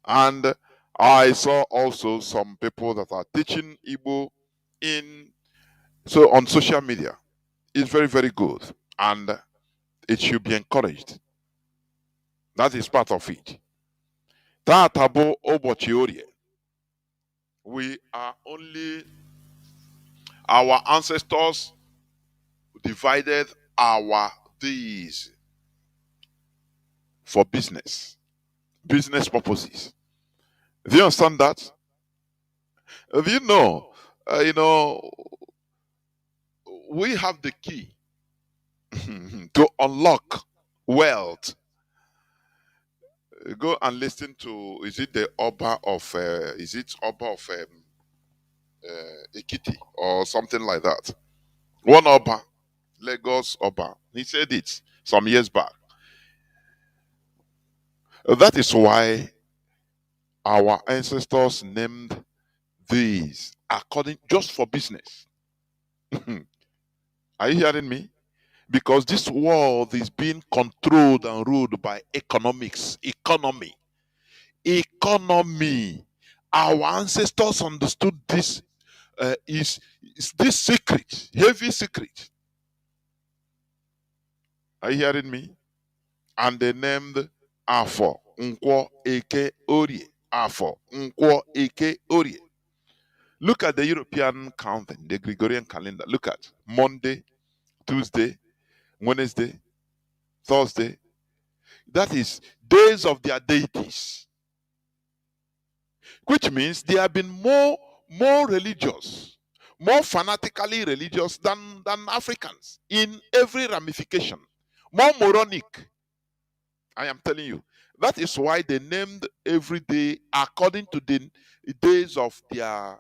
And I saw also some people that are teaching Igbo on social media. It's very, very good. And it should be encouraged. That is part of it. Tatabo Obochi Orie. We are only, our ancestors divided our days for business purposes. Do you understand that? Do you know, we have the key to unlock wealth. Go and listen to, is it the Oba of, Ekiti or something like that? One Oba, Lagos Oba, he said it some years back. That is why our ancestors named these according just for business. Are you hearing me? Because this world is being controlled and ruled by economy. Our ancestors understood this is this secret, heavy secret. Are you hearing me? And they named Afo, Nkwo, Eke, Orie. Afo, Nkwo, Eke, Orie. Look at the European counting, the Gregorian calendar. Look at Monday, Tuesday, Wednesday, Thursday. That is days of their deities, which means they have been more religious, more fanatically religious than Africans in every ramification, more moronic. I am telling you. That is why they named every day according to the days of their,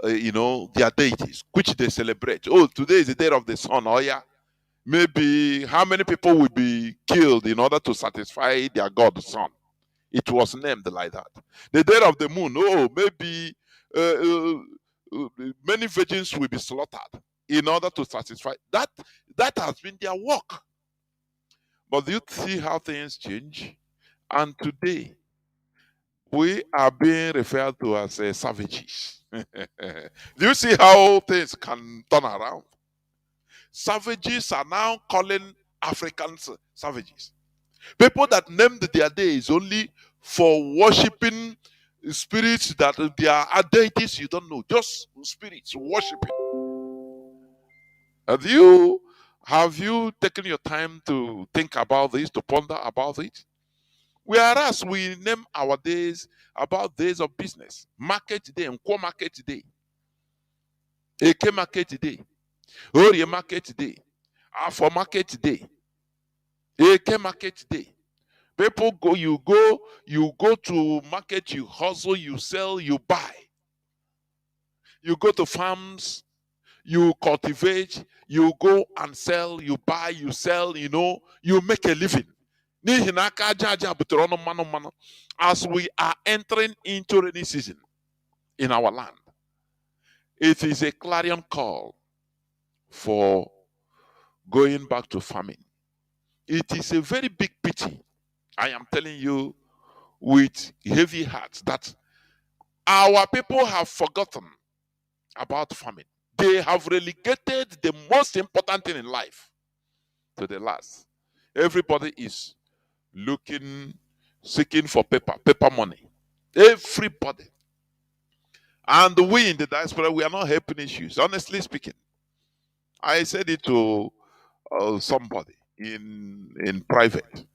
their deities, which they celebrate. Oh, today is the day of the sun. Oh yeah, maybe how many people will be killed in order to satisfy their god the sun? It was named like that. The day of the moon. Oh, maybe many virgins will be slaughtered in order to satisfy that. That has been their work. But do you see how things change? And today, we are being referred to as savages. Do you see how things can turn around? Savages are now calling Africans savages. People that named their days only for worshiping spirits that they are deities you don't know, just spirits worshiping. Have you taken your time to think about this, to ponder about it? Whereas we name our days about days of business, market day, Nkwo market day, Eke market day, Orie market day, Afo market day, Eke market day. People you go to market, you hustle, you sell, you buy. You go to farms, you cultivate, you go and sell, you buy, you sell, you make a living. As we are entering into rainy season in our land, it is a clarion call for going back to farming. It is a very big pity, I am telling you with heavy hearts, that our people have forgotten about farming. They have relegated the most important thing in life to the last. Everybody is seeking for paper money. Everybody. And we in the diaspora, we are not helping issues. Honestly speaking, I said it to somebody in private.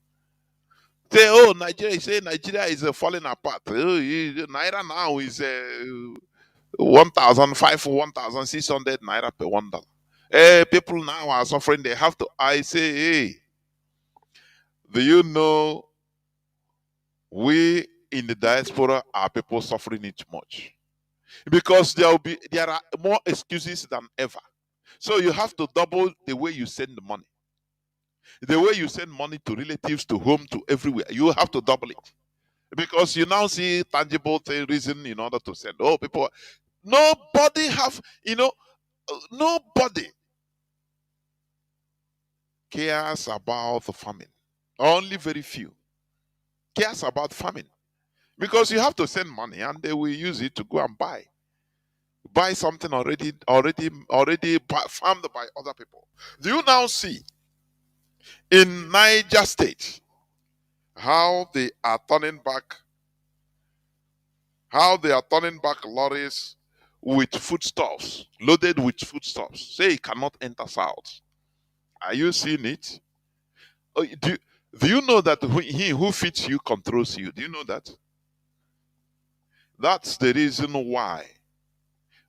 Say, oh, Nigeria is falling apart. Oh, Naira now is 1,600 naira per $1. People now are suffering. They have to. I say, hey, do you know we in the diaspora are people suffering it much? Because there are more excuses than ever. So you have to double the way you send the money. The way you send money to relatives, to home, to everywhere, you have to double it. Because you now see tangible reason in order to send. Oh, people, nobody have, nobody cares about the famine. Only very few cares about famine. Because you have to send money and they will use it to go and buy something already farmed by other people. Do you now see in Niger State how they are turning back lorries with foodstuffs, loaded with foodstuffs? Say it cannot enter south. Are you seeing it? Oh, do you know that he who feeds you controls you? Do you know that? That's the reason why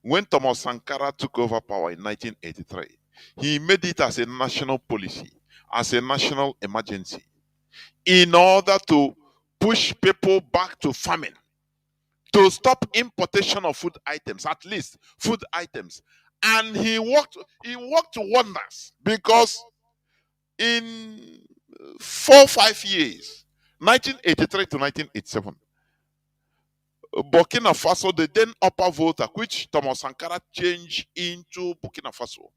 when Thomas Sankara took over power in 1983, he made it as a national policy, as a national emergency, in order to push people back to farming, to stop importation of food items, at least food items. And he worked wonders, because in 4 5 years, 1983 to 1987, Burkina Faso, the then upper Volta, which Thomas Sankara changed into Burkina Faso.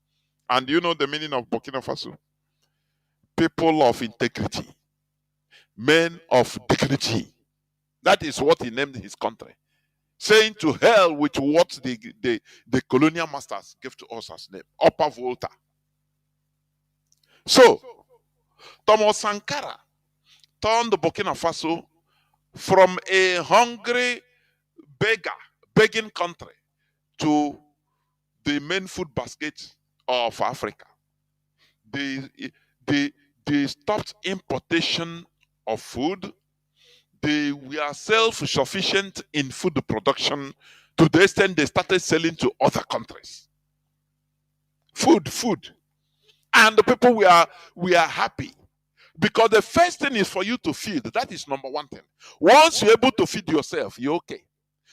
And you know the meaning of Burkina Faso? People of integrity, men of dignity. That is what he named his country, saying to hell with what the colonial masters gave to us as name, Upper Volta. So, Thomas Sankara turned Burkina Faso from a hungry begging country to the main food basket of Africa. They, they, they stopped importation of food. They were self-sufficient in food production to the extent they started selling to other countries. Food. And the people we are happy. Because the first thing is for you to feed. That is number one thing. Once you're able to feed yourself, you're okay.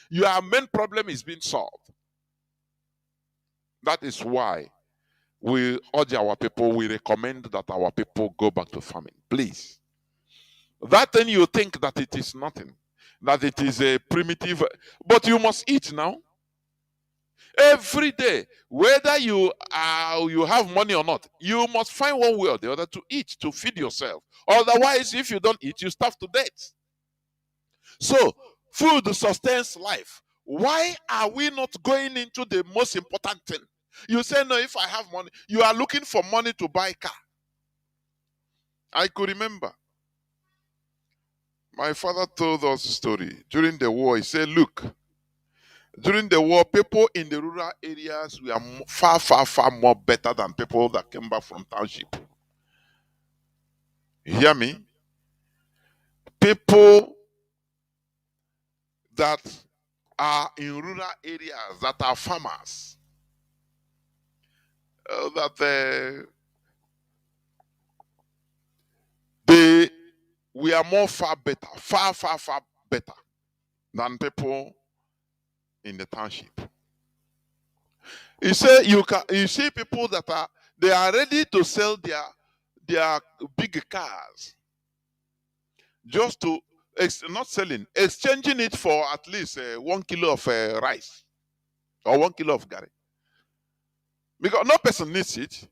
Your main problem is being solved. That is why we urge our people, we recommend that our people go back to farming. Please. That thing you think that it is nothing, that it is a primitive, but you must eat now. Every day, whether you have money or not, you must find one way or the other to eat, to feed yourself. Otherwise, if you don't eat, you starve to death. So, food sustains life. Why are we not going into the most important thing? You say, no, if I have money, you are looking for money to buy a car. I could remember my father told us a story during the war. He said, look, during the war, people in the rural areas were far more better than people that came back from township. You hear me? People that are in rural areas, that are farmers, that they were more far better than people in the township. You say you see people that are ready to sell their big cars just to not selling, exchanging it for at least 1 kilo of rice or 1 kilo of gari, because no person needs it.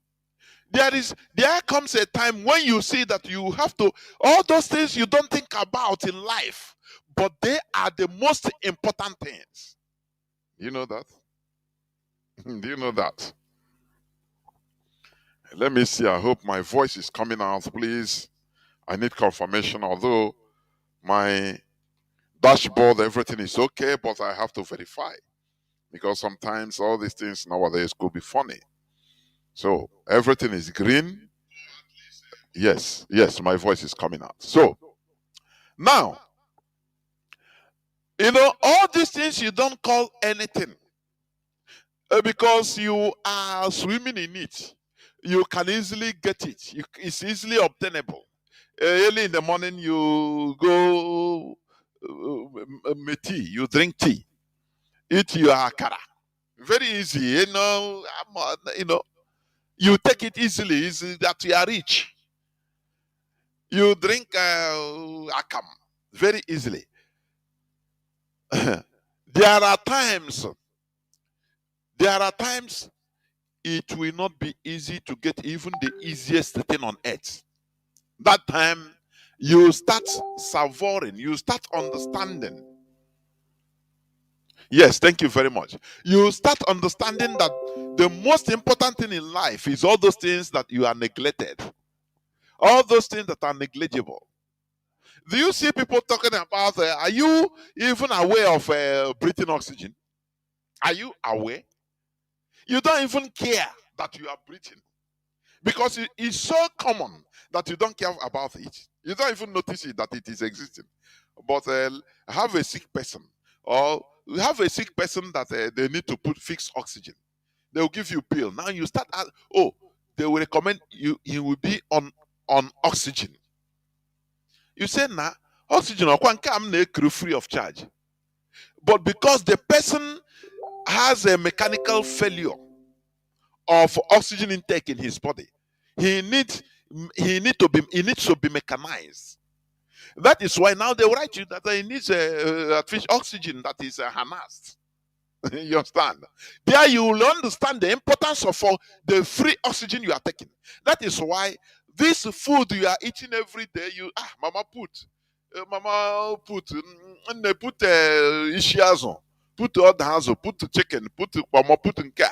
There comes a time when you see that you have to, all those things you don't think about in life, but they are the most important things. You know that? Do you know that? Let me see. I hope my voice is coming out, please. I need confirmation, although my dashboard, everything is okay, but I have to verify, because sometimes all these things nowadays could be funny. So everything is green. Yes, my voice is coming out. So now, all these things you don't call anything, because you are swimming in it. You can easily get it. It's easily obtainable. Early in the morning, you go make tea. You drink tea. Eat your akara. Very easy. You take it easily. That you are rich. You drink akam very easily. There are times it will not be easy to get even the easiest thing on earth. That time you start savoring, you start understanding Yes, thank you very much. You start understanding that the most important thing in life is all those things that you are neglected, all those things that are negligible. Do you see people talking about, are you even aware of breathing oxygen? Are you aware? You don't even care that you are breathing because it is so common that you don't care about it. You don't even notice it that it is existing. But have a sick person, or you have a sick person that they need to put fixed oxygen. They will give you pill. Now you start. Oh, they will recommend you. You will be on oxygen. You say nah, oxygen or come free of charge. But because the person has a mechanical failure of oxygen intake in his body, he needs he needs to be mechanized. That is why now they write you that he needs oxygen that is harnessed. You understand? There you will understand the importance of the free oxygen you are taking. That is why this food you are eating every day, mama put ishiazo, put odazo, put chicken, put mama put nka,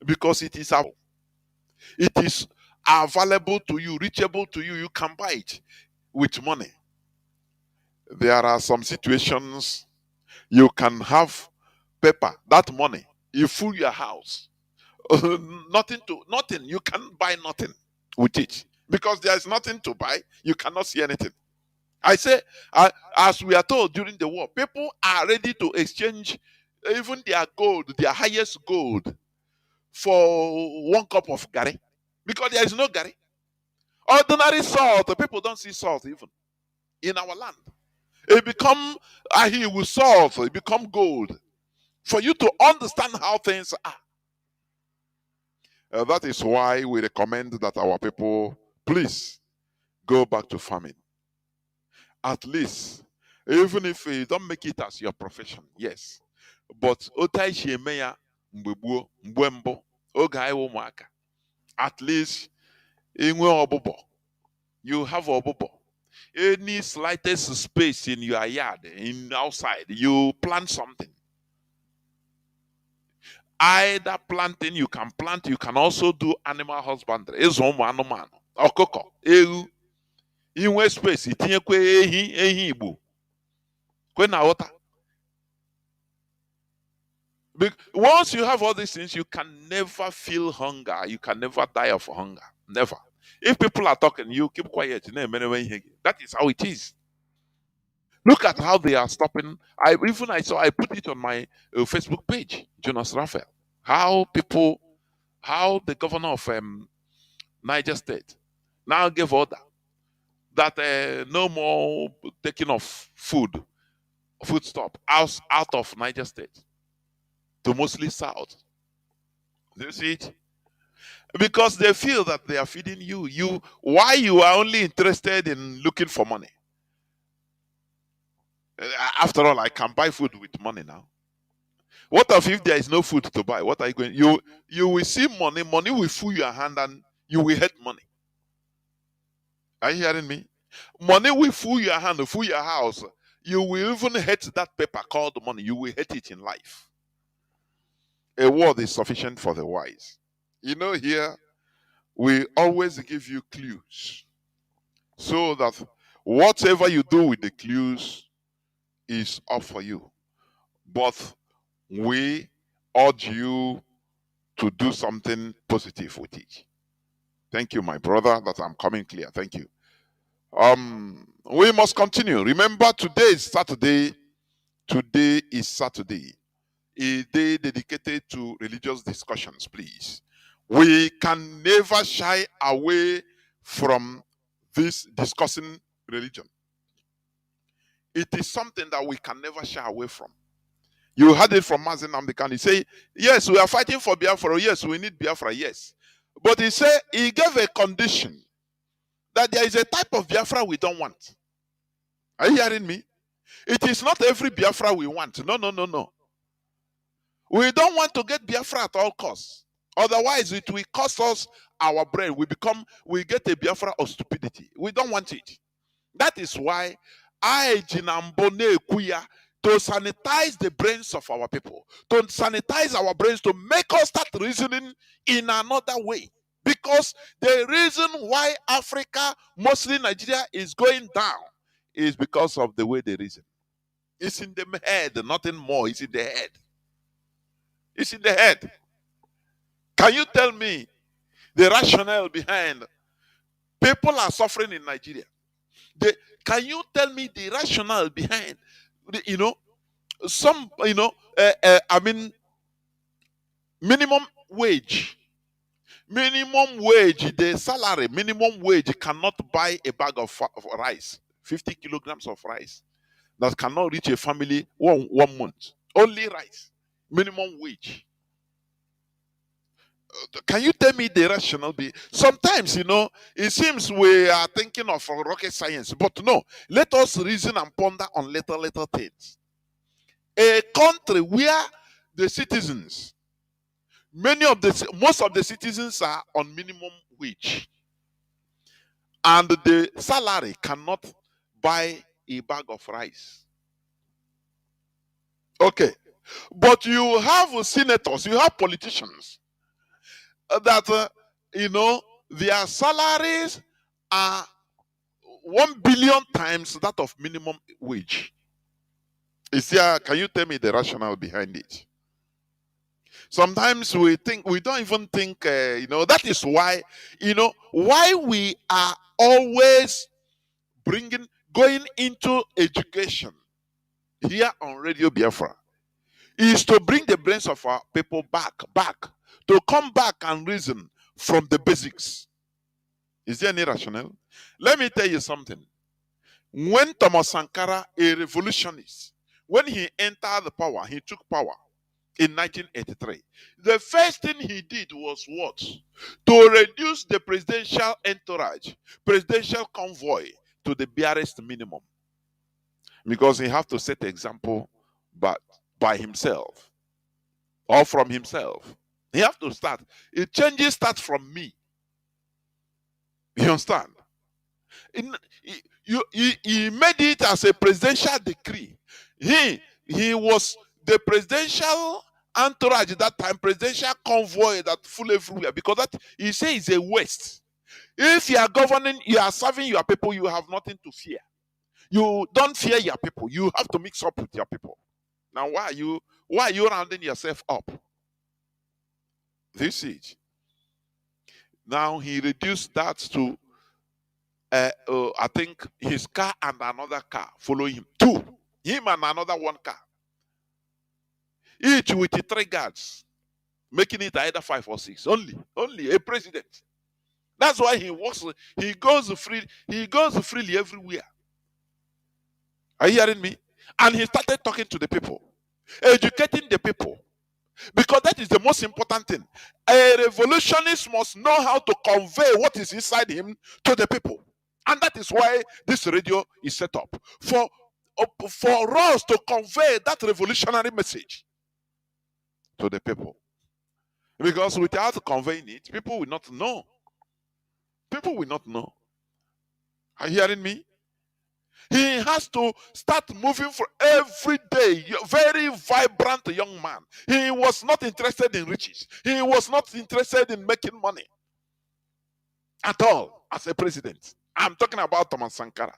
because it is available to you, reachable to you. You can buy it with money. There are some situations you can have paper, that money, you fool your house. Nothing. You can buy nothing with it because there is nothing to buy. You cannot see anything. I say, as we are told during the war, people are ready to exchange even their gold, their highest gold, for 1 cup of gari because there is no gari. Ordinary salt, people don't see salt even in our land. It become ahi with salt, it become gold. For you to understand how things are. That is why we recommend that our people please go back to farming. At least, even if you don't make it as your profession, yes. But at least you have obobo. Any slightest space in your yard, in outside, you plant something. Either planting, you can plant, you can also do animal husbandry. Ọkụkọ, ewu, inwe space, itinyekwe ehi Igbo. Kwe na water. Once you have all these things, you can never feel hunger. You can never die of hunger. Never. If people are talking, you keep quiet. That is how it is. Look at how they are stopping. I put it on my Facebook page, Jonas Raphael. How the governor of Niger State now gave order that no more taking of food stop out of Niger State to mostly south. Do you see it? Because they feel that they are feeding you. Why you are only interested in looking for money? After all, I can buy food with money now. What if there is no food to buy? What are you going? You will see money. Money will fool your hand, and you will hate money. Are you hearing me? Money will fool your hand, fool your house. You will even hate that paper called money. You will hate it in life. A word is sufficient for the wise. Here we always give you clues so that whatever you do with the clues is up for you. But we urge you to do something positive with it. Thank you, my brother, that I'm coming clear. Thank you. We must continue. Remember, today is Saturday. Today is Saturday, a day dedicated to religious discussions, please. We can never shy away from this discussing religion. It is something that we can never shy away from. You heard it from Mazi Nnamdi Kanu. He say, yes, we are fighting for Biafra. Yes, we need Biafra. Yes. But he said he gave a condition that there is a type of Biafra we don't want. Are you hearing me? It is not every Biafra we want. No. We don't want to get Biafra at all costs. Otherwise, it will cost us our brain. We get a Biafra of stupidity. We don't want it. That is why I Jinambo Kuya to sanitize the brains of our people, to sanitize our brains, to make us start reasoning in another way. Because the reason why Africa, mostly Nigeria, is going down is because of the way they reason. It's in the head, nothing more. It's in the head. It's in the head. Can you tell me the rationale behind people are suffering in Nigeria? Can you tell me the rationale behind, some, I mean, minimum wage? Minimum wage, the salary, minimum wage cannot buy a bag of rice, 50 kilograms of rice. That cannot reach a family one month. Only rice, minimum wage. Can you tell me the rationale? Sometimes, it seems we are thinking of rocket science, but no. Let us reason and ponder on little things. A country where the citizens, most of the citizens are on minimum wage, and the salary cannot buy a bag of rice. Okay, but you have senators, you have politicians that their salaries are 1 billion times that of minimum wage. Can you tell me the rationale behind it? Sometimes we don't even think, that is why, why we are always going into education here on Radio Biafra is to bring the brains of our people back, to come back and reason from the basics. Is there any rationale? Let me tell you something. When Thomas Sankara, a revolutionist, when he entered the power, he took power in 1983. The first thing he did was what? To reduce the presidential entourage, presidential convoy to the barest minimum. Because he have to set the example by himself or from himself. He have to start. It changes start from me. You understand? He made it as a presidential decree. He was the presidential entourage at that time, presidential convoy that full everywhere, because that he says is a waste. If you are governing, you are serving your people, you have nothing to fear. You don't fear your people. You have to mix up with your people. Now, why are you rounding yourself up? This is. Now he reduced that to I think his car and another car following him. Two. Him and another one car. Each with 3 guards. Making it either 5 or 6. Only a president. That's why he goes freely everywhere. Are you hearing me? And he started talking to the people, educating the people, because that is the most important thing. A revolutionist must know how to convey what is inside him to the people, and that is why this radio is set up for us to convey that revolutionary message to the people. Because without conveying it, people will not know. People will not know. Are you hearing me? He has to start moving for every day. Very vibrant young man. He was not interested in riches. He was not interested in making money at all as a president. I'm talking about Thomas Sankara.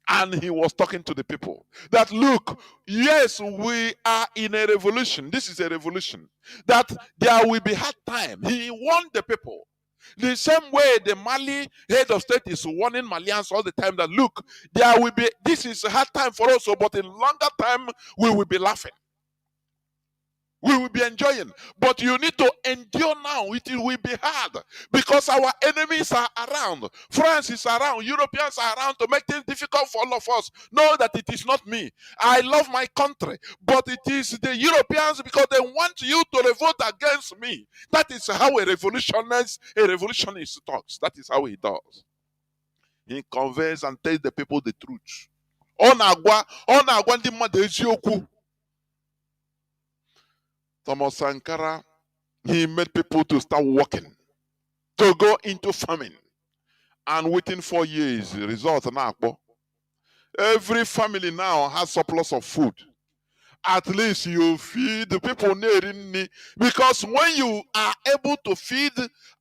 And he was talking to the people that, look, yes, we are in a revolution. This is a revolution. That there will be hard time. He warned the people. The same way the Mali head of state is warning Malians all the time that, look, this is a hard time for us, but in longer time, we will be laughing. We will be enjoying. But you need to endure now. It will be hard because our enemies are around. France is around. Europeans are around to make things difficult for all of us. Know that it is not me. I love my country. But it is the Europeans because they want you to revolt against me. That is how a revolutionist talks. That is how he does. He conveys and tells the people the truth. Thomas Sankara, he made people to start working, to go into farming. And within 4 years, the result now, Every family now has surplus of food. At least you feed the people needing need. Because when you are able to feed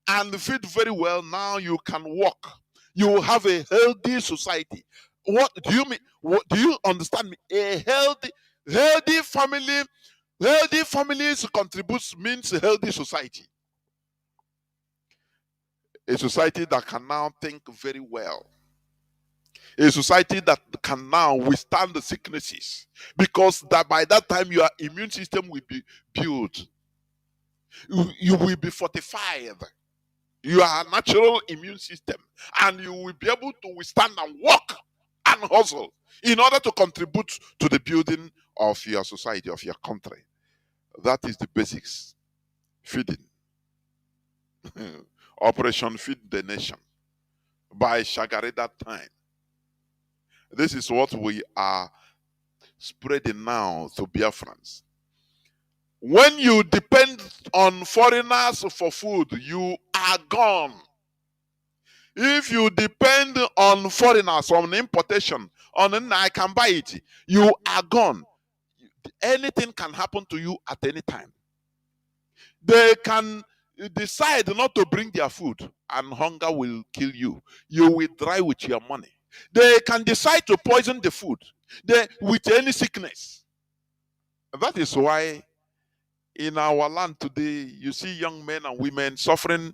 and feed very well, now you can walk. You will have a healthy society. What do you mean? What do you understand me? A healthy family, healthy families contributes means a healthy society. A society that can now think very well. A society that can now withstand the sicknesses, because that by that time your immune system will be built. You will be fortified. You are a natural immune system, and you will be able to withstand and work and hustle in order to contribute to the building of your society, of your country. That is the basics. Feeding. Operation Feed the Nation by Shagari that time. This is what we are spreading now to Biafrans. When you depend on foreigners for food, you are gone. If you depend on foreigners, on importation, on I can buy it, you are gone. Anything can happen to you at any time. They can decide not to bring their food, and hunger will kill you. You will die with your money. They can decide to poison the food with any sickness. That is why in our land today, you see young men and women suffering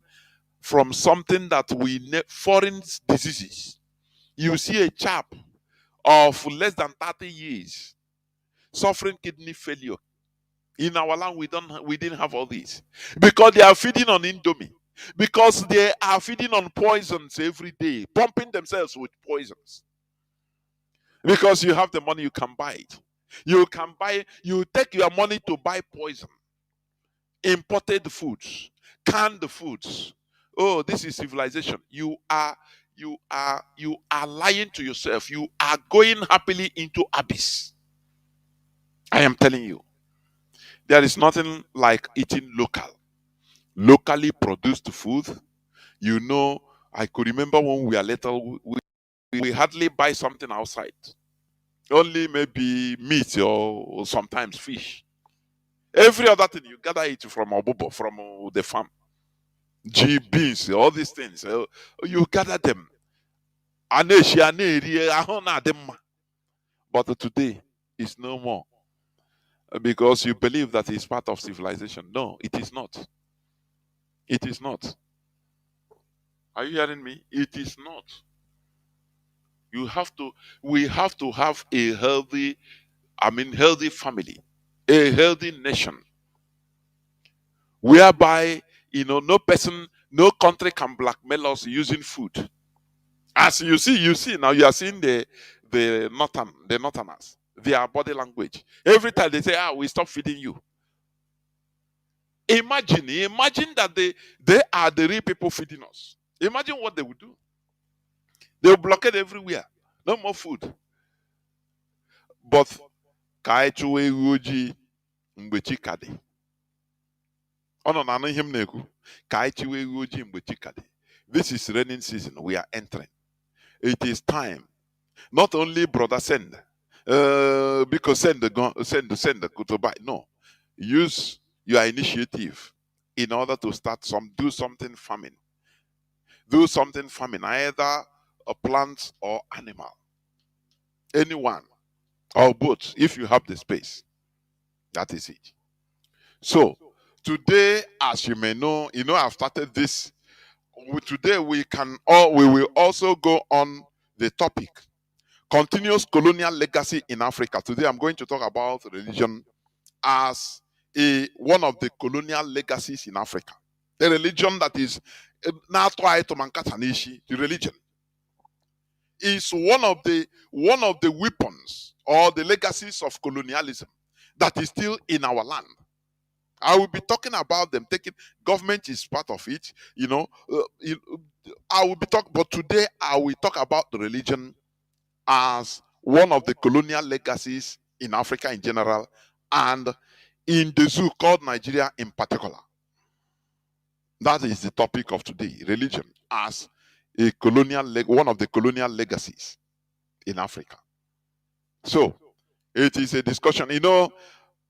from something that we name foreign diseases. You see a chap of less than 30 years suffering kidney failure. In our land, we didn't have all this because they are feeding on Indomie, because they are feeding on poisons every day, pumping themselves with poisons. Because you have the money, you can buy it. You take your money to buy poison, imported foods, canned foods. Oh, this is civilization. You are lying to yourself. You are going happily into abyss. I am telling you, there is nothing like eating locally produced food. You know, I could remember when we were little, we hardly buy something outside. Only maybe meat or sometimes fish. Every other thing you gather it from Obobo, from the farm. Beans, all these things. You gather them. But today is no more, because you believe that it's part of civilization. No, it is not. It is not. Are you hearing me? It is not. We have to have a healthy family, a healthy nation, whereby no person, no country can blackmail us using food. As you see now, you are seeing the northerners, their body language. Every time they say, we stop feeding you. Imagine that they are the real people feeding us. Imagine what they would do. They will blockade everywhere. No more food. But Kaichuwe Uji Mbechikade. Ono na ano ihe m na-ekwu. Kaichuwe Uji Mbechikade. This is raining season. We are entering. It is time. Not only brother send. Because send to buy. No. Use your initiative in order to do something farming. Do something farming, either a plant or animal. Anyone or both, if you have the space. That is it. So today, as you may know, I've started this. Today we will also go on the topic: continuous colonial legacy in Africa. Today I'm going to talk about religion as one of the colonial legacies in Africa. A religion that is the religion is one of the weapons or the legacies of colonialism that is still in our land. I will be talking about them. Government is part of it. I will be talking, but today I will talk about the religion as one of the colonial legacies in Africa in general, and in the zoo called Nigeria in particular. That is the topic of today: religion as one of the colonial legacies in Africa. So it is a discussion. You know,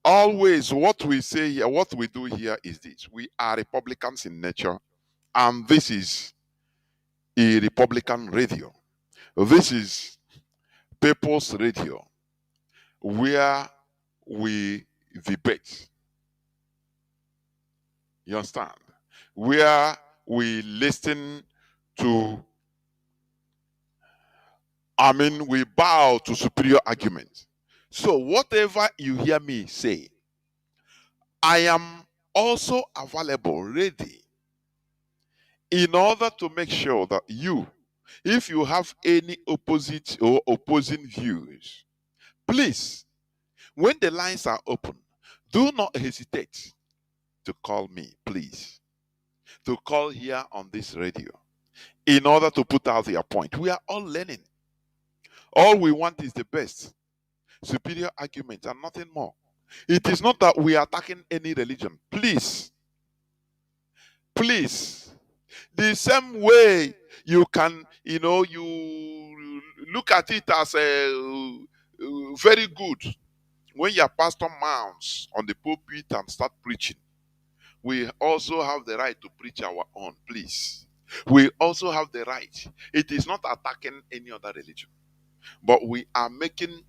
always what we say here, what we do here is this: we are Republicans in nature, and this is a Republican radio. This is People's Radio, where we debate. You understand? Where we listen to, we bow to superior arguments. So, whatever you hear me say, I am also available, ready, in order to make sure that you, if you have any opposite or opposing views, please, when the lines are open, do not hesitate to call me, please, to call here on this radio in order to put out your point. We are all learning. All we want is the best, superior argument, and nothing more. It is not that we are attacking any religion. Please, please, the same way you can, you look at it as a very good when your pastor mounts on the pulpit and start preaching. We also have the right to preach our own, please. We also have the right. It is not attacking any other religion, but we are making,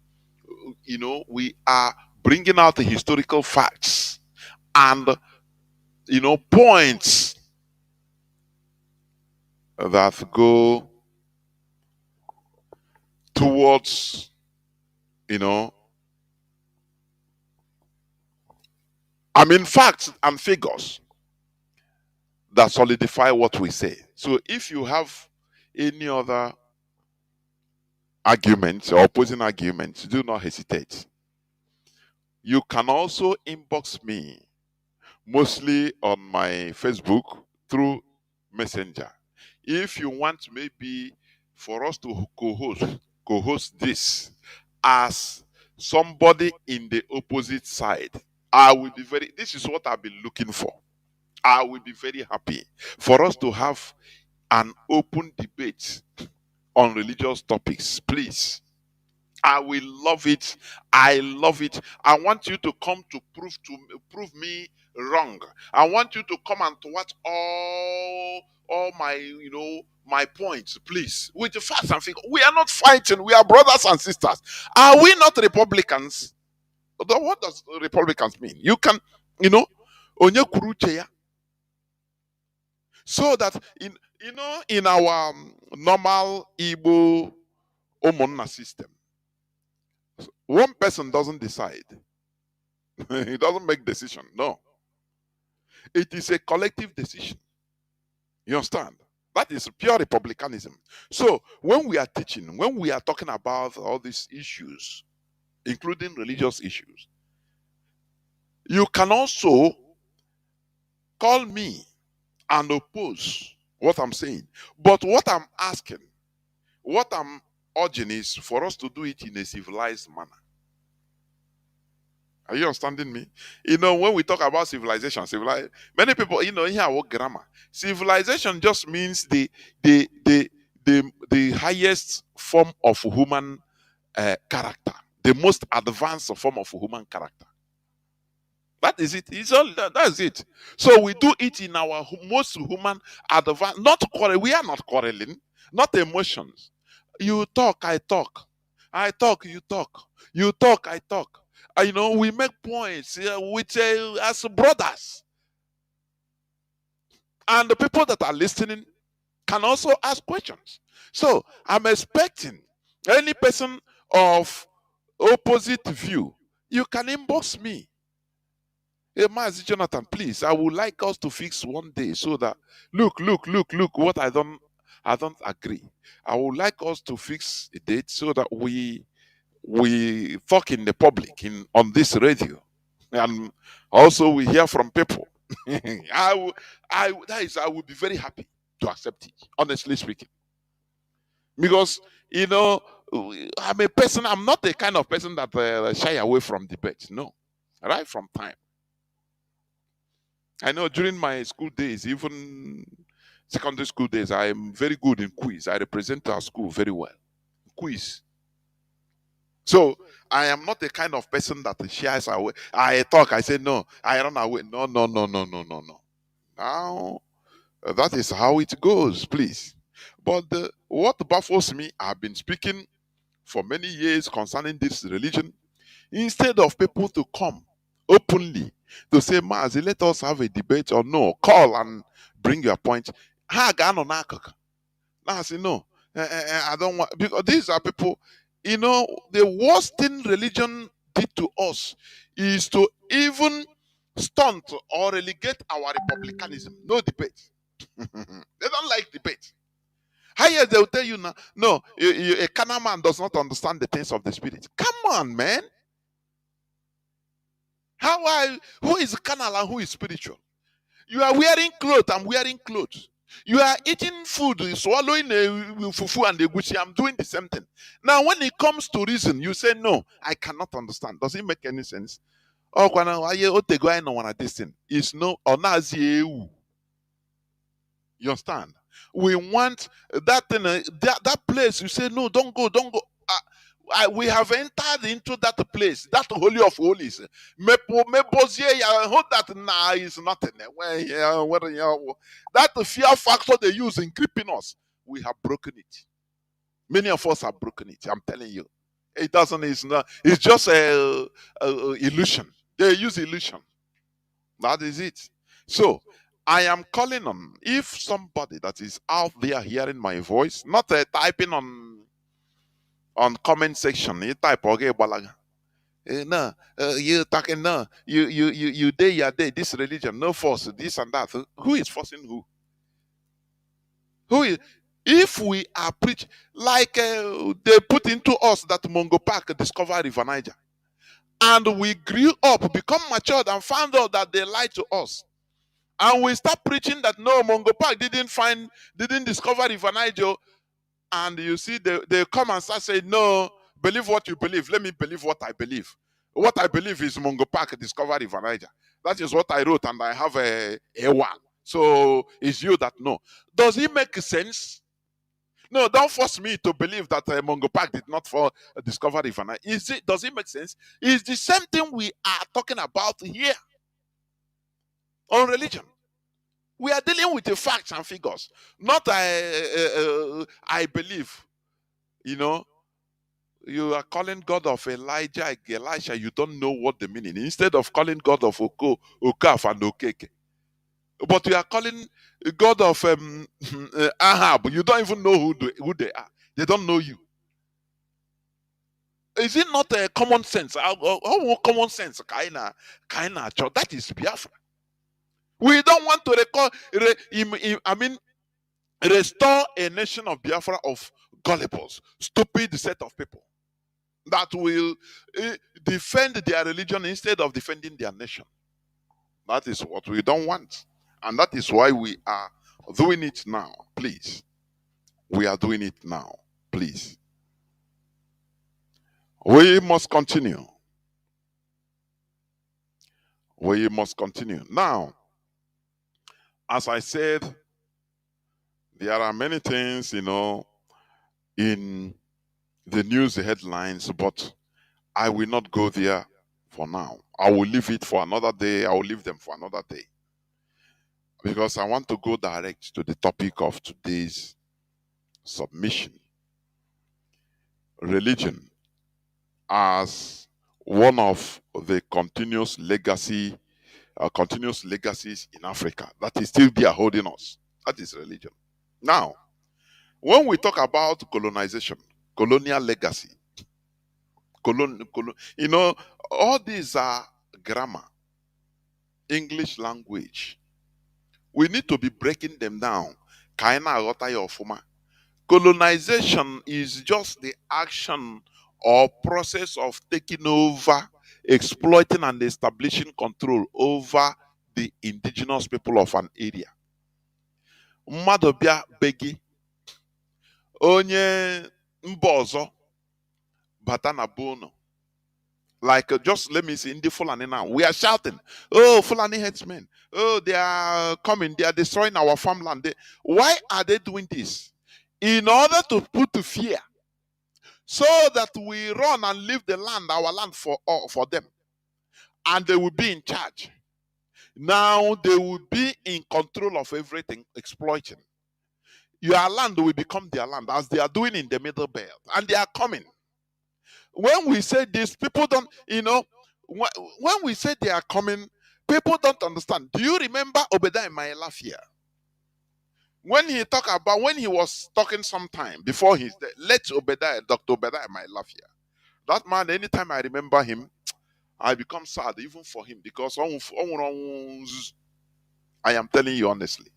we are bringing out the historical facts and, points that go towards, facts and figures that solidify what we say. So if you have any other arguments or opposing arguments, do not hesitate. You can also inbox me, mostly on my Facebook through Messenger. If you want maybe for us to co-host this as somebody in the opposite side, I will be this is what I've been looking for. I will be very happy for us to have an open debate on religious topics, please. I will love it. I love it. I want you to come to prove me wrong. I want you to come and to watch all my my points, please. With the facts and figures. We are not fighting. We are brothers and sisters. Are we not Republicans? What does Republicans mean? You can, onye kwuru uche ya. So that in our normal Igbo Umunna system, one person doesn't decide. He doesn't make decision. No. It is a collective decision. You understand? That is pure republicanism. So when we are teaching, when we are talking about all these issues, including religious issues, you can also call me and oppose what I'm saying. But what I'm asking, what I'm urging is for us to do it in a civilized manner. Are you understanding me? When we talk about civilization, many people, here what grammar. Civilization just means the highest form of human character, the most advanced form of human character. That is it. That's it. So we do it in our most human advanced. Not quarrel. We are not quarreling. Not emotions. You talk, I talk. I talk, you talk. You talk, I talk. We make points as brothers. And the people that are listening can also ask questions. So I'm expecting any person of opposite view, you can inbox me. Hey, Mazi Jonathan, please, I would like us to fix one day so that look, what I don't agree. I would like us to fix a date so that we talk in the public on this radio, and also we hear from people. I would be very happy to accept it, honestly speaking, because I'm a person. I'm not the kind of person that shy away from debate. No, right from time. I know during my school days, even secondary school days, I am very good in quiz. I represent our school very well. Quiz. So I am not the kind of person that shares away. I talk, I say no, I run away. No, no, no, no, no, no, no. Now that is how it goes, please. But what baffles me, I've been speaking for many years concerning this religion. Instead of people to come openly to say, Mazi, let us have a debate, or no, call and bring your point. Ha ga anọ n'akụkụ. Now I say, no, I don't want, because these are people, the worst thing religion did to us is to even stunt or relegate our republicanism. No debate. They don't like debate. Higher, they will tell you now, no, a carnal man does not understand the things of the spirit. Come on, man. Who is carnal and who is spiritual? You are wearing clothes, I'm wearing clothes. You are eating food, swallowing a fufu and a gucci. I'm doing the same thing. Now, when it comes to reason, you say, no, I cannot understand. Does it make any sense? Oh, this thing is no onazi. You understand? We want that thing, that place. You say, no, don't go, don't go. We have entered into that place, that holy of holies. That nah is nothing. That fear factor they use in creeping us, we have broken it. Many of us have broken it. I'm telling you, it doesn't. It's not. It's just a illusion. They use illusion. That is it. So I am calling on, if somebody that is out there hearing my voice, not typing on comment section, you type okay, balaga. No, you talking no, you day your day, this religion, no force, this and that. Who is forcing who? Who is, if we are preach like they put into us that Mongo Park discovered River Niger, and we grew up, become matured, and found out that they lied to us. And we start preaching that no, Mongo Park didn't discover River Niger. And you see, they come and start saying, no, believe what you believe. Let me believe what I believe. What I believe is Mongo Park discovered River Niger. That is what I wrote, and I have a one. So it's you that know. Does it make sense? No, don't force me to believe that Mongo Park did not discover River Niger. Does it make sense? It's the same thing we are talking about here on religion. We are dealing with the facts and figures, not I believe. You are calling God of Elisha, you don't know what the meaning. Instead of calling God of Okaf and Okeke. But you are calling God of Ahab. You don't even know who they are. They don't know you. Is it not a common sense? How common sense? Kaina, that is Biafra. We don't want to restore a nation of Biafra of gullibles, stupid set of people that will defend their religion instead of defending their nation. That is what we don't want. And that is why we are doing it now. Please. We are doing it now. Please. We must continue. We must continue. Now, as I said, there are many things, in the news headlines, but I will not go there for now. I will leave it for another day. I will leave them for another day. Because I want to go direct to the topic of today's submission. Religion as one of the continuous legacies in Africa that is still there holding us. That is religion. Now, when we talk about colonization, colonial legacy, all these are grammar, English language. We need to be breaking them down. Colonization is just the action or process of taking over, exploiting, and establishing control over the indigenous people of an area. Mmadụ bịa be gị, onye mba ọzọ bata na be unu. Like, just let me see, in the Fulani now, we are shouting, oh, Fulani headsmen, oh, they are coming, they are destroying our farmland. Why are they doing this? In order to put to fear, so that we run and leave the land, our land, for them, and they will be in charge. Now they will be in control of everything, exploiting. Your land will become their land, as they are doing in the Middle Belt, and they are coming. When we say this, people don't, when we say they are coming, people don't understand. Do you remember Obadiah Maelafia? When he was talking sometime before his death, let Obadiah, Dr. Obadiah Maelafia. That man, anytime I remember him, I become sad even for him, because I am telling you honestly.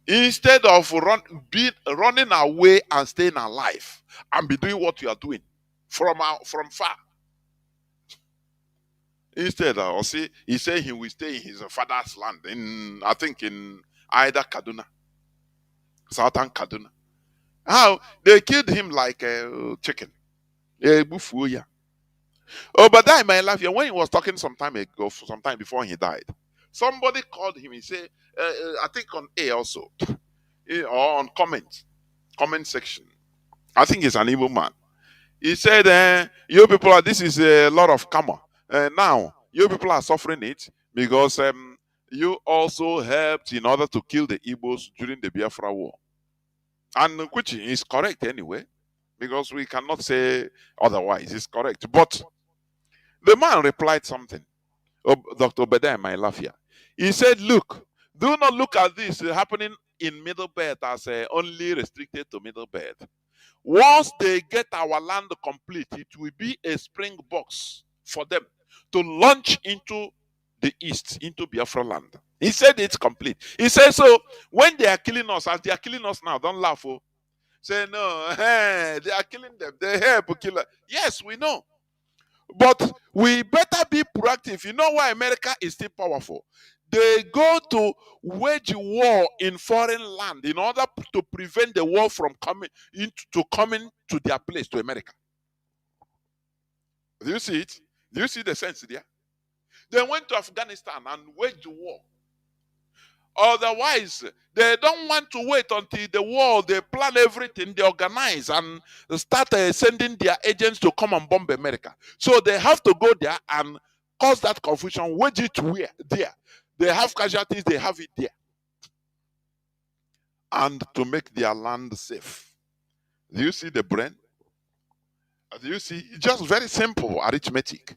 Instead of running away and staying alive and be doing what you are doing from far. Instead, he said he will stay in his father's land, I think in either Kaduna, southern Kaduna. How they killed him like a chicken. Obadiah in my life, when he was talking some time ago, some time before he died, somebody called him. He said, I think on A also, or on comment section. I think he's an evil man. He said, you people this is a lot of karma. Now, you people are suffering it because you also helped in order to kill the Igbos during the Biafra war. And which is correct anyway, because we cannot say otherwise. It's correct. But the man replied something. Dr. Obadiah Maelafia. He said, look, do not look at this happening in Middle Belt as only restricted to Middle Belt. Once they get our land complete, it will be a springbox for them to launch into the east, into Biafra land. He said it's complete. He said, so when they are killing us, as they are killing us now, don't laugh. Oh. Say, no, they are killing them. They help kill us. Yes, we know. But we better be proactive. You know why America is still powerful? They go to wage war in foreign land in order to prevent the war from coming to their place, to America. Do you see it? Do you see the sense there? They went to Afghanistan and waged war. Otherwise, they don't want to wait until the war. They plan everything, they organize and start sending their agents to come and bomb America. So they have to go there and cause that confusion, wage it there. They have casualties, they have it there. And to make their land safe. Do you see the brain? Do you see? It's just very simple arithmetic.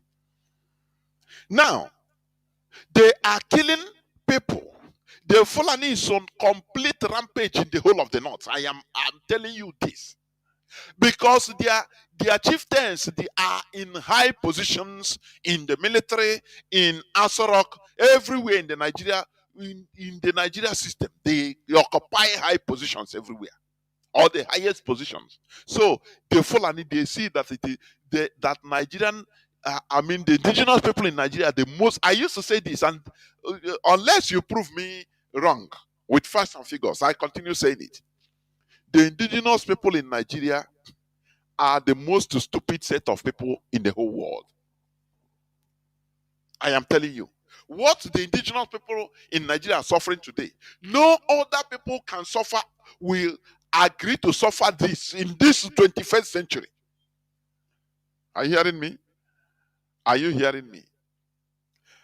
Now, they are killing people. The Fulani is on complete rampage in the whole of the north. I'm telling you this. Because their chieftains, they are in high positions in the military, in Asarok, everywhere in the Nigeria system. They occupy high positions everywhere, or the highest positions. So the Fulani, they see that that Nigerian, the indigenous people in Nigeria, the most. I used to say this, and unless you prove me wrong with facts and figures, I continue saying it. The indigenous people in Nigeria are the most stupid set of people in the whole world. I am telling you. What the indigenous people in Nigeria are suffering today, no other people can suffer, will agree to suffer this in this 21st century. Are you hearing me? Are you hearing me?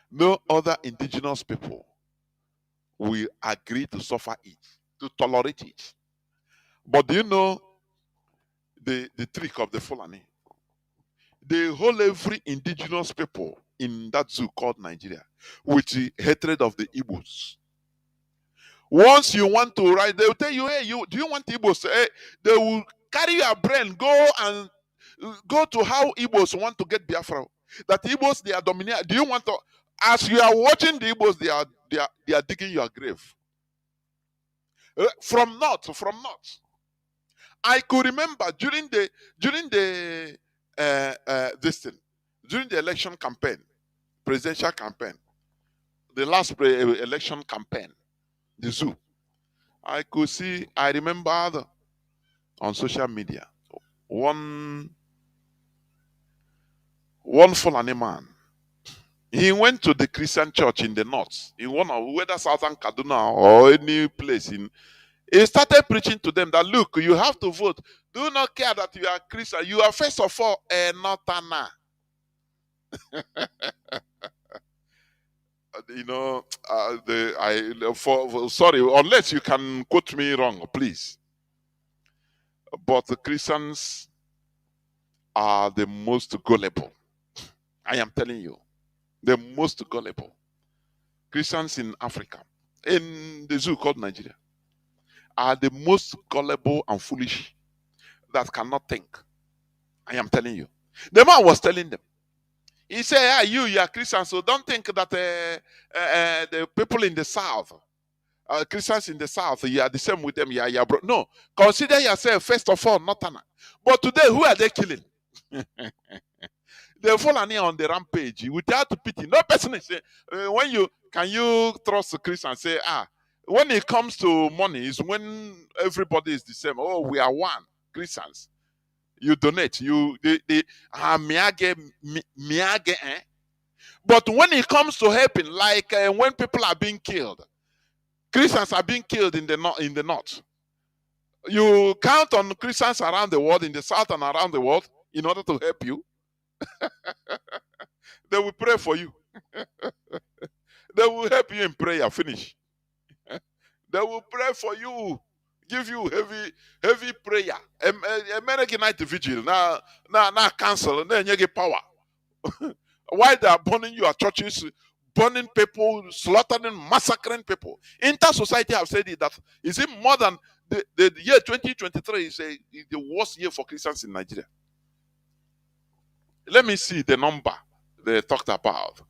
No other indigenous people will agree to suffer it, to tolerate it. But do you know the trick of the Fulani? They hold every indigenous people in that zoo called Nigeria with the hatred of the Igbos. Once you want to write, they will tell you, hey, do you want Igbos? Hey, they will carry your brain, go to how Igbos want to get Biafra. That Igbos, they are dominating. Do you want to, as you are watching the Igbos, they are digging your grave. From north. I could remember during the election campaign, presidential campaign, the last election campaign, the zoo, I remember on social media, one Fulani man, he went to the Christian church in the north, in one of whether southern Kaduna or any place He started preaching to them that, look, you have to vote. Do not care that you are Christian. You are first of all a northerner. You know, sorry, unless you can quote me wrong, please. But the Christians are the most gullible. I am telling you, the most gullible. Christians in Africa, in the zoo called Nigeria, are the most gullible and foolish that cannot think. I am telling you. The man was telling them. He said, "Ah, you are Christians, so don't think that the people in the south, Christians in the south, you are the same with them. Yeah, bro. No, consider yourself first of all northerner. But today, who are they killing? They fall on the rampage without pity. No person is saying, when you can you trust a Christian? Say, when it comes to money, is when everybody is the same. Oh, we are one Christians. You donate. You the miage, eh? But when it comes to helping, like when people are being killed, Christians are being killed in the north. You count on Christians around the world, in the south and around the world, in order to help you. They will pray for you. They will help you in prayer. Finish. They will pray for you, give you heavy prayer. American night vigil. Now cancel. Then you get power. Why they are burning your churches, burning people, slaughtering, massacring people. Inter society have said it that is it more than the year 2023 is the worst year for Christians in Nigeria. Let me see the number they talked about.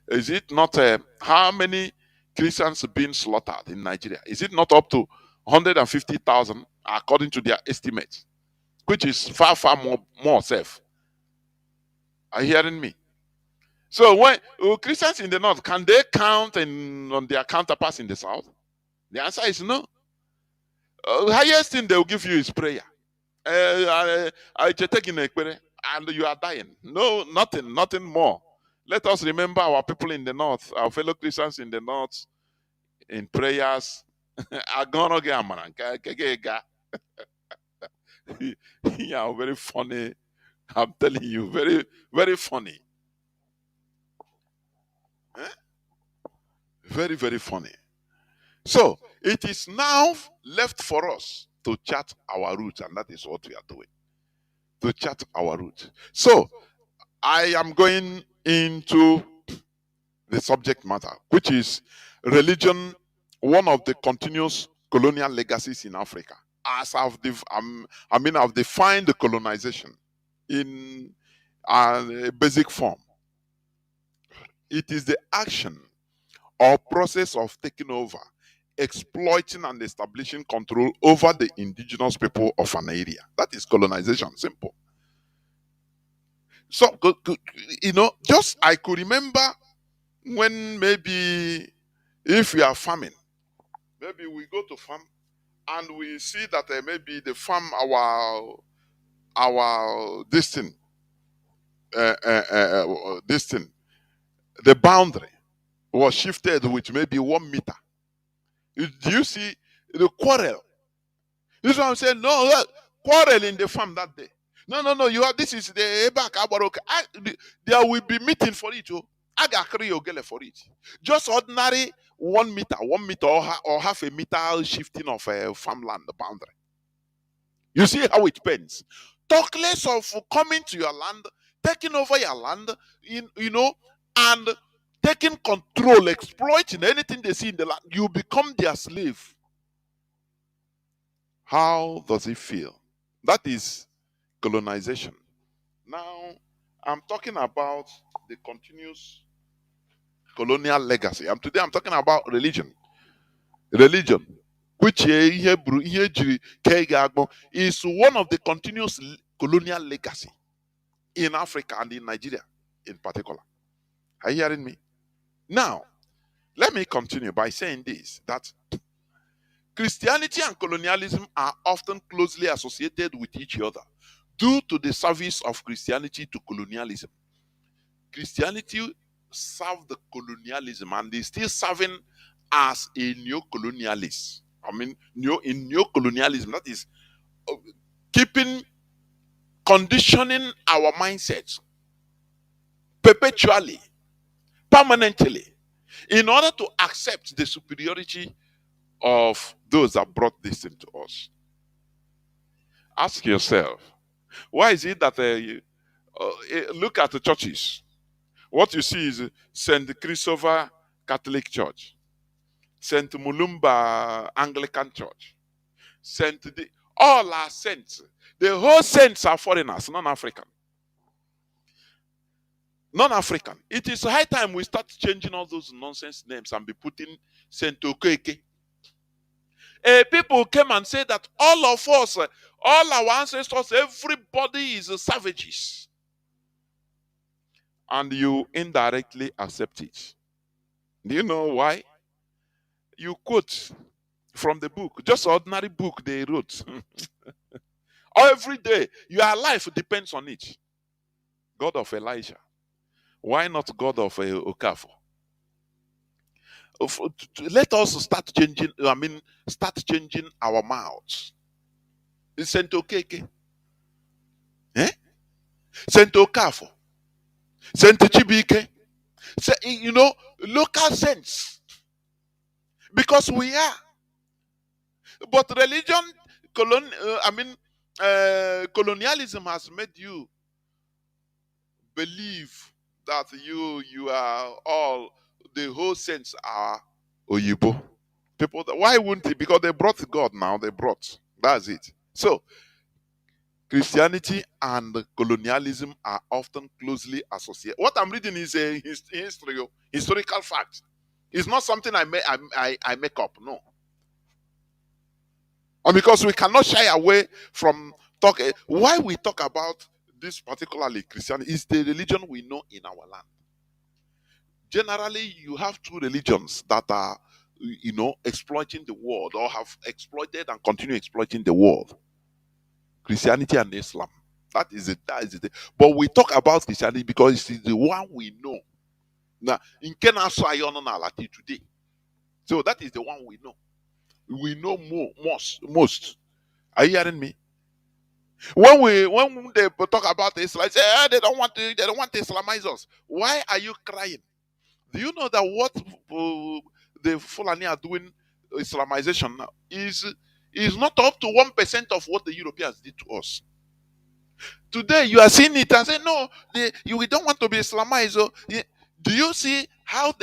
Is it not how many Christians being slaughtered in Nigeria? Is it not up to 150,000 according to their estimates, which is far more safe? Are you hearing me? So when Christians in the north, can they count on their counterparts in the south? The answer is no. Highest thing they will give you is prayer. I take in and you are dying. No, nothing more. Let us remember our people in the north, our fellow Christians in the north, in prayers. Yeah, very funny. I'm telling you, very, very funny. Very, very funny. So it is now left for us to chart our route, and that is what we are doing. To chart our route. So I am going into the subject matter, which is religion, one of the continuous colonial legacies in Africa. As I've defined the colonization in a basic form. It is the action or process of taking over, exploiting and establishing control over the indigenous people of an area. That is colonization, simple. So, just I could remember when maybe if we are farming, maybe we go to farm and we see that maybe the farm, our this thing, the boundary was shifted with maybe 1 meter. Do you see the quarrel? This is what I'm saying. No, quarrel in the farm that day. No. You are. This is the Ebak Abaroka. There will be meeting for it. I got for it. Just ordinary 1 meter, 1 meter or half a meter shifting of a farmland boundary. You see how it bends. Talk less of coming to your land, taking over your land, and taking control, exploiting anything they see in the land. You become their slave. How does it feel? That is colonization. Now, I'm talking about the continuous colonial legacy. Today I'm talking about religion. Religion, which is one of the continuous colonial legacy in Africa and in Nigeria in particular. Are you hearing me? Now, let me continue by saying this, that Christianity and colonialism are often closely associated with each other due to the service of Christianity to colonialism. Christianity served the colonialism and is still serving as a neo-colonialist. I mean, in neo-colonialism, that is uh, keeping, conditioning our mindsets perpetually, permanently, in order to accept the superiority of those that brought this into us. Ask yourself, why is it that look at the churches? What you see is St. Christopher Catholic Church, St. Mulumba Anglican Church, St. All are saints. The whole saints are foreigners, non-African. Non-African. It is high time we start changing all those nonsense names and be putting St. Okeke. People came and said that all of us, all our ancestors, everybody is savages. And you indirectly accept it. Do you know why? You quote from the book, just ordinary book they wrote. Every day, your life depends on it. God of Elijah. Why not God of Okafor? Let us start changing, start changing our mouths. Saint Okeke. Eh? Saint Okafor. Saint Chibike. Local saints. Because we are. But religion, colonialism has made you believe that you are all, the whole saints are Oyibo. People, why wouldn't it? Because they brought God now, that's it. So Christianity and colonialism are often closely associated. What I'm reading is a historical fact. It's not something I make up, no. And because we cannot shy away from talking, why we talk about this particularly Christianity is the religion we know in our land. Generally, you have two religions that are, exploiting the world, or have exploited and continue exploiting the world: Christianity and Islam. That is it. That is it. But we talk about Christianity because it's the one we know. Now, in Kenya, today. So that is the one we know. We know most. Are you hearing me? When they talk about Islam, say, they don't want to Islamize us. Why are you crying? Do you know that what the Fulani are doing, Islamization now, is not up to 1% of what the Europeans did to us? Today you are seeing it and say, no, we don't want to be Islamized. So, do you see how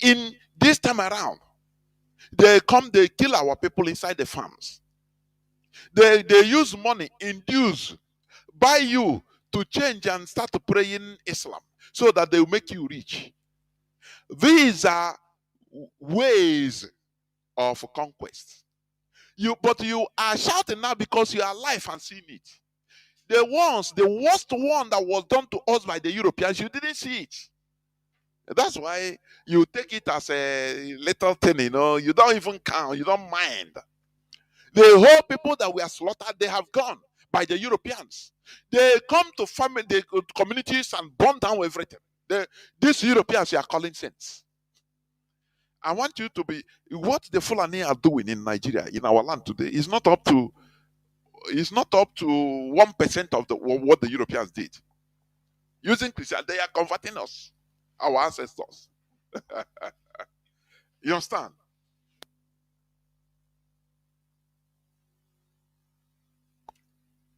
in this time around, they kill our people inside the farms. They use money, induce, buy you to change and start praying Islam so that they will make you rich. These are ways of conquest. But you are shouting now because you are alive and seeing it. The worst one that was done to us by the Europeans, you didn't see it. That's why you take it as a little thing, you don't even count, you don't mind. The whole people that were slaughtered, they have gone by the Europeans. They come to the communities and burn down everything. These Europeans you are calling saints. I want you to be, what the Fulani are doing in Nigeria, in our land today, is not up to 1% of what the Europeans did. Using Christianity, they are converting us, our ancestors. You understand?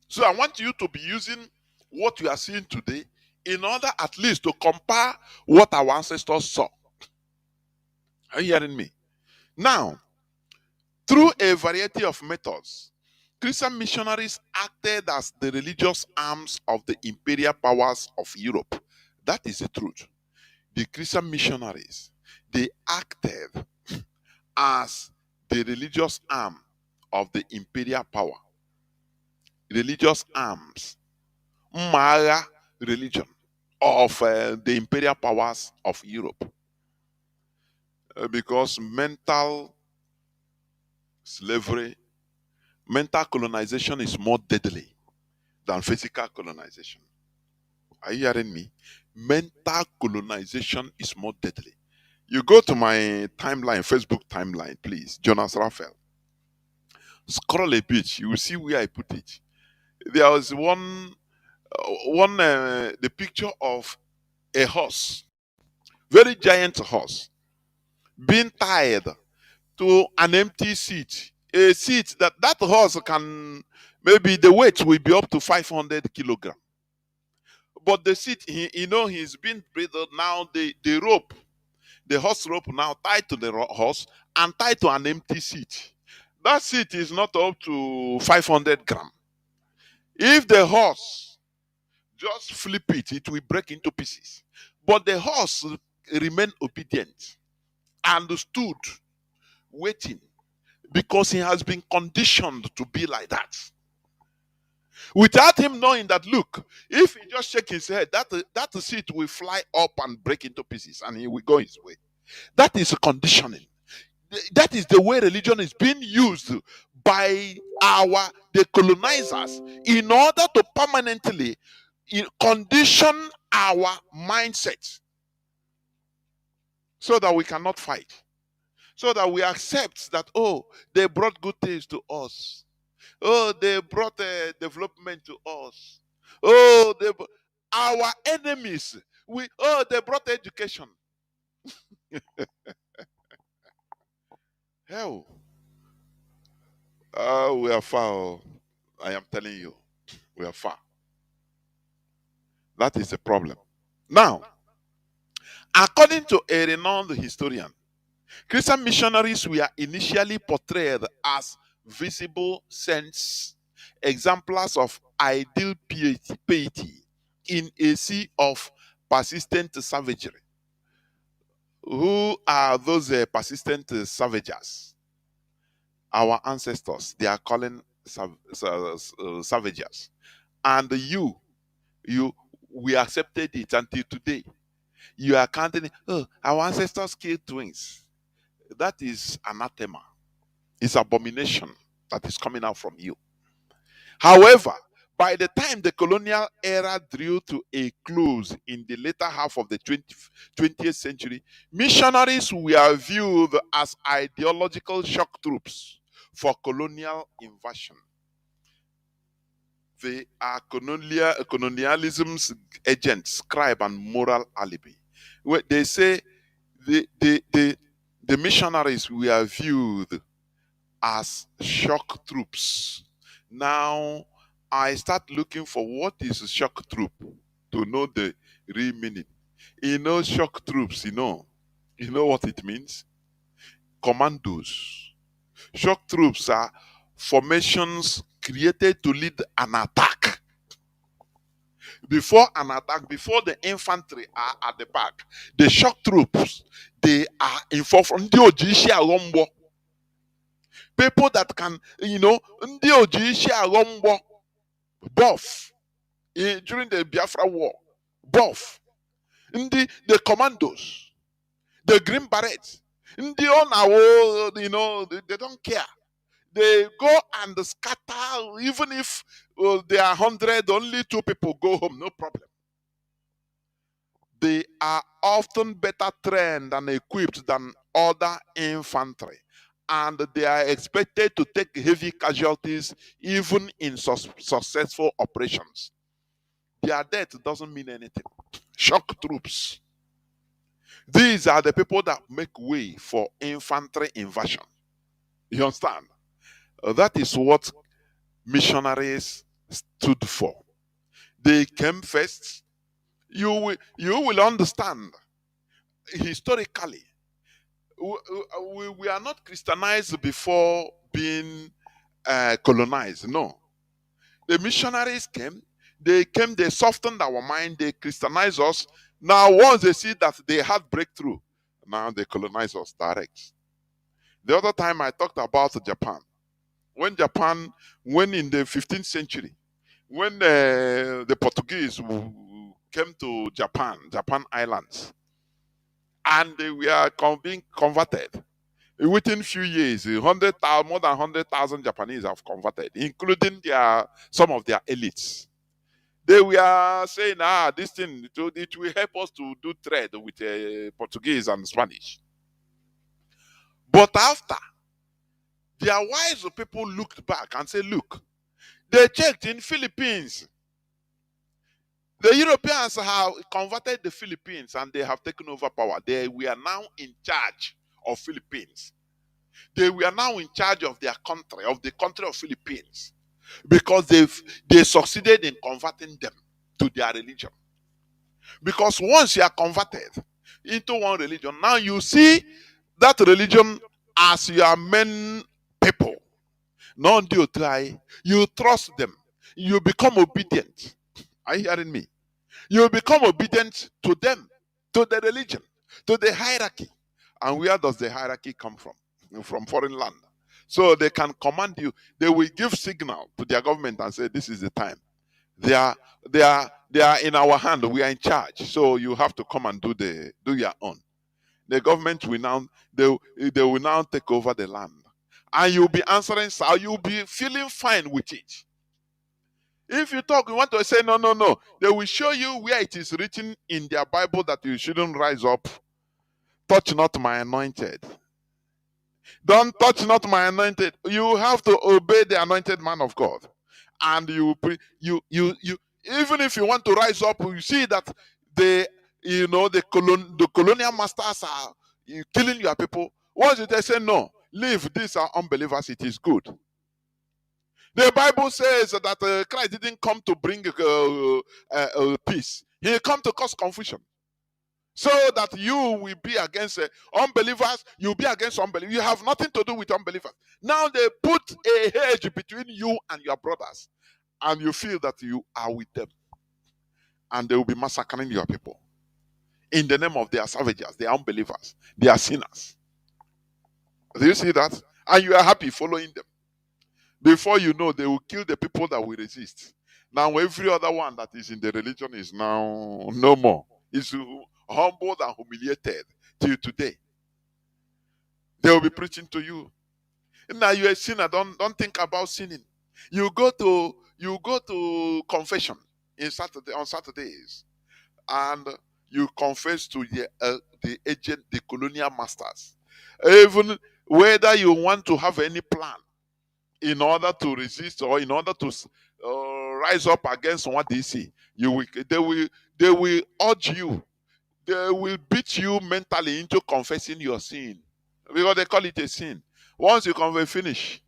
So I want you to be using what you are seeing today in order at least to compare what our ancestors saw. Are you hearing me? Now, through a variety of methods, Christian missionaries acted as the religious arms of the imperial powers of Europe. That is the truth. The Christian missionaries, they acted as the religious arm of the imperial power. Religious arms, Mara religion of the imperial powers of Europe. Because mental slavery, mental colonization is more deadly than physical colonization. Are you hearing me? Mental colonization is more deadly. You go to my timeline, Facebook timeline, please, Jonas Raphael. scroll a bit, you will see where I put it. There was the picture of a horse, very giant horse, being tied to an empty seat, a seat that horse can, maybe the weight will be up to 500 kilograms. But the seat, he's been breathed now. The rope, the horse rope, now tied to the horse and tied to an empty seat. That seat is not up to 500 grams. If the horse just flip it, it will break into pieces. But the horse remained obedient and stood waiting, because he has been conditioned to be like that. Without him knowing that, look, if he just shake his head, that seat will fly up and break into pieces and he will go his way. That is conditioning. That is the way religion is being used by the colonizers in order to permanently condition our mindset, so that we cannot fight, so that we accept that, oh, they brought good things to us. Oh, they brought development to us. Oh, our enemies. They brought education. Hell, we are far. Oh. I am telling you, we are far. That is the problem. Now, according to a renowned historian, Christian missionaries were initially portrayed as visible saints, exemplars of ideal piety in a sea of persistent savagery. Who are those persistent savages? Our ancestors. They are calling savages. And we accepted it until today. You are counting, oh, our ancestors killed twins. That is anathema. It's abomination that is coming out from you. However, by the time the colonial era drew to a close in the later half of the 20th century, missionaries were viewed as ideological shock troops for colonial invasion. They are colonialism's agents, scribe, and moral alibi. They say the missionaries were viewed as shock troops. Now, I start looking for what is a shock troop to know the real meaning. Shock troops, you know what it means? Commandos. Shock troops are formations created to lead an attack. Before an attack, before the infantry are at the back, the shock troops, they are in forefront. People that can, ndị oji isi aghọ mgbọ, buff, during the Biafra war, buff, the commandos, the green berets, ndị ọ na-awụ, they don't care. They go and scatter, even if there are 100, only 2 people go home, no problem. They are often better trained and equipped than other infantry, and they are expected to take heavy casualties even in successful operations. Their death doesn't mean anything. Shock troops. These are the people that make way for infantry invasion. You understand? That is what missionaries stood for. They came first. You will understand historically. We are not Christianized before being colonized. No. The missionaries came. They softened our mind. They Christianized us. Now, once they see that they had breakthrough, now they colonize us direct. The other time I talked about Japan. When in the 15th century, when the Portuguese came to Japan islands, and they were being converted, within few years, more than 100,000 Japanese have converted, including some of their elites. They were saying, this thing, it will help us to do trade with Portuguese and Spanish. But after Their wise people looked back and said, look, they checked in Philippines. The Europeans have converted the Philippines and they have taken over power. We are now in charge of Philippines. They were now in charge of their country, of the country of Philippines, because they succeeded in converting them to their religion. Because once you are converted into one religion, now you see that religion as your main people. Not you try, you trust them, you become obedient. Are you hearing me? You become obedient to them, to the religion, to the hierarchy. And where does the hierarchy come from? From foreign land. So they can command you. They will give signal to their government and say, this is the time. They are in our hand. We are in charge. So you have to come and do your own. The government will now they will now take over the land. And you'll be answering, so you'll be feeling fine with it. If you talk, you want to say no, no, no. They will show you where it is written in their Bible that you shouldn't rise up. Touch not my anointed. Don't touch not my anointed. You have to obey the anointed man of God. And you even if you want to rise up, you see that the colonial masters are killing your people. Once they say no, leave, these are unbelievers, it is good. The Bible says that Christ didn't come to bring peace. He came to cause confusion. So that you will be against unbelievers, you'll be against unbelievers. You have nothing to do with unbelievers. Now they put a hedge between you and your brothers, and you feel that you are with them. And they will be massacring your people in the name of their savages, their unbelievers, their sinners. Do you see that? And you are happy following them. Before you know, they will kill the people that will resist. Now every other one that is in the religion is now no more. Is humbled and humiliated till today. They will be preaching to you. Now you're a sinner. Don't think about sinning. You go to confession on Saturdays, and you confess to the agent, the colonial masters. Even whether you want to have any plan in order to resist or in order to rise up against what they see, they will urge you. They will beat you mentally into confessing your sin, because they call it a sin. Once you confess, finish.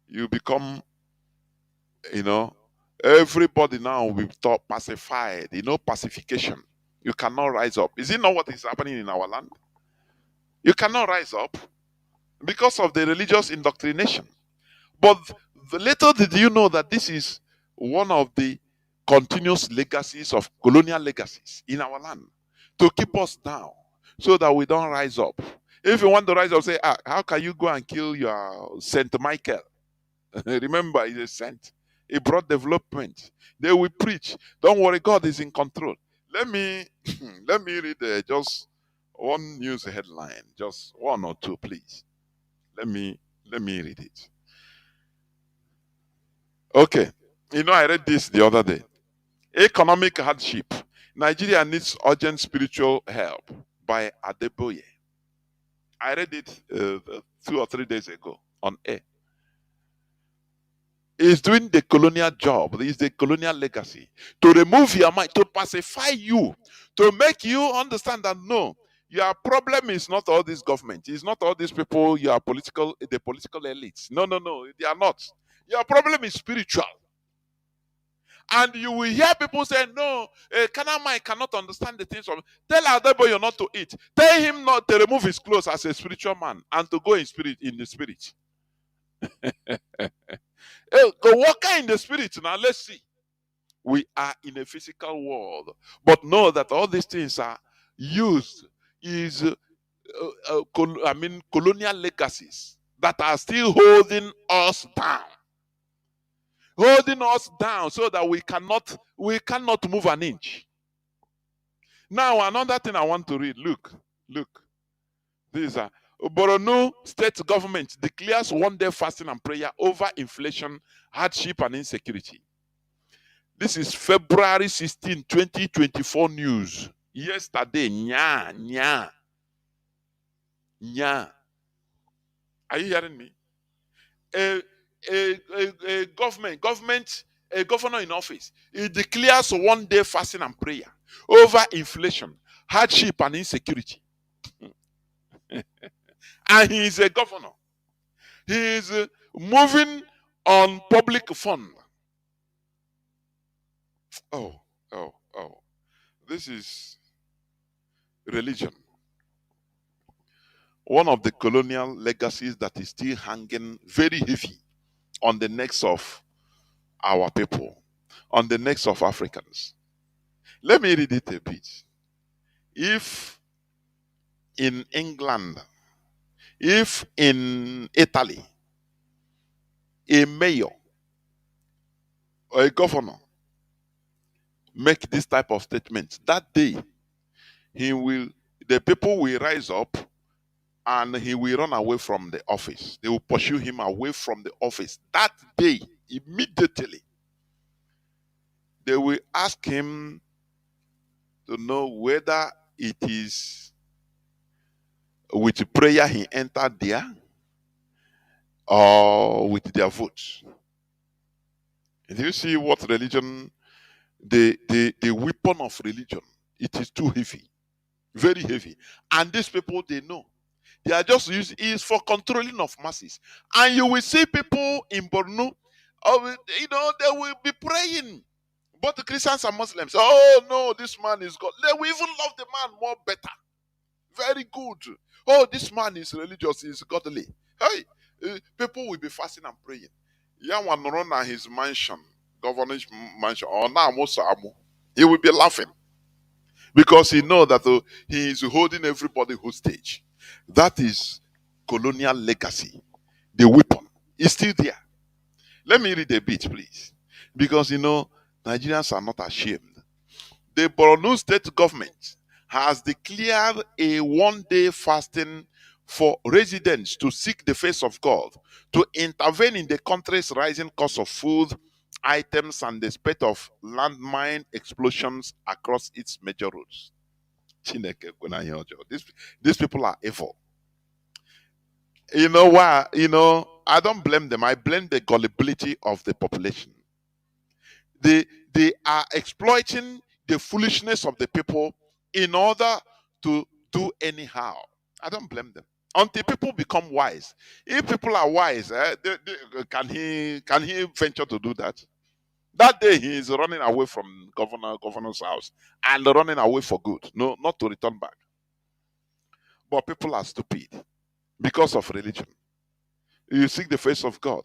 You become, everybody now will be pacified. Pacification. You cannot rise up. Is it not what is happening in our land? You cannot rise up because of the religious indoctrination. But little did you know that this is one of the continuous legacies of colonial legacies in our land, to keep us down so that we don't rise up. If you want to rise up, say, how can you go and kill your Saint Michael? Remember, he's a saint. He brought development. They will preach. Don't worry, God is in control. Let me read just one news headline, just one or two, please. Let me read it. Okay. I read this the other day. Economic hardship. Nigeria needs urgent spiritual help, by Adeboye. I read it 2 or 3 days ago on air. He's doing the colonial job. It's the colonial legacy. To remove your mind, to pacify you, to make you understand that no, your problem is not all this government. It's not all these people, the political elites. No, they are not. Your problem is spiritual. And you will hear people say, no, a carnal mind cannot understand the things of. Tell Adeboye not to eat. Tell him not to remove his clothes as a spiritual man and to go in the spirit. Go walk in the spirit. Now let's see. We are in a physical world, but know that all these things are used colonial legacies that are still holding us down. Holding us down so that we cannot move an inch. Now, another thing I want to read. Look. These are Borno state government declares one-day fasting and prayer over inflation, hardship, and insecurity. This is February 16, 2024 news. Yesterday, nya. Are you hearing me? A, a governor in office, he declares 1 day fasting and prayer over inflation, hardship, and insecurity. And he is a governor. He is moving on public fund. Oh, oh. This is religion. One of the colonial legacies that is still hanging very heavy on the necks of our people, on the necks of Africans. Let me read it a bit. If in England, if in Italy, a mayor or a governor make this type of statement, that day he will, the people will rise up and he will run away from the office. They will pursue him away from the office. That day, immediately, they will ask him to know whether it is with prayer he entered there or with their votes. Do you see what religion, the weapon of religion, it is too heavy, very heavy. And these people, they know. They are just used is for controlling of masses. And you will see people in Borno, they will be praying. Both the Christians and Muslims. Oh no, this man is God. They will even love the man more better. Very good. Oh, this man is religious, is godly. Hey, people will be fasting and praying. Young one run at his mansion, governor's mansion, or now he will be laughing because he know that he is holding everybody hostage. That is colonial legacy. The weapon is still there. Let me read a bit, please, because Nigerians are not ashamed. The Borno state government has declared a 1 day fasting for residents to seek the face of God, to intervene in the country's rising cost of food items and the spate of landmine explosions across its major roads. These people are evil. You know why? I don't blame them. I blame the gullibility of the population. They are exploiting the foolishness of the people in order to do anyhow. I don't blame them. Until people become wise. If people are wise, can he venture to do that? That day he is running away from governor's house and running away for good. No, not to return back. But people are stupid because of religion. You seek the face of God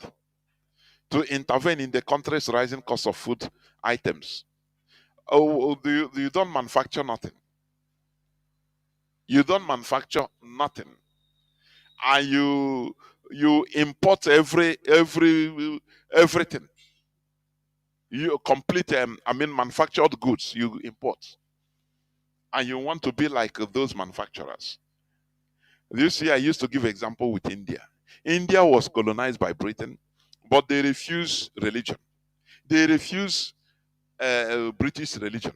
to intervene in the country's rising cost of food items. Oh, you don't manufacture nothing. You don't manufacture nothing, and you import everything. You complete manufactured goods you import, and you want to be like those manufacturers. You see, I used to give example with India. India was colonized by Britain, but they refuse religion. They refuse British religion,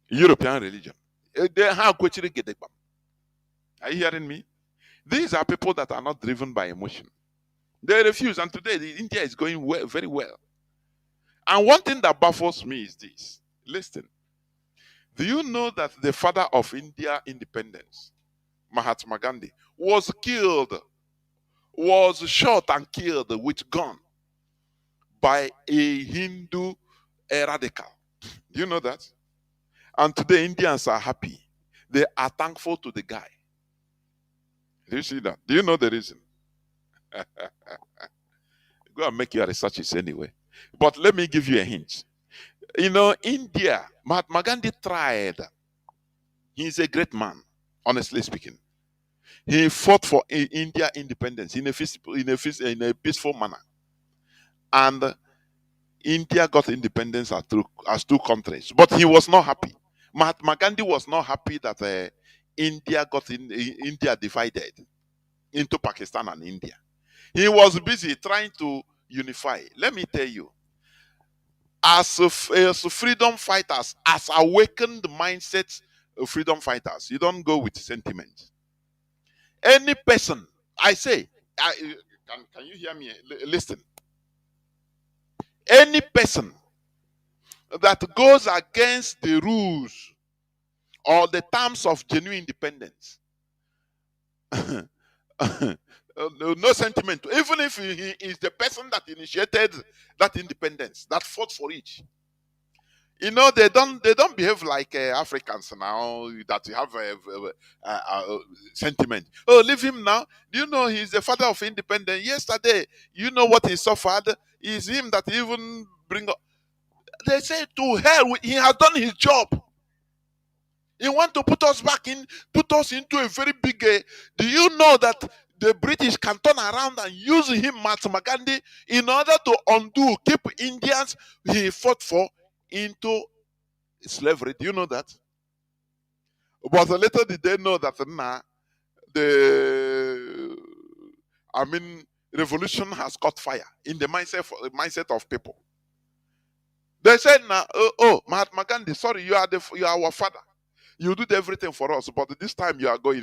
European religion. Are you hearing me? These are people that are not driven by emotion. They refuse, and today India is going well, very well. And one thing that baffles me is this. Listen, do you know that the father of India independence, Mahatma Gandhi, was shot and killed with gun by a Hindu radical? Do you know that? And today Indians are happy. They are thankful to the guy. Do you see that? Do you know the reason? Go and make your researches anyway. But let me give you a hint. India, Mahatma Gandhi tried. He's a great man, honestly speaking. He fought for India independence in a peaceful manner. And India got independence as two countries. But he was not happy. Mahatma Gandhi was not happy that India divided into Pakistan and India. He was busy trying to unify. Let me tell you, as freedom fighters, as awakened mindset of freedom fighters, you don't go with sentiment. Any person, I say, Can you hear me? Listen. Any person that goes against the rules or the terms of genuine independence, no sentiment, even if he is the person that initiated that independence, that fought for it. You know, they don't behave like Africans now that have sentiment. Oh, leave him now. Do you know he's the father of independence? Yesterday, you know what he suffered? Is him that even bring up. They say to hell, he has done his job. He want to put us back in, put us into a very big. Do you know that the British can turn around and use him, Mahatma Gandhi, in order to undo, keep Indians he fought for into slavery? Do you know that? But later did they know that the revolution has caught fire in the mindset of people. They said now, Mahatma Gandhi, sorry, you are our father. You did everything for us, but this time you are going.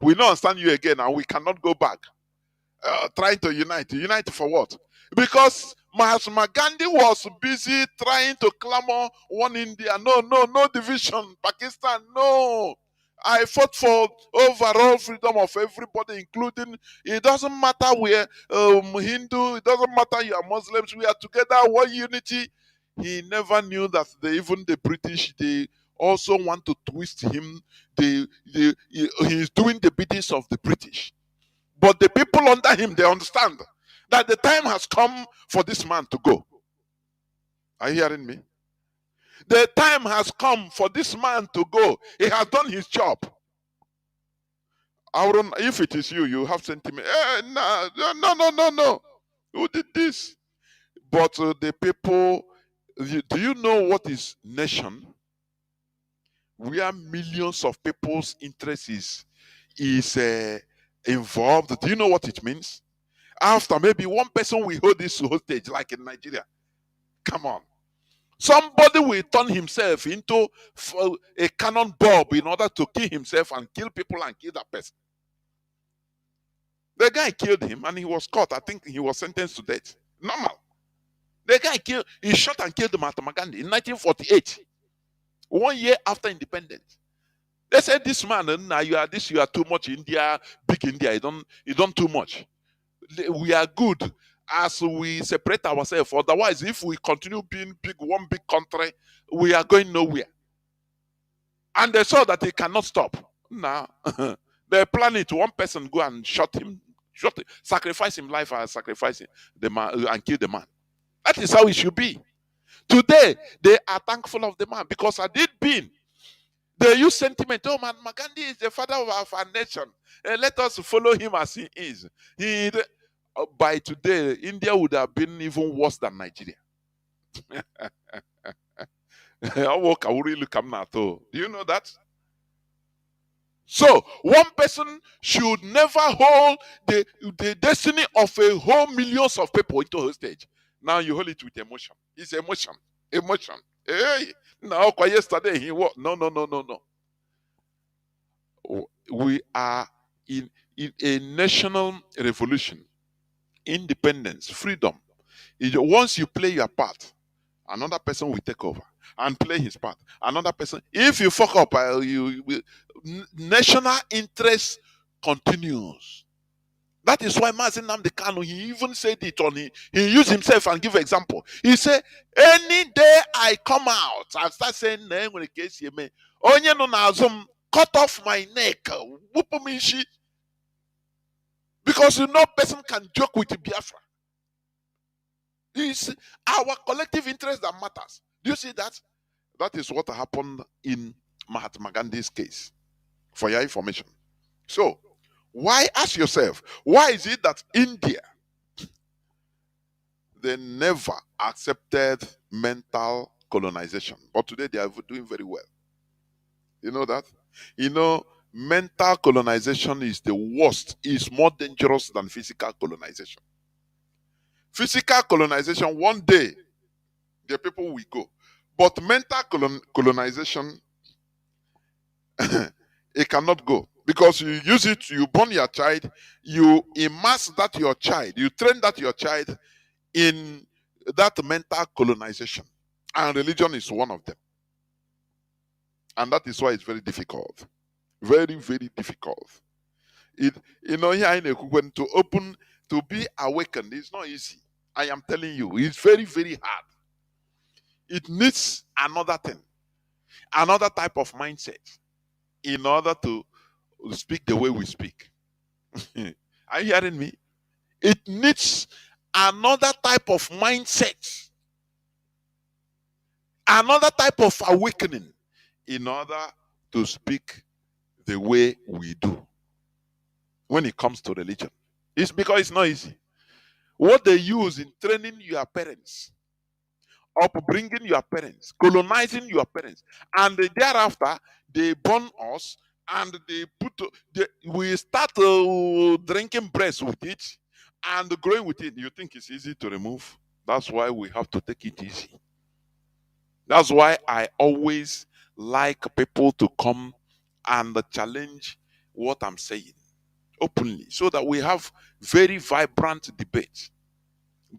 We don't understand you again, and we cannot go back. Trying to unite. Unite for what? Because Mahatma Gandhi was busy trying to clamor one India. No division. Pakistan, no. I fought for overall freedom of everybody, including, it doesn't matter where Hindu, it doesn't matter you are Muslims, we are together, one unity. He never knew that even the British, they also want to twist him. He is doing the biddings of the British. But the people under him, they understand that the time has come for this man to go. Are you hearing me? The time has come for this man to go. He has done his job. If it is you, you have sentiment. No. Who did this? But the people, do you know what is nation? Where millions of people's interest is involved. Do you know what it means? After maybe one person will hold this hostage, like in Nigeria. Come on. Somebody will turn himself into a cannon bulb in order to kill himself and kill people and kill that person. The guy killed him and he was caught. I think he was sentenced to death. Normal. The guy he shot and killed Mahatma Gandhi in 1948. 1 year after independence. They said, this man, you are too much India, big India, you don't too much. We are good as we separate ourselves. Otherwise, if we continue being one big country, we are going nowhere. And they saw that they cannot stop. Now, they plan it. One person go and sacrifice him life and sacrifice the man and kill the man. That is how it should be. Today, they are thankful of the man because had it been, they use sentiment. Oh, man, Gandhi is the father of our nation. Let us follow him as he is. By today, India would have been even worse than Nigeria. Do you know that? So, one person should never hold the destiny of a whole millions of people into hostage. Now you hold it with emotion. It's emotion. Emotion. Hey, now yesterday he was no. We are in a national revolution, independence, freedom. Once you play your part, another person will take over and play his part. Another person. If you fuck up, national interest continues. That is why Mazi Nnamdi Kanu, he even said it he used himself and give example. He said, any day I come out and start saying, onye no nazum, cut off my neck, because no person can joke with Biafra. It's our collective interest that matters. Do you see that? That is what happened in Mahatma Gandhi's case, for your information. So, ask yourself, why is it that India, they never accepted mental colonization, but today they are doing very well? You know that? You know, mental colonization is the worst, is more dangerous than physical colonization. Physical colonization, one day, the people will go. But mental colonization, it cannot go. Because you use it, you born your child, you immerse that your child, you train that your child in that mental colonization. And religion is one of them. And that is why it's very difficult. Very, very difficult. It, here in Ekuwen, to open, to be awakened, it's not easy. I am telling you, it's very, very hard. It needs another thing, another type of mindset in order to speak the way we speak. Are you hearing me? It needs another type of mindset, another type of awakening in order to speak the way we do when it comes to religion. It's because it's not easy. What they use in training your parents, upbringing your parents, colonizing your parents, and thereafter they born us and they we start drinking breast with it and growing with it. You think it's easy to remove? That's why we have to take it easy. That's why I always like people to come and challenge what I'm saying openly, so that we have very vibrant debate,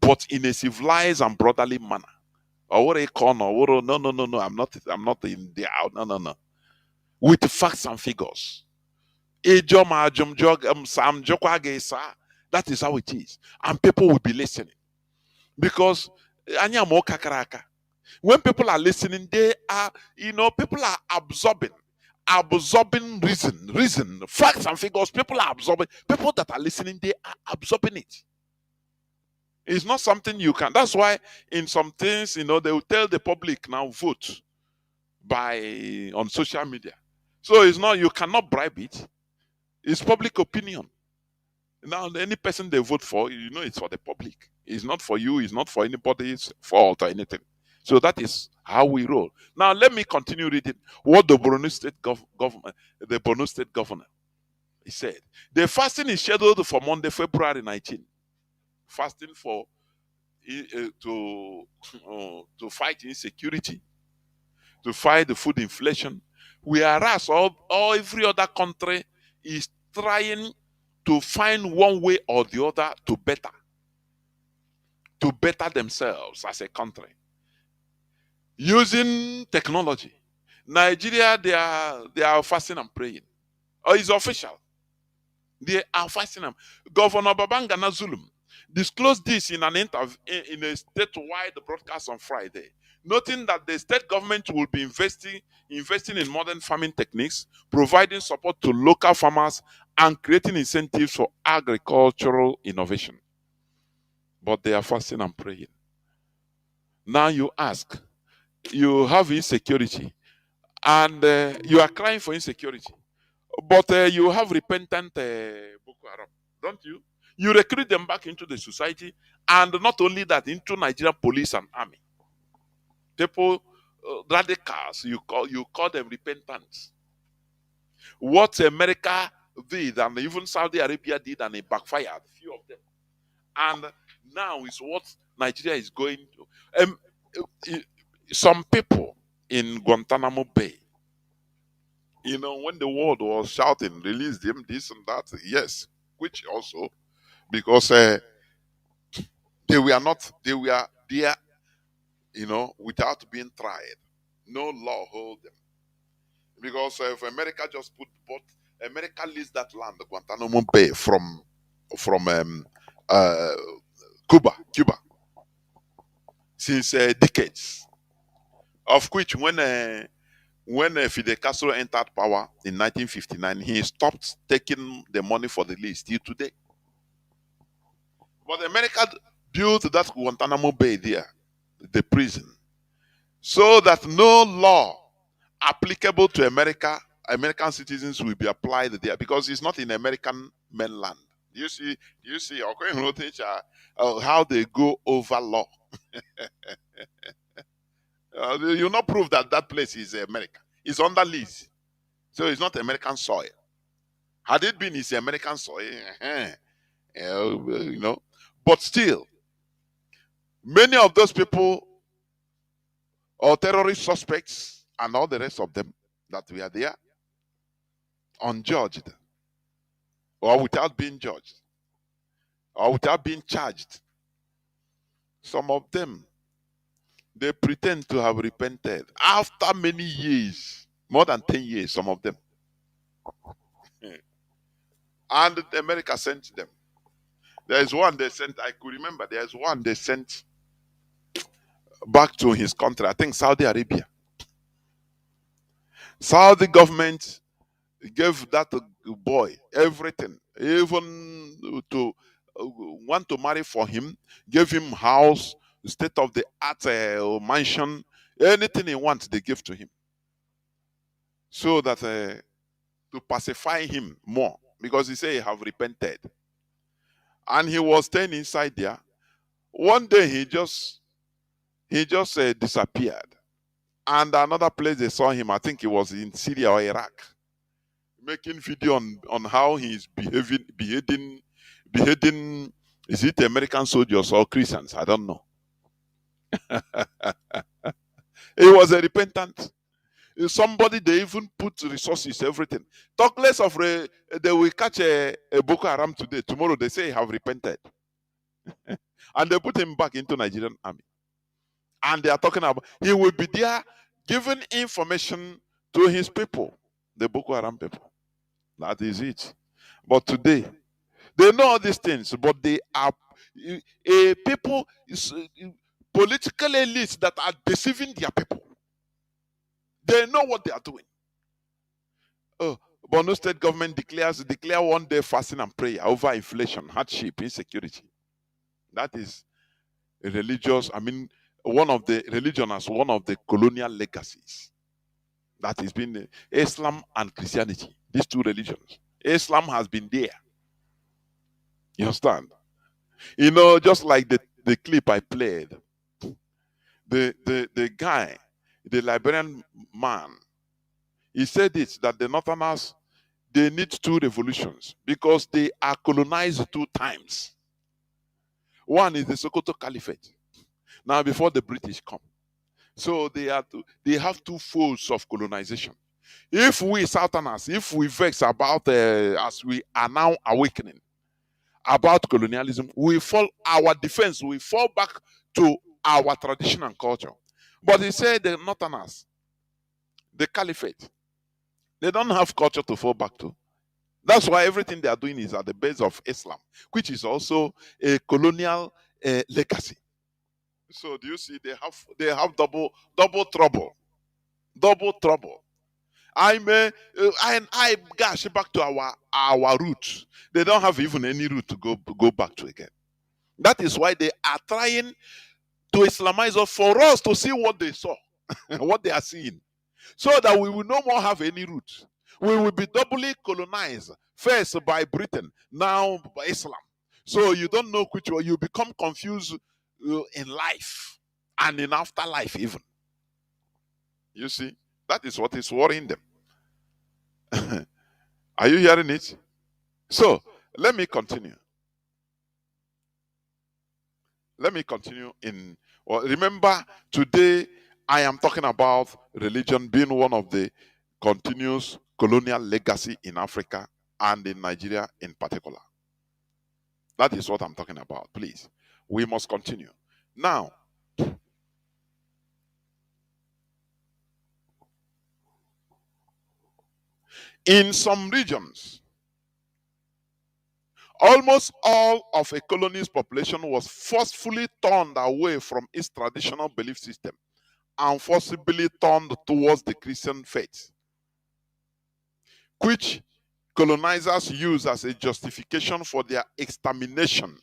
but in a civilized and brotherly manner. Or what I call no. I'm not in the out. No. With facts and figures. That is how it is. And people will be listening. Because when people are listening, they are, people are absorbing reason, facts and figures. People are absorbing. People that are listening, they are absorbing it. It's not something you can. That's why in some things, they will tell the public now vote on social media. So it's not, you cannot bribe it. It's public opinion. Now any person they vote for, it's for the public. It's not for you. It's not for anybody's fault or anything. So that is how we roll. Now let me continue reading what the Borno State government, the Borno State governor, he said. The fasting is scheduled for Monday, February 19. Fasting for to fight insecurity, to fight the food inflation, whereas every other country is trying to find one way or the other to better themselves as a country using technology. Nigeria, they are fasting and praying. It's official. They are fasting. Governor Babangana Zulum disclosed this in an interview in a statewide broadcast on Friday, noting that the state government will be investing in modern farming techniques, providing support to local farmers, and creating incentives for agricultural innovation. But they are fasting and praying. Now you ask, you have insecurity, and you are crying for insecurity, but you have repentant Boko Haram, don't you? You recruit them back into the society, and not only that, into Nigerian police and army. People, radicals, you call them repentants. What America did, and even Saudi Arabia did, and it backfired, few of them. And now is what Nigeria is going to. Some people in Guantanamo Bay, when the world was shouting, release them, this and that, yes, which also, because they were there, without being tried. No law hold them. Because if America just America leaves that land, Guantanamo Bay, from Cuba, since decades, of which when Fidel Castro entered power in 1959, he stopped taking the money for the lease till today. But America built that Guantanamo Bay there, the prison, so that no law applicable to American citizens will be applied there, because it's not in American mainland. Do you see how they go over law? You not prove that place is America. It's under lease, so it's not American soil. Had it been, it's American soil, but still, many of those people, or terrorist suspects, and all the rest of them that were there, unjudged, or without being judged or without being charged. Some of them, they pretend to have repented after many years, more than 10 years, some of them. And America sent them. There's one they sent, I could remember, there's one they sent back to his country, I think Saudi Arabia. Saudi government gave that boy everything, even to want to marry for him, gave him house, state of the art mansion, anything he wants, they give to him. So that to pacify him more, because he said he have repented. And he was staying inside there. One day he just disappeared. And another place they saw him, I think it was in Syria or Iraq, making video on how he's beheading, is it American soldiers or Christians? I don't know. He was a repentant. Somebody, they even put resources, everything. Talk less of they will catch a Boko Haram today. Tomorrow they say he have repented. And they put him back into Nigerian army. And they are talking about he will be there giving information to his people, the Boko Haram people. That is it. But today, they know all these things, but they are people, political elites that are deceiving their people. They know what they are doing. Oh, Borno state government declare 1 day fasting and prayer over inflation, hardship, insecurity. That is a religious, one of the religion as one of the colonial legacies. That has been Islam and Christianity. These two religions. Islam has been there. You understand? Just like the clip I played, the guy, the Liberian man, he said it that the Northerners, they need 2 revolutions because they are colonized 2 times. One is the Sokoto Caliphate. Now before the British come. So they have 2 folds of colonization. If we Southerners, if we vex about as we are now awakening about colonialism, we fall our defense, we fall back to our tradition and culture. But he said the Northerners, the Caliphate, they don't have culture to fall back to. That's why everything they are doing is at the base of Islam, which is also a colonial legacy. So do you see they have double trouble. Double trouble. I gosh back to our roots. They don't have even any root to go back to again. That is why they are trying to Islamize us for us to see what they saw, what they are seeing, so that we will no more have any root. We will be doubly colonized, first by Britain, now by Islam. So you don't know which one. You become confused in life and in afterlife even. You see, that is what is worrying them. Are you hearing it? So let me continue. Remember, today I am talking about religion being one of the continuous colonial legacy in Africa and in Nigeria in particular. That is what I'm talking about. Please, we must continue. Now, in some regions, almost all of a colony's population was forcefully turned away from its traditional belief system and forcibly turned towards the Christian faith, which colonizers use as a justification for their extermination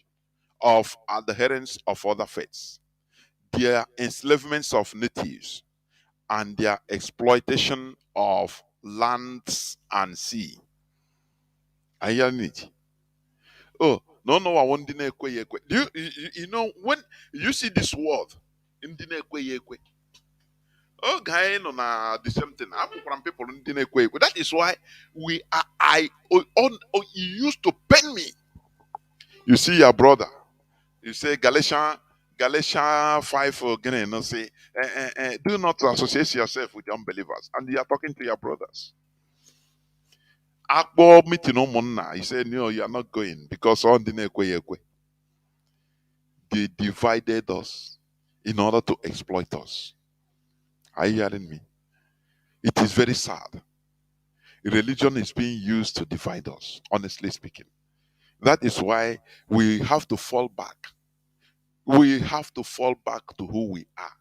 of adherents of other faiths, their enslavements of natives, and their exploitation of lands and sea. Are you hearing it? Oh, no, I want to know. You know, when you see this word, oh, guy, no, the same thing. I'm from people that is why you used to pen me. You see your brother. You say Galatians 5 again, no say, do not associate yourself with unbelievers. And you are talking to your brothers. Akpo meeting umunna. He said, no, you are not going because on the nekwe. They divided us in order to exploit us. Are you hearing me? It is very sad. Religion is being used to divide us, honestly speaking. That is why we have to fall back. We have to fall back to who we are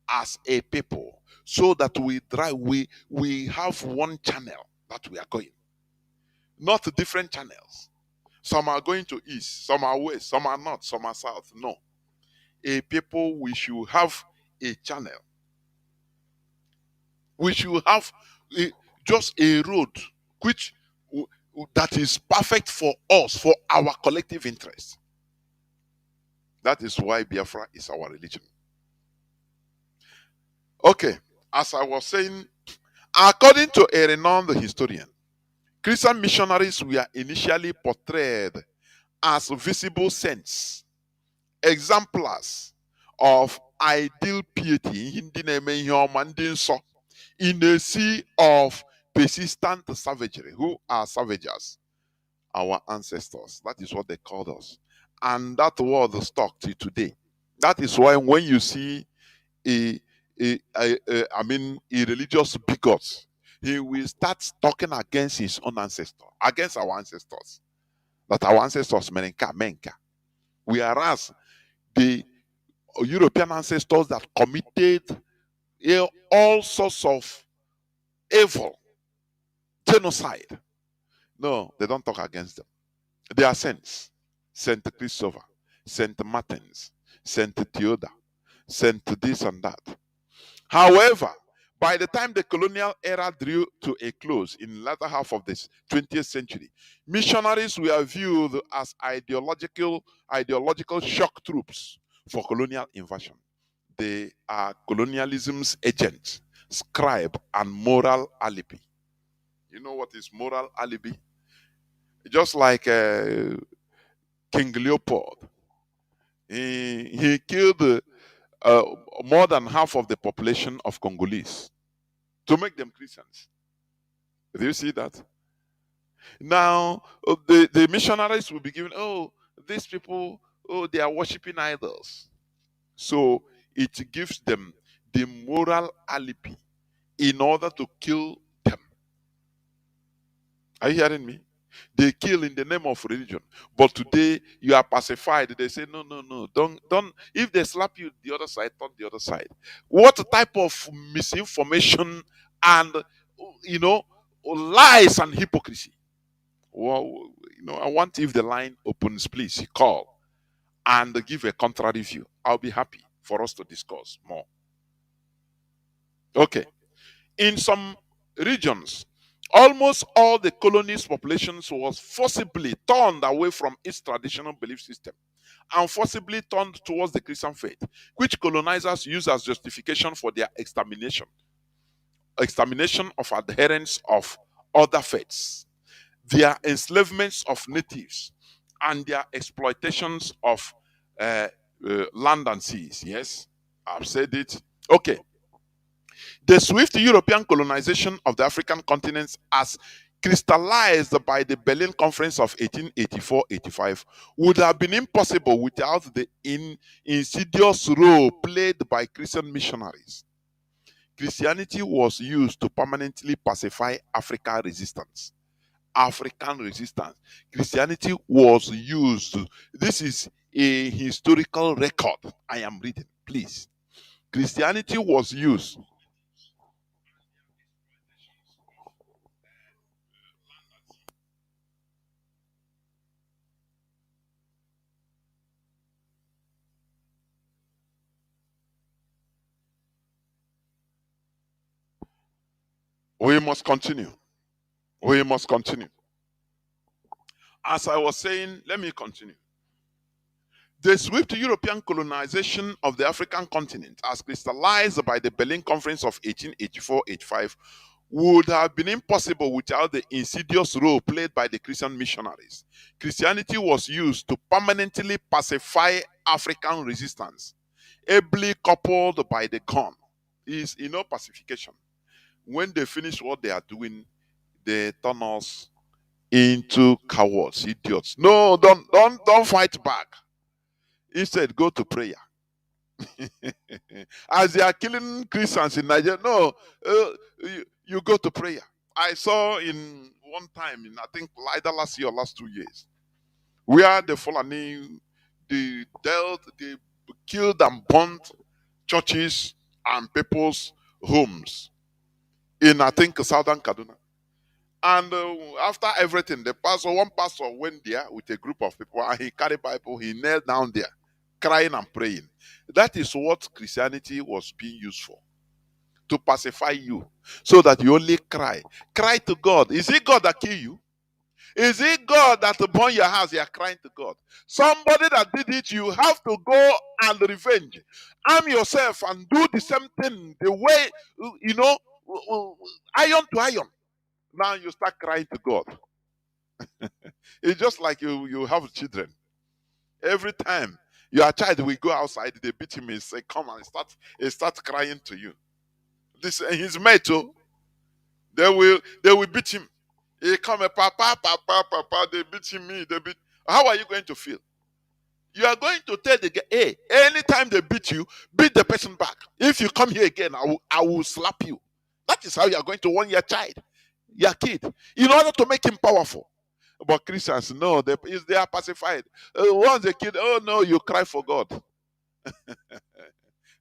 as a people so that we have one channel that we are going, not different channels. Some are going to east, some are west, some are north, some are south. No. A people, we should have a channel. We should have a, just a road which that is perfect for us, for our collective interest. That is why Biafra is our religion. Okay, as I was saying, according to a renowned historian, Christian missionaries were initially portrayed as visible saints, exemplars of ideal piety in a sea of persistent savagery. Who are savages? Our ancestors. That is what they called us. And that word stuck to today. That is why when you see a, a religious bigot, he will start talking against his own ancestor, against our ancestors. That our ancestors menka. Whereas the European ancestors that committed all sorts of evil, genocide. No, they don't talk against them. They are saints. Saint Christopher, Saint Martins, Saint Theoda, Saint this and that. However, by the time the colonial era drew to a close in the latter half of this 20th century, missionaries were viewed as ideological shock troops for colonial invasion. They are colonialism's agents, scribe, and moral alibi. You know what is moral alibi? Just like King Leopold, he killed uh, more than half of the population of Congolese to make them Christians. Do you see that? Now, the missionaries will be given, oh, these people, oh, they are worshiping idols. So it gives them the moral alibi in order to kill them. Are you hearing me? They kill in the name of religion. But today you are pacified. They say, no, no, no. Don't. If they slap you the other side, turn the other side. What type of misinformation and lies and hypocrisy? Well, I want, if the line opens, please call and give a contrary view. I'll be happy for us to discuss more. Okay. In some regions, almost all the colonies' populations was forcibly turned away from its traditional belief system and forcibly turned towards the Christian faith, which colonizers use as justification for their extermination of adherents of other faiths, their enslavements of natives, and their exploitations of land and seas. Yes, I've said it. Okay. The swift European colonization of the African continents, as crystallized by the Berlin Conference of 1884-85, would have been impossible without the insidious role played by Christian missionaries. Christianity was used to permanently pacify African resistance. African resistance. Christianity was used. This is a historical record I am reading, please. Christianity was used. We must continue. We must continue. As I was saying, let me continue. The swift European colonization of the African continent, as crystallized by the Berlin Conference of 1884-85, would have been impossible without the insidious role played by the Christian missionaries. Christianity was used to permanently pacify African resistance, ably coupled by the gun. Is pacification. When they finish what they are doing, they turn us into cowards, idiots. No, don't fight back. Instead, go to prayer. As they are killing Christians in Nigeria, no, you go to prayer. I saw in one time in I think either last year or last 2 years, where the Fulani they killed and burnt churches and people's homes in I think southern Kaduna. And after everything, one pastor went there with a group of people and he carried Bible, he knelt down there, crying and praying. That is what Christianity was being used for. To pacify you. So that you only cry. Cry to God. Is it God that kill you? Is it God that burn your house? You are crying to God. Somebody that did it, you have to go and revenge. Arm yourself and do the same thing. The way, you know, iron to iron. Now you start crying to God. It's just like you have children. Every time your child will go outside, they beat him and say, "Come and he starts crying to you." This and his mate, oh, they will beat him. He come, papa, papa, papa. They beating me. They beat. How are you going to feel? You are going to tell the guy, hey, anytime they beat you, beat the person back. If you come here again, I will slap you. That is how you are going to warn your child, your kid, in order to make him powerful. But Christians, no, they are pacified. Once a kid, oh no, you cry for God.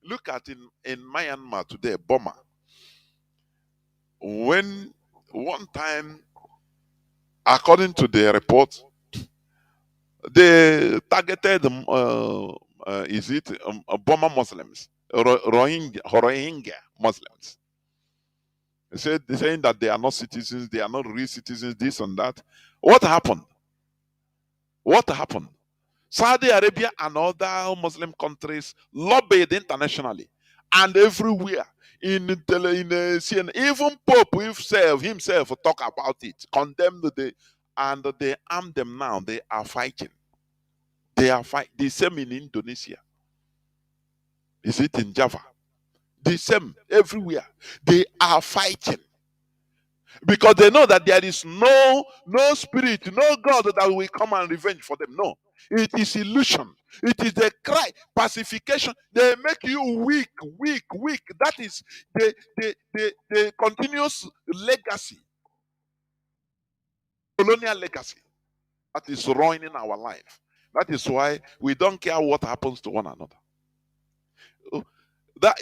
Look at in Myanmar today, Burma. When one time, according to the report, they targeted, is it Burma Muslims, Rohingya Muslims. They saying that they are not citizens, they are not real citizens, this and that. What happened? What happened? Saudi Arabia and other Muslim countries lobbied internationally and everywhere in CNN. Even Pope himself talk about it, condemned and they arm them now. They are fighting. They are fighting. The same in Indonesia. Is it in Java? The same everywhere. They are fighting. Because they know that there is no spirit, no God that will come and revenge for them. No. It is illusion. It is the cry, pacification. They make you weak, weak, weak. That is the continuous legacy, colonial legacy that is ruining our life. That is why we don't care what happens to one another. That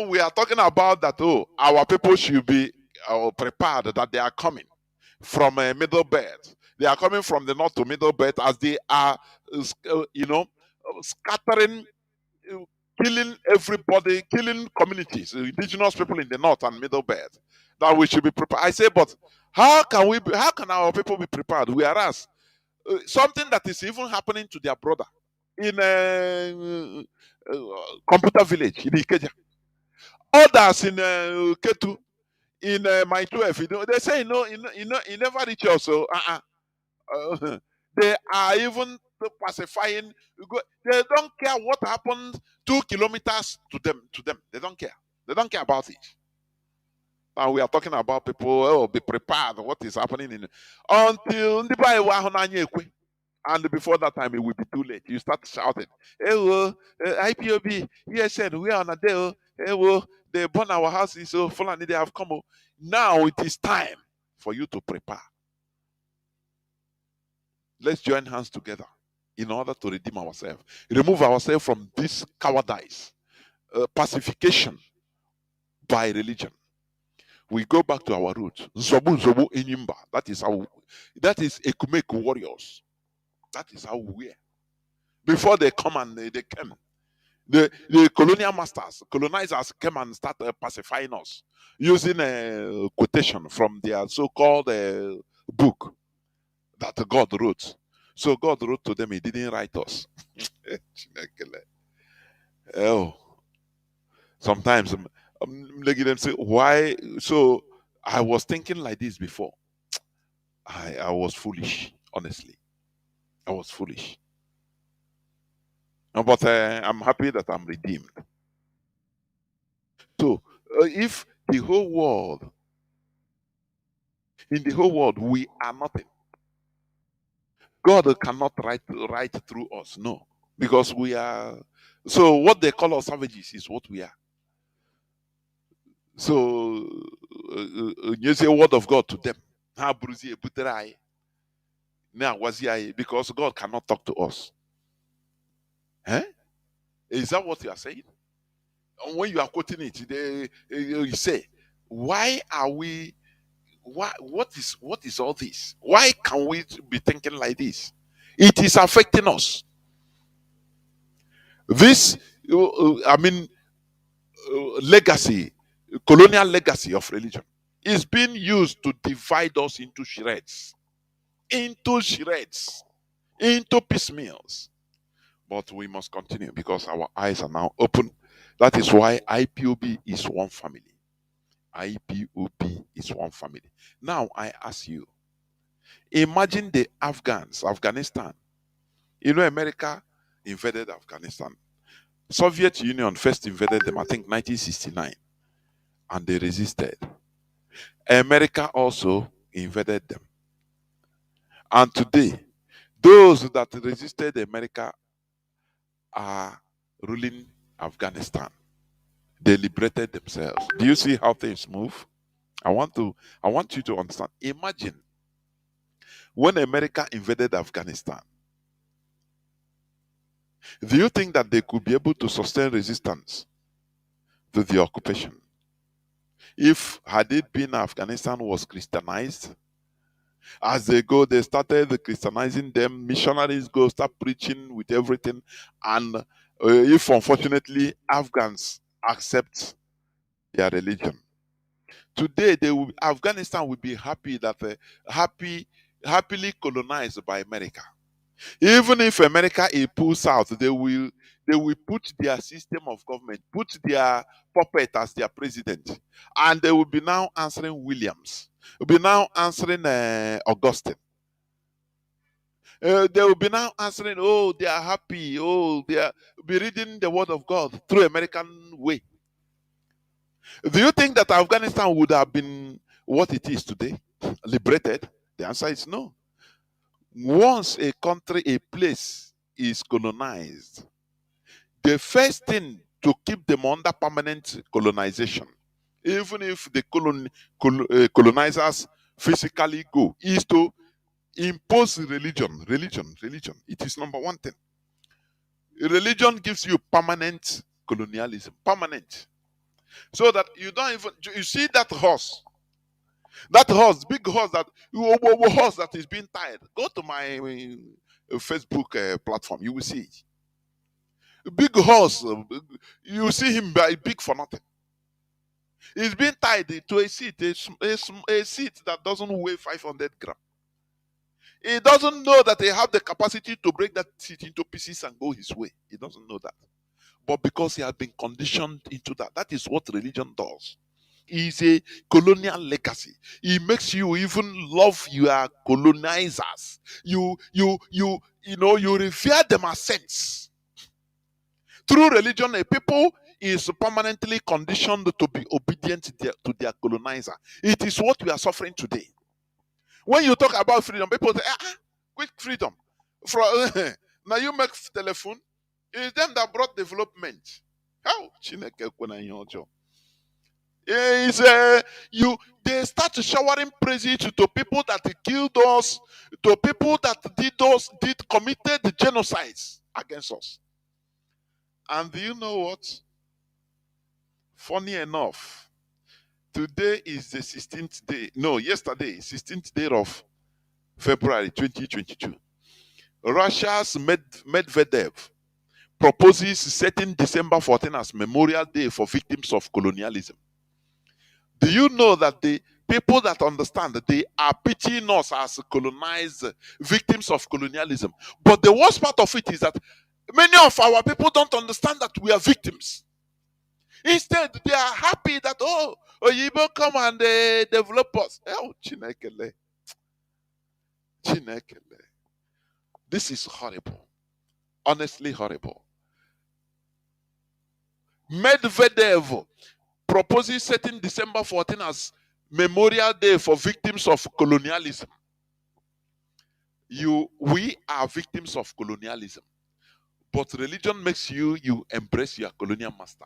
we are talking about that. Oh, our people should be prepared that they are coming from a middle belt. They are coming from the north to middle belt as they are, scattering, uh, killing everybody, killing communities, indigenous people in the north and middle belt. That we should be prepared. I say, but how can we? How can our people be prepared? Whereas something that is even happening to their brother in a computer village in Ikeja, others in Ketu, in my 12, they say you never reach us. So they are even pacifying. They don't care what happened 2 kilometers to them. They don't care. They don't care about it. And we are talking about people. Oh, be prepared. What is happening in until the Bible. And before that time, it will be too late. You start shouting, "Hey, IPOB, ESN, we are on a day. Hey, they burn our houses. So, Fulani, they have come. Oh." Now it is time for you to prepare. Let's join hands together in order to redeem ourselves, remove ourselves from this cowardice, pacification by religion. We go back to our roots. Zobu Zobu Enyimba. That is Ekumeku warriors. That is how we were. Before they come and they came, the colonial masters, colonizers came and started pacifying us using a quotation from their so-called book that God wrote. So God wrote to them, He didn't write us. Oh, sometimes I'm making them say, why? So I was thinking like this before. I was foolish, honestly. I was foolish. But I'm happy that I'm redeemed. So if the whole world In the whole world, we are nothing. God cannot write through us, no, because we are. So what they call us savages is what we are. So you say word of God to them. Ha, bruzie, butere anyị, na-agwazi anyị, because God cannot talk to us. Eh? Is that what you are saying? And when you are quoting it, you say, why are we? What is all this? Why can we be thinking like this? It is affecting us. This, I mean, legacy, colonial legacy of religion is being used to divide us into shreds, into piecemeals. But we must continue because our eyes are now open. That is why IPOB is one family. IPOB is one family. Now I ask you, imagine the Afghanistan. You know, America invaded Afghanistan. Soviet Union first invaded them, I think 1969, and they resisted. America also invaded them. And today, those that resisted America are ruling Afghanistan. They liberated themselves. Do you see how things move? I want you to understand. Imagine when America invaded Afghanistan. Do you think that they could be able to sustain resistance to the occupation? If had it been Afghanistan was Christianized, as they go, they started Christianizing them. Missionaries go start preaching with everything, and if unfortunately Afghans accept their religion, today Afghanistan will be happy that happily colonized by America. Even if America pulls out, they will put their system of government, put their puppet as their president, and they will be now answering Williams, will be now answering Augustine. They will be now answering, oh, they are happy, oh, they are be reading the word of God through American way. Do you think that Afghanistan would have been what it is today, liberated? The answer is no. Once a country, a place is colonized, the first thing to keep them under permanent colonization, even if the colonizers physically go, is to impose religion. Religion. It is number one thing. Religion gives you permanent colonialism. Permanent. So that you don't even, you see that horse, big horse that is being tied. Go to my Facebook platform, you will see it. Big horse, you see him big for nothing. He's being tied to a seat, a seat that doesn't weigh 500 grams. He doesn't know that they have the capacity to break that seat into pieces and go his way. He doesn't know that. But because he has been conditioned into that, that is what religion does. It's a colonial legacy. It makes you even love your colonizers. You revere them as saints. Through religion, a people is permanently conditioned to be obedient to their colonizer. It is what we are suffering today. When you talk about freedom, people say, quick freedom. Now you make telephone. It's them that brought development. How? They start showering praises to people that killed us, to people that committed genocides against us. And do you know what? Funny enough, today is the 16th day. No, yesterday, 16th day of February 2022. Russia's Medvedev proposes setting December 14 as Memorial Day for victims of colonialism. Do you know that the people that understand that they are pitying us as colonized victims of colonialism? But the worst part of it is that many of our people don't understand that we are victims. Instead, they are happy that, oh, Oyibo come and develop us. Oh, Chinekele. Chinekele. This is horrible. Honestly horrible. Medvedev proposes setting December 14 as Memorial Day for victims of colonialism. We are victims of colonialism, but religion makes you embrace your colonial master.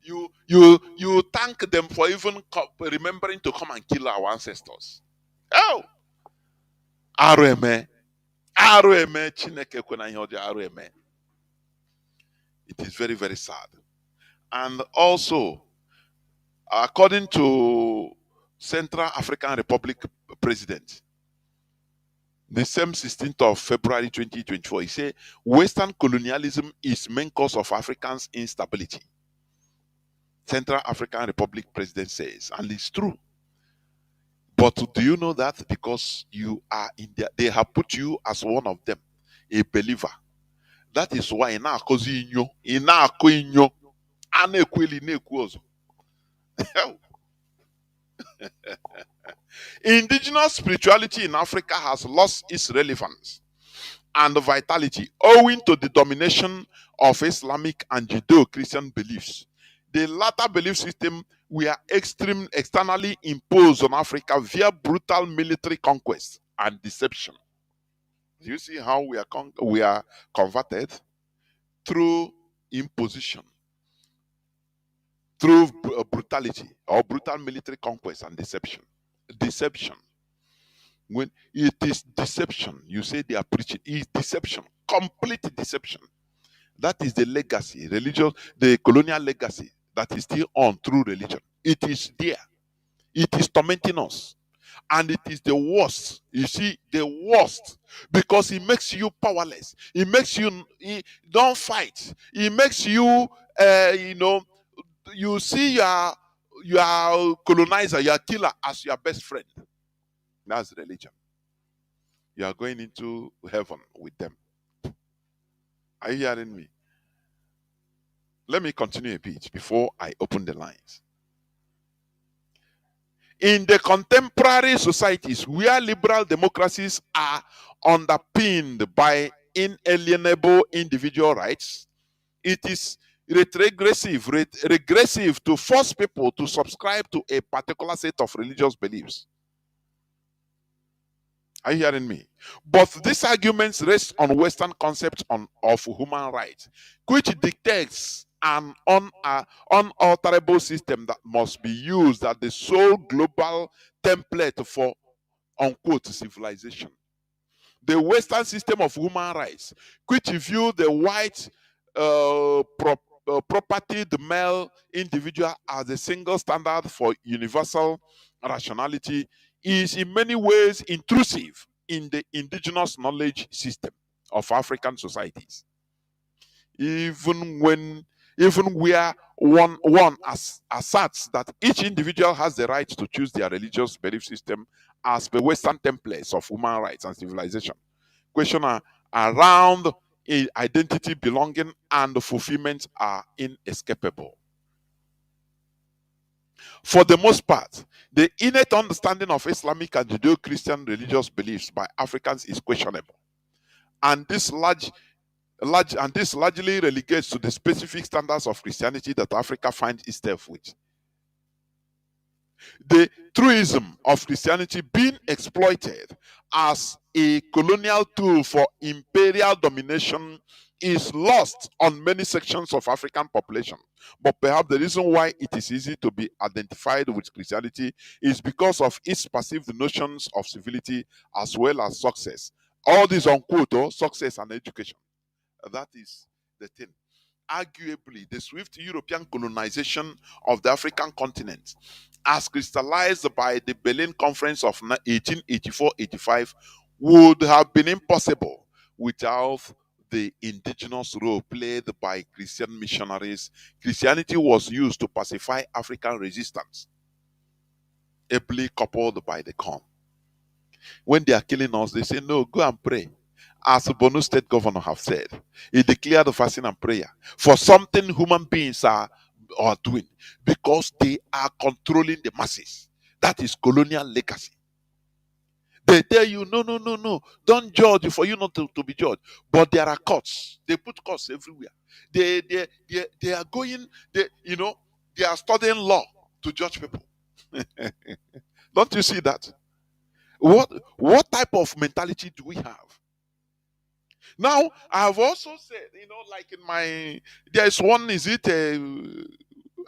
You thank them for even remembering to come and kill our ancestors. Oh, RMA, RMA, Chineke kwena ihe ọjọọ, RMA. It is very, very sad. And also, according to Central African Republic President, the same 16th of February 2024, he said, Western colonialism is main cause of Africans' instability. Central African Republic President says, and it's true. But do you know that because you are in there, they have put you as one of them, a believer. That is why indigenous spirituality in Africa has lost its relevance and vitality owing to the domination of Islamic and Judeo-Christian beliefs. The latter belief system were externally imposed on Africa via brutal military conquest and deception. Do you see how we are converted? Through imposition, through brutality or brutal military conquest and deception. Deception. When it is deception, you say they are preaching, it is deception, complete deception. That is the legacy, religious, the colonial legacy that is still on through religion. It is there. It is tormenting us. And it is the worst. You see, the worst. Because it makes you powerless. It makes you don't fight. It makes you, you see your colonizer, your killer as your best friend. That's religion. You are going into heaven with them. Are you hearing me? Let me continue a bit before I open the lines. In the contemporary societies where liberal democracies are underpinned by inalienable individual rights, it is regressive to force people to subscribe to a particular set of religious beliefs. Are you hearing me? But these arguments rest on Western concepts of human rights, which dictates an unalterable system that must be used as the sole global template for unquote civilization. The Western system of human rights, which view the white property, the male individual as a single standard for universal rationality, is in many ways intrusive in the indigenous knowledge system of African societies. Even where one asserts that each individual has the right to choose their religious belief system as the Western templates of human rights and civilization. Questions around identity, belonging, and fulfillment are inescapable. For the most part, the innate understanding of Islamic and Judeo-Christian religious beliefs by Africans is questionable, and this largely relegates to the specific standards of Christianity that Africa finds itself with. The truism of Christianity being exploited as a colonial tool for imperial domination is lost on many sections of African population. But perhaps the reason why it is easy to be identified with Christianity is because of its perceived notions of civility as well as success. All these unquote, success and education. That is the thing. Arguably, the swift European colonization of the African continent, as crystallized by the Berlin Conference of 1884-85, would have been impossible without the indigenous role played by Christian missionaries. Christianity was used to pacify African resistance, ably coupled by the corn. When they are killing us, they say, no, go and pray. As the Borno State governor have said, he declared fasting and prayer for something human beings are doing because they are controlling the masses. That is colonial legacy. They tell you, no, don't judge for you not to be judged. But there are courts. They put courts everywhere. They are going, they are studying law to judge people. Don't you see that? What type of mentality do we have? Now, I have also said, like in my, there's one, is it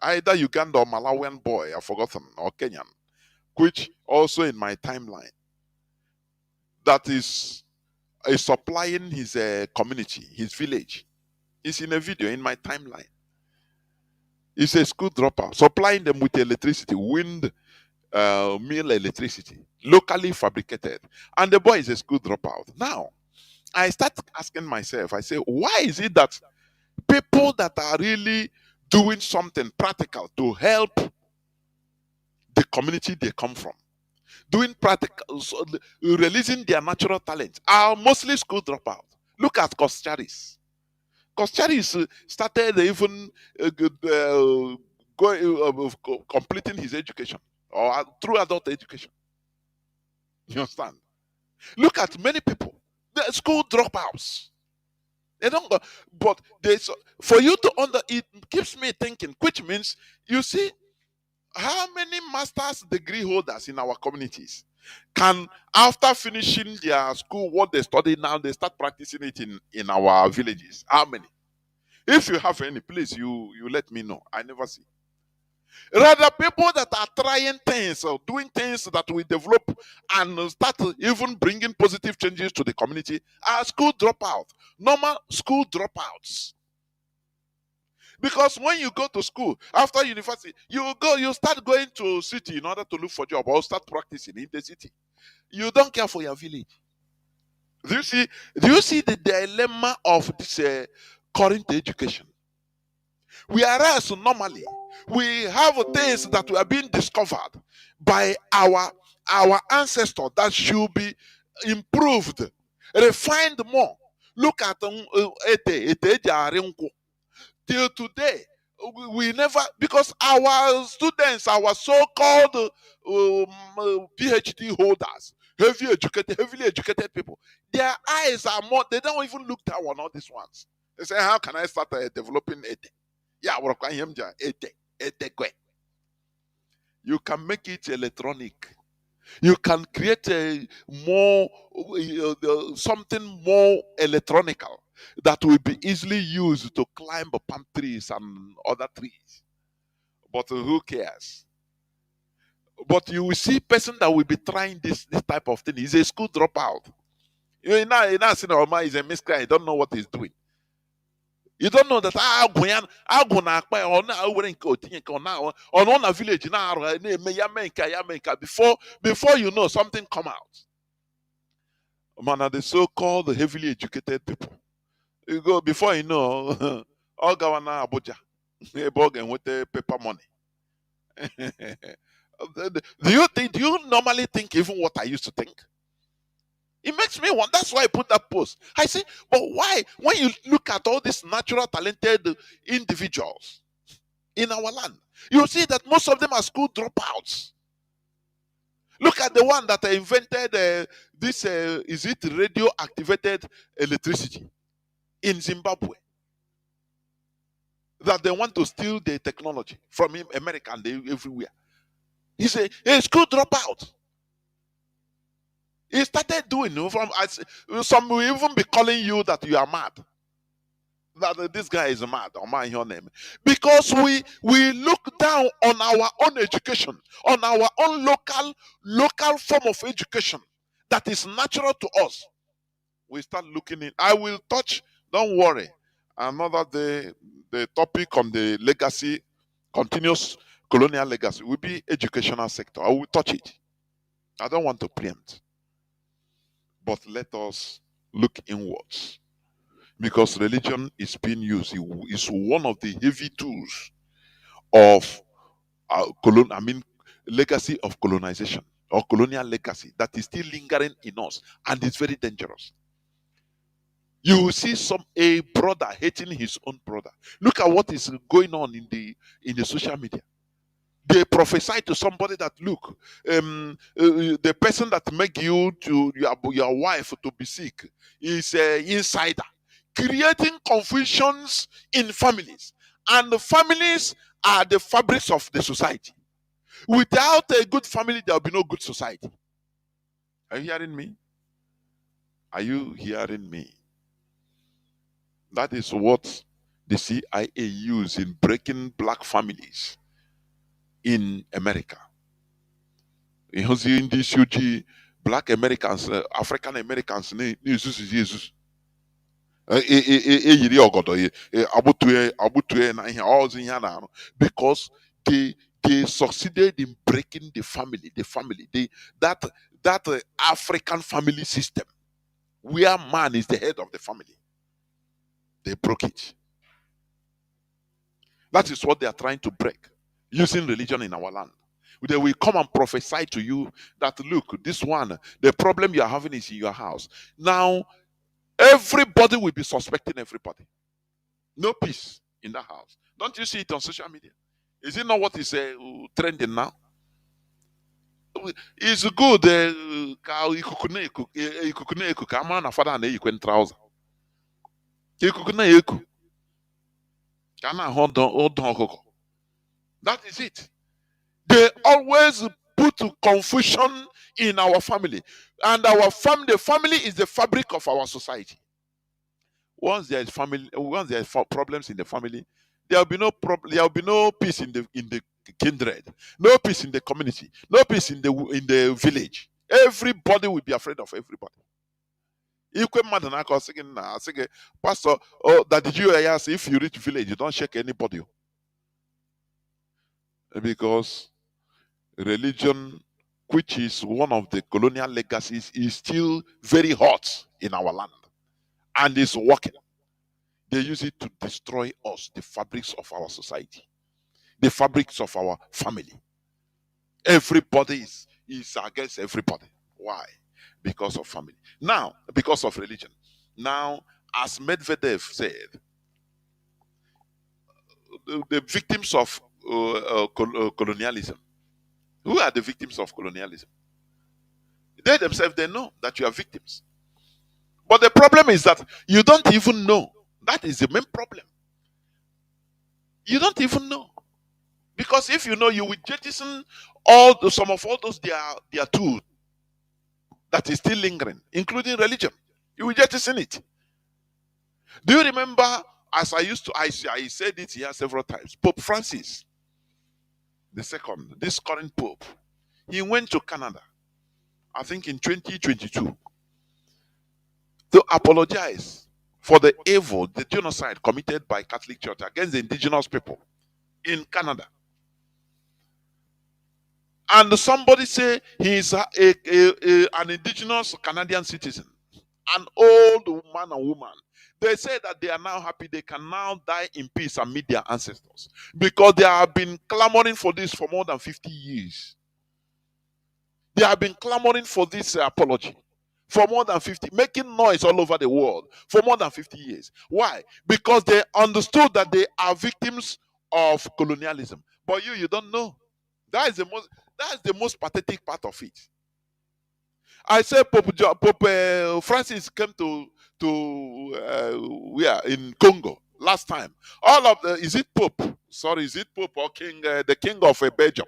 either Uganda or Malawian boy, I've forgotten, or Kenyan, which also in my timeline, that is supplying his community, his village. It's in a video in my timeline. He's a school dropout, supplying them with electricity, wind, mill electricity, locally fabricated. And the boy is a school dropout. Now, I start asking myself, I say, why is it that people that are really doing something practical to help the community they come from, doing practical, so releasing their natural talent, are mostly school dropouts? Look at Kostaris. Kostaris started even completing his education or through adult education. You understand? Look at many people, the school dropouts. They don't go, but for you to it keeps me thinking, which means you see how many master's degree holders in our communities can, after finishing their school, what they study now, they start practicing it in our villages. How many? If you have any, please you let me know. I never see. Rather, people that are trying things or doing things that we develop and start even bringing positive changes to the community are school dropouts, normal school dropouts. Because when you go to school after university, you start going to city in order to look for job or start practicing in the city. You don't care for your village. Do you see? Do you see the dilemma of this current education? Whereas normally we have things that were being discovered by our ancestors that should be improved, refined more. Look at till today. We never, because our students, our so-called PhD holders, heavily educated people, their eyes are more. They don't even look down on all these ones. They say, "How can I start developing it?" Yeah, you can make it electronic. You can create a more something more electronical that will be easily used to climb palm trees and other trees. But who cares? But you will see person that will be trying this type of thing. He's a school dropout. You know, Sinoma is a miscreant. He don't know what he's doing. You don't know that on a village now before you know something come out. Man, are the so-called heavily educated people. You go before you know, all Gawana Abuja, a bug and with the paper money. Do you normally think even what I used to think? It makes me wonder. That's why I put that post. I say, but why? When you look at all these natural talented individuals in our land, you see that most of them are school dropouts. Look at the one that invented this, is it radio activated electricity in Zimbabwe? That they want to steal the technology from him, America and everywhere. He's a school dropout. He started doing, some will even be calling you that you are mad. That this guy is mad, or my your name. Because we look down on our own education, on our own local form of education that is natural to us. We start looking in. I will touch, don't worry. Another day, the topic on the legacy, continuous colonial legacy, will be educational sector. I will touch it. I don't want to preempt. But let us look inwards. Because religion is being used. It's one of the heavy tools of legacy of colonization or colonial legacy that is still lingering in us, and it's very dangerous. You will see a brother hating his own brother. Look at what is going on in the social media. They prophesy to somebody that, look, the person that make you to your wife to be sick is an insider, creating confusions in families, and the families are the fabrics of the society. Without a good family, there will be no good society. Are you hearing me? Are you hearing me? That is what the CIA used in breaking black families in America. In this UG, black Americans, African Americans, Jesus. Eyiri ọgọdọ agbutue na ihe ọzọ ihe a na-arụ because they succeeded in breaking the family that African family system where man is the head of the family. They broke it. That is what they are trying to break using religion in our land. They will come and prophesy to you that look, this one, the problem you are having is in your house. Now everybody will be suspecting everybody. No peace in that house. Don't you see it on social media? Is it not what is trending now? It's good. Ikuku na-eku ka ama na fada na-eyikwe trouser. Ikuku na-eku ka a na-ahụ ọdụ ọkụkọ. That is it. They always put confusion in our family, and the family is the fabric of our society. Once there is problems in the family, there will be no problem. There will be no peace in the kindred, no peace in the community, no peace in the village. Everybody will be afraid of everybody. Pastor, oh, that did you hear? If you reach village, you don't shake anybody, because religion, which is one of the colonial legacies, is still very hot in our land and is working. They use it to destroy us, the fabrics of our society, the fabrics of our family. Everybody is against everybody. Why? Because of family. Now, because of religion. Now, as Medvedev said, the victims of colonialism. Who are the victims of colonialism? They themselves, they know that you are victims. But the problem is that you don't even know. That is the main problem. You don't even know. Because if you know, you will jettison some of all those their tools that is still lingering, including religion. You will jettison it. Do you remember, as I said it here several times, Pope Francis II, this current Pope, he went to Canada, I think in 2022, to apologize for the evil, the genocide committed by Catholic Church against the indigenous people in Canada. And somebody say he is an indigenous Canadian citizen, an old man and woman. They say that they are now happy they can now die in peace and meet their ancestors, because they have been clamoring for this for more than 50 years. They have been clamoring for this apology for more than 50, making noise all over the world for more than 50 years. Why? Because they understood that they are victims of colonialism. But you don't know. That is the most pathetic part of it. I said Pope Francis came to where in Congo last time. All of the is it Pope or King, the King of Belgium,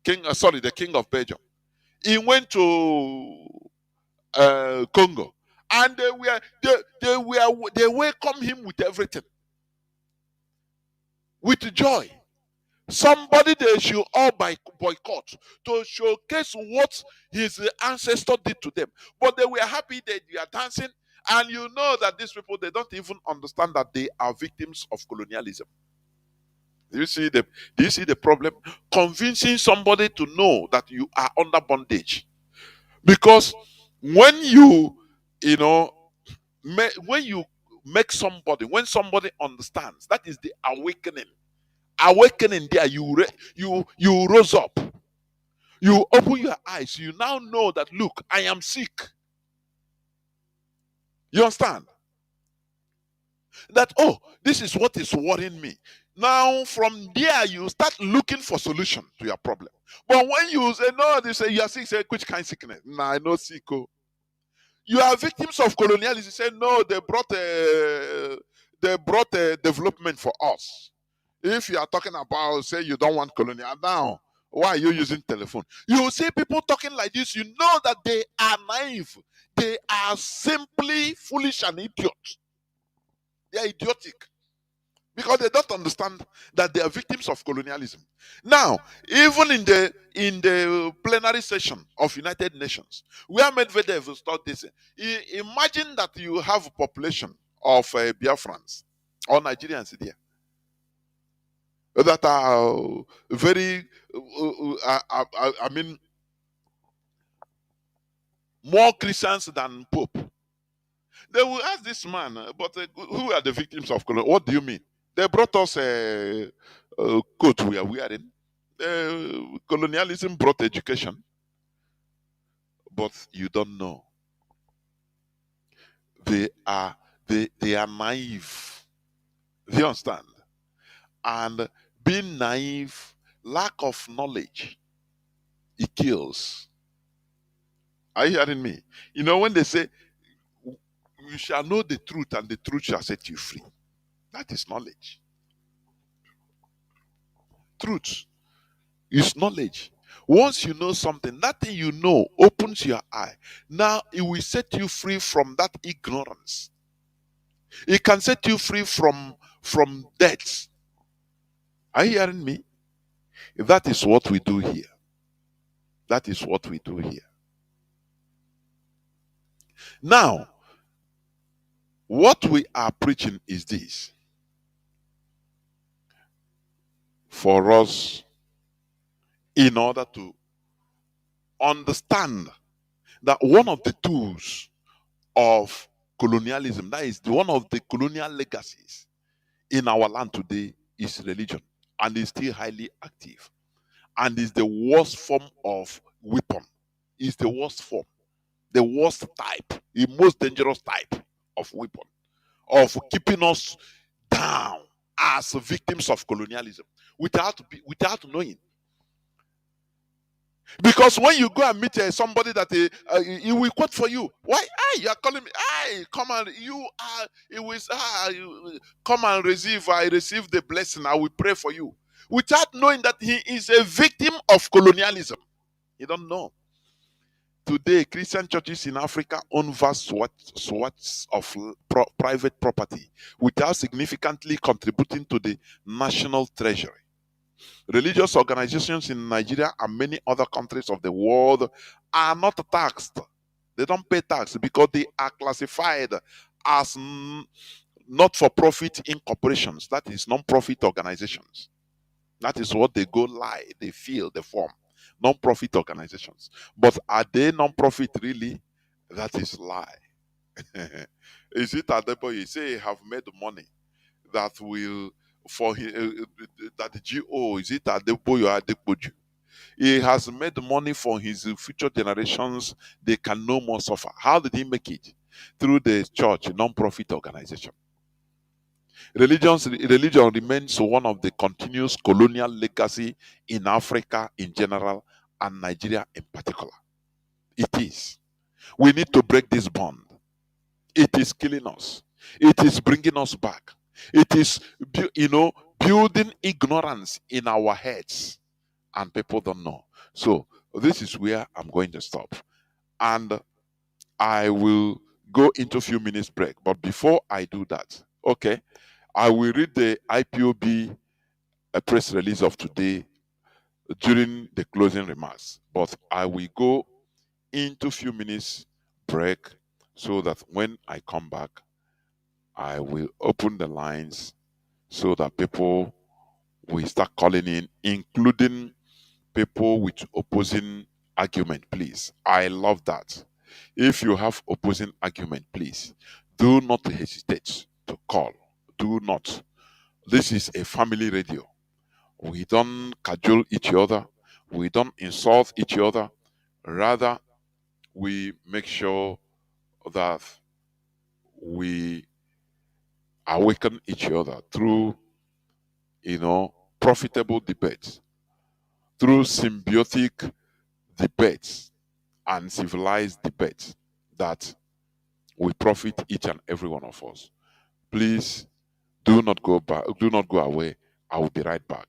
the King of Belgium. He went to Congo, and they welcomed him with everything, with joy. Somebody they should all boycott to showcase what his ancestor did to them. But they were happy that they are dancing, and you know that these people, they don't even understand that they are victims of colonialism. Do you see the problem? Convincing somebody to know that you are under bondage. Because when you when somebody understands, that is the awakening. Awakening there, you rose up, you open your eyes, you now know that look, I am sick. You understand that? Oh, this is what is worrying me. Now from there you start looking for solution to your problem. But when you say no, they say you are sick, say which kind of sickness? Nah, I know sick. Oh. You are victims of colonialism. You say no, they brought a development for us. If you are talking about, say, you don't want colonial now, Why are you using telephone? You see people talking like this, you know that they are naive. They are simply foolish and idiots. They are idiotic because they don't understand that they are victims of colonialism. Now, even in the plenary session of United Nations, where Medvedev started this, imagine that you have a population of Biafrans or Nigerians there that are very, I mean, more Christians than Pope. They will ask this man, but who are the victims of colonialism? What do you mean? They brought us a coat we are wearing. Colonialism brought education, but you don't know. They are they are naive. Do you understand? And being naive, lack of knowledge, it kills. Are you hearing me? You know when they say you shall know the truth and the truth shall set you free. That is knowledge. Truth is knowledge. Once you know something, that thing you know opens your eye. Now it will set you free from that ignorance. It can set you free from death. Are you hearing me? That is what we do here. That is what we do here. Now, what we are preaching is this: for us, in order to understand that one of the tools of colonialism, that is one of the colonial legacies in our land today, is religion, and is still highly active, and is the worst form of weapon. Is the worst form, the worst type, the most dangerous type of weapon of keeping us down as victims of colonialism without knowing. Because when you go and meet somebody that he will quote for you, why? Ah, you are calling me. Ah, come and you are. It was come and receive. I receive the blessing. I will pray for you, without knowing that he is a victim of colonialism. You don't know. Today, Christian churches in Africa own vast swaths of private property without significantly contributing to the national treasury. Religious organizations in Nigeria and many other countries of the world are not taxed. They don't pay tax because they are classified as not-for-profit incorporations, that is, non-profit organizations. That is what they go lie, they feel, they form. Non-profit organizations. But are they non-profit really? That is lie. Is it Adebo? You say you have made money that will for that the GO, is it Adeboyo or Adepoju? He has made money for his future generations. They can no more suffer. How did he make it? Through the church, non-profit organization. Religion remains one of the continuous colonial legacy in Africa in general and Nigeria in particular. It is. We need to break this bond. It is killing us. It is bringing us back. It is, building ignorance in our heads, and people don't know. So this is where I'm going to stop, and I will go into a few minutes break. But before I do that, okay, I will read the IPOB press release of today during the closing remarks. But I will go into a few minutes break so that when I come back, I will open the lines so that people will start calling in, including people with opposing argument, please. I love that. If you have opposing argument, please do not hesitate to call. Do not. This is a family radio. We don't cajole each other. We don't insult each other. Rather, we make sure that we awaken each other through, profitable debates, through symbiotic debates and civilized debates that will profit each and every one of us. Please do not go back, do not go away. I will be right back.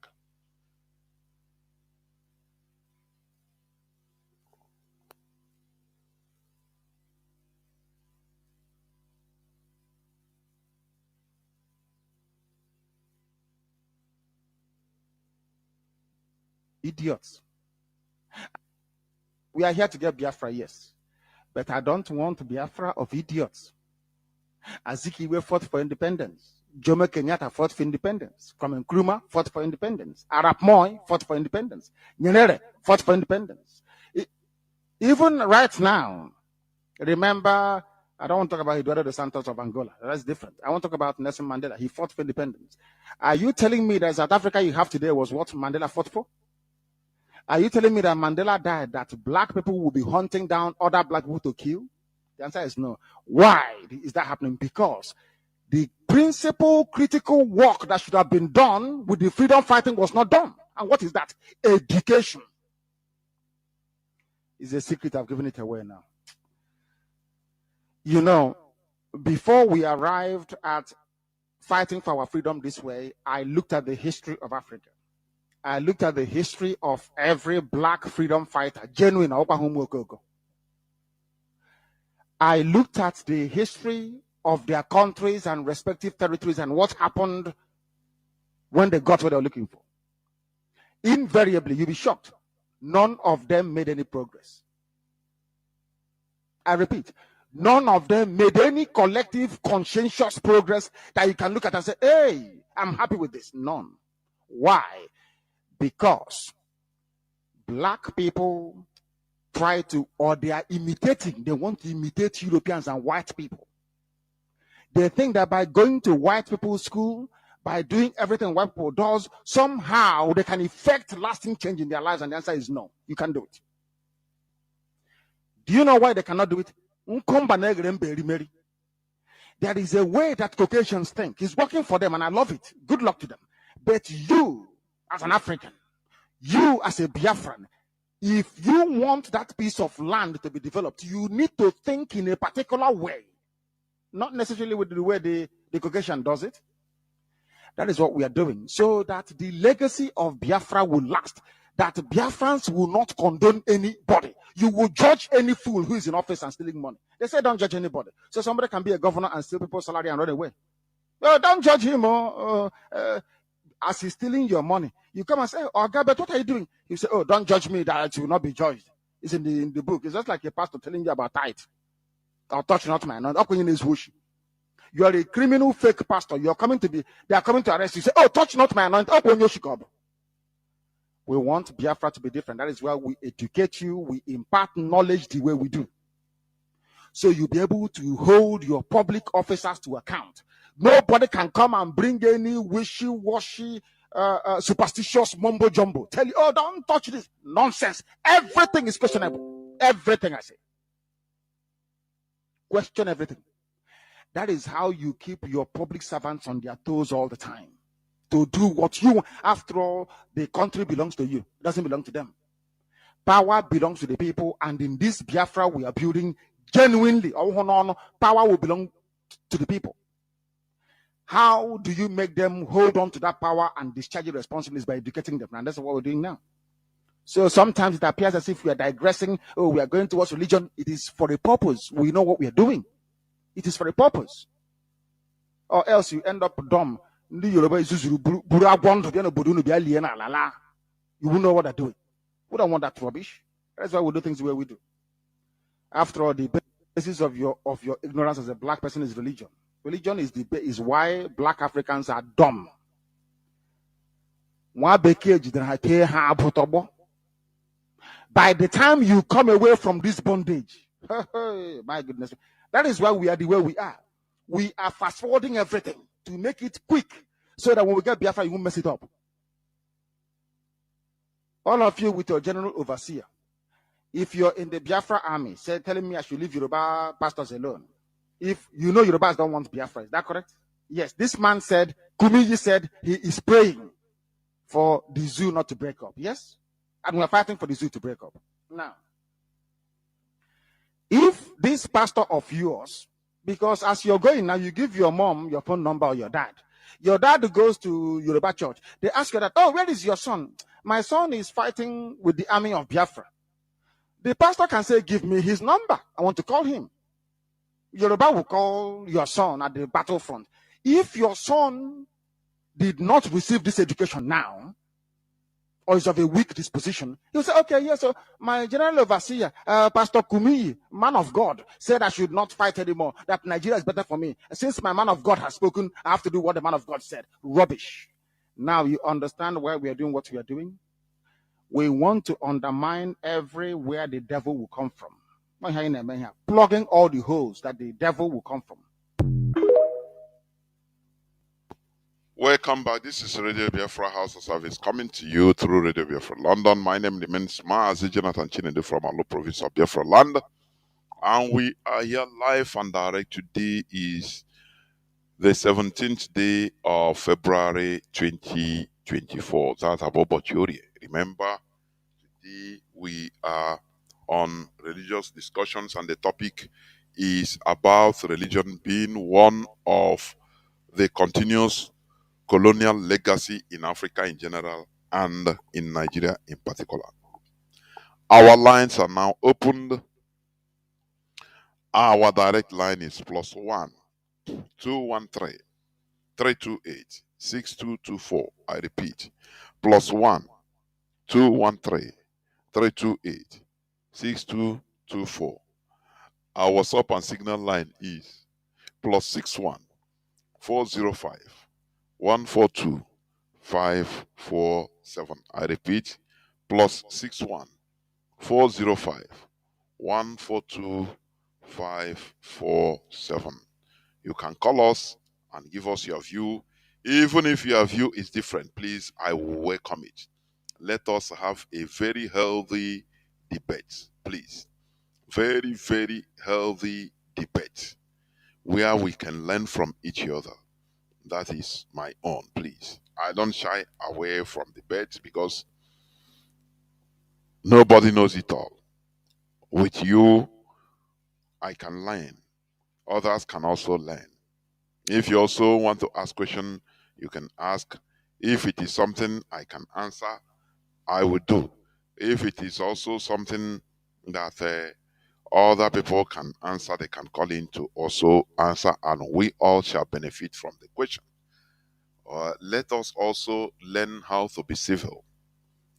Idiots. We are here to get Biafra, yes. But I don't want Biafra of idiots. Azikiwe fought for independence. Jomo Kenyatta fought for independence. Kwame Nkrumah fought for independence. Arap Moi fought for independence. Nyerere fought for independence. Even right now, remember, I don't want to talk about Eduardo dos Santos of Angola. That's different. I want to talk about Nelson Mandela. He fought for independence. Are you telling me that South Africa you have today was what Mandela fought for? Are you telling me that Mandela died, that black people will be hunting down other black people to kill? The answer is no. Why is that happening? Because the principal critical work that should have been done with the freedom fighting was not done. And what is that? Education. Is a secret. I've given it away now. You know, before we arrived at fighting for our freedom this way, I looked at the history of Africa. I looked at the history of every black freedom fighter, genuine. I looked at the history of their countries and respective territories and what happened when they got what they were looking for. Invariably, you'll be shocked. None of them made any progress. I repeat, none of them made any collective, conscientious progress that you can look at and say, hey, I'm happy with this. None. Why? Because black people try to, or they are imitating, they want to imitate Europeans and white people. They think that by going to white people's school, by doing everything white people does, somehow they can effect lasting change in their lives. And the answer is no, you can't do it. Do you know why they cannot do it? There is a way that Caucasians think. It's working for them, and I love it. Good luck to them. But you, as an African, you as a Biafran, if you want that piece of land to be developed, you need to think in a particular way. Not necessarily with the way the Caucasian does it. That is what we are doing. So that the legacy of Biafra will last. That Biafrans will not condone anybody. You will judge any fool who is in office and stealing money. They say don't judge anybody. So somebody can be a governor and steal people's salary and run away. Well, don't judge him as he's stealing your money. You come and say, oh, God, but what are you doing? You say, oh, don't judge me that you will not be judged. It's in the book. It's just like a pastor telling you about tithe. Or touch not my anointing. You are a criminal fake pastor. They are coming to arrest you. You say, oh, touch not my anointing. We want Biafra to be different. That is why we educate you. We impart knowledge the way we do. So you'll be able to hold your public officers to account. Nobody can come and bring any wishy-washy, superstitious mumbo-jumbo. Tell you, oh, don't touch this. Nonsense. Everything is questionable. Everything I say. Question everything. That is how you keep your public servants on their toes all the time. To do what you want. After all, the country belongs to you. It doesn't belong to them. Power belongs to the people, and in this Biafra we are building genuinely, power will belong to the people. How do you make them hold on to that power and discharge your responsibilities? By educating them, and that's what we're doing now. So sometimes it appears as if we are digressing. Oh, we are going towards religion. It is for a purpose. We know what we are doing. It is for a purpose. Or else you end up dumb. You won't know what they're doing. We don't want that rubbish. That's why we do things the way we do. After all, the basis of your ignorance as a black person is religion. Religion is why black Africans are dumb. By the time you come away from this bondage, my goodness, that is why we are the way we are. We are fast forwarding everything to make it quick so that when we get Biafra, you won't mess it up. All of you with your general overseer, if you're in the Biafra army, telling me I should leave Yoruba pastors alone. If you know Yorubas don't want Biafra, is that correct? Yes, this man said, Kumiji said he is praying for the zoo not to break up. Yes? And we're fighting for the zoo to break up. Now, if this pastor of yours, because as you're going now, you give your mom your phone number or your dad. Your dad goes to Yoruba church. They ask you that, oh, where is your son? My son is fighting with the army of Biafra. The pastor can say, give me his number. I want to call him. Yoruba will call your son at the battlefront. If your son did not receive this education now, or is of a weak disposition, he'll say, okay, yes, so my general overseer, Pastor Kumi, man of God, said I should not fight anymore, that Nigeria is better for me. Since my man of God has spoken, I have to do what the man of God said. Rubbish. Now you understand why we are doing what we are doing? We want to undermine everywhere the devil will come from. Plugging all the holes that the devil will come from. Welcome back. This is Radio Biafra House of Service coming to you through Radio Biafra London. My name is Mazi Jonathan Chinedu from Alo province of Biafra land. And we are here live and direct. Today is the 17th day of February 2024. That's about Botiori. Remember, today we are on religious discussions, and the topic is about religion being one of the continuous colonial legacy in Africa in general and in Nigeria in particular. Our lines are now opened. Our direct line is +1 213 328 6224. I repeat, +1 213 328 6224. Our WhatsApp and Signal line is +61 405 142 547. I repeat, +61 405 142 547. You can call us and give us your view. Even if your view is different, please, I will welcome it. Let us have a very healthy debate, please. Very, very healthy debate where we can learn from each other. That is my own, please. I don't shy away from debates because nobody knows it all. With you, I can learn. Others can also learn. If you also want to ask questions, you can ask. If it is something I can answer, I will do. If it is also something that other people can answer, they can call in to also answer, and we all shall benefit from the question. Let us also learn how to be civil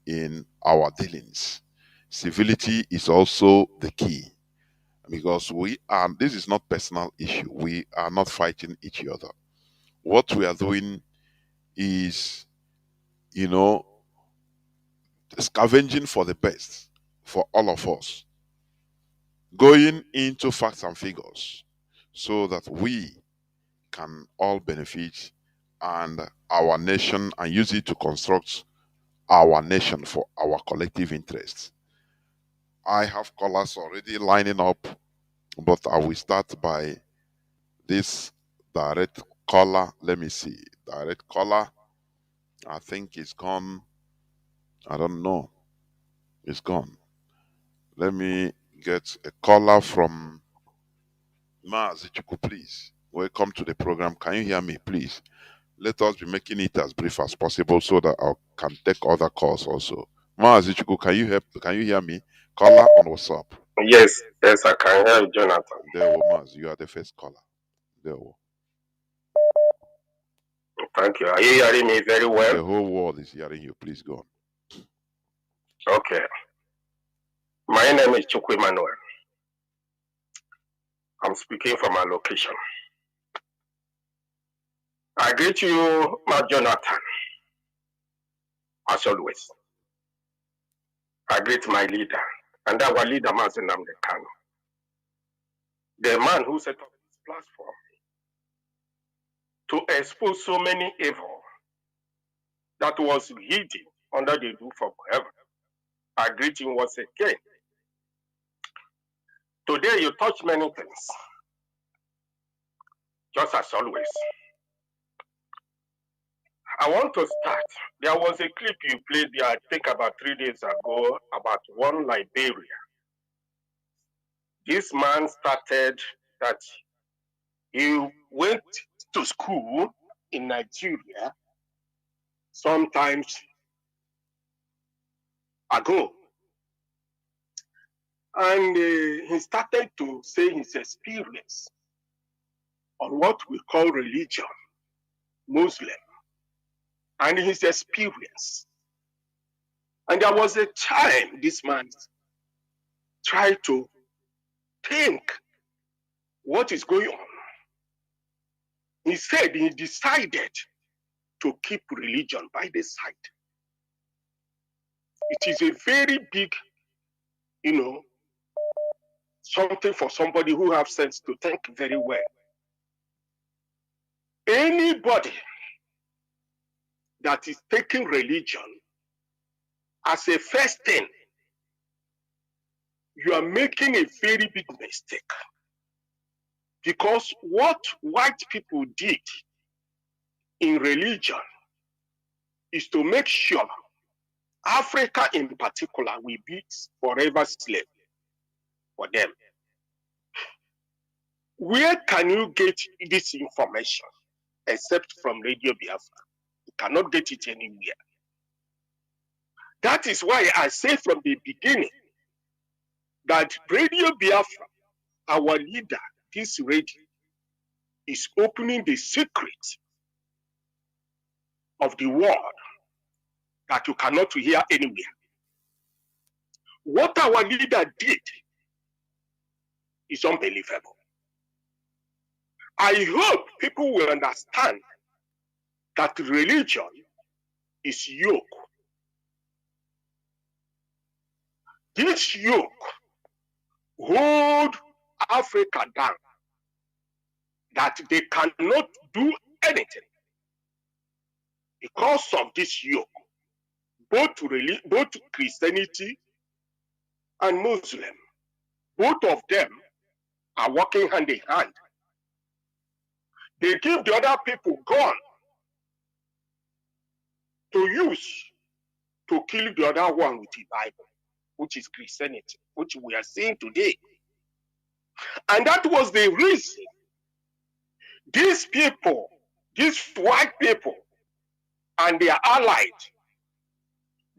in our dealings. Civility is also the key, because this is not personal issue. We are not fighting each other. What we are doing is, scavenging for the best for all of us, going into facts and figures so that we can all benefit and our nation, and use it to construct our nation for our collective interests. I have callers already lining up, but I will start by this direct caller. Let me see. Direct caller. I think it's gone. I don't know. It's gone. Let me get a caller from Mazi, please. Welcome to the program. Can you hear me, please? Let us be making it as brief as possible so that I can take other calls also. Mazi, can you hear me? Caller on WhatsApp. Yes, I can hear you, Jonathan. There we Mazi, you are the first caller. There we. Thank you. Are you hearing me very well? The whole world is hearing you. Please go on. Okay. My name is Chukwu Emmanuel. I'm speaking from my location. I greet you, my Jonathan, as always. I greet my leader, and our leader, Mazi Nnamdi Kanu, the man who set up this platform to expose so many evil that was hidden under the roof of heaven. I greet you once again. Today you touch many things, just as always. I want to start. There was a clip you played there, I think about 3 days ago, about one Liberia. This man started that he went to school in Nigeria sometimes ago. And he started to say his experience on what we call religion, Muslim, and his experience. And there was a time this man tried to think what is going on. He said he decided to keep religion by the side. It is a very big, something for somebody who has sense to think very well. Anybody that is taking religion as a first thing, you are making a very big mistake. Because what white people did in religion is to make sure Africa in particular will be forever slave for them. Where can you get this information except from Radio Biafra? You cannot get it anywhere. That is why I say from the beginning that Radio Biafra, our leader, this radio, is opening the secret of the world that you cannot hear anywhere. What our leader did is unbelievable. I hope people will understand that religion is yoke. This yoke hold Africa down, that they cannot do anything because of this yoke. Both Christianity and Muslim, both of them are working hand in hand. They give the other people gun to use to kill the other one with the Bible, which is Christianity, which we are seeing today. And that was the reason these people, these white people and their allies,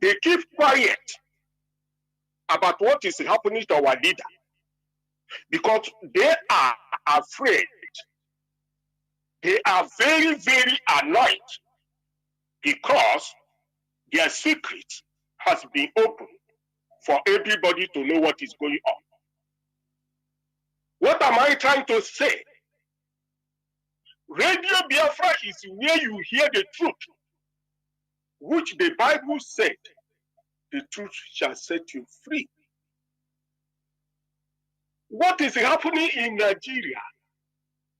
they keep quiet about what is happening to our leader because they are afraid. They are very, very annoyed because their secret has been opened for everybody to know what is going on. What am I trying to say? Radio Biafra is where you hear the truth, which the Bible said, the truth shall set you free. What is happening in Nigeria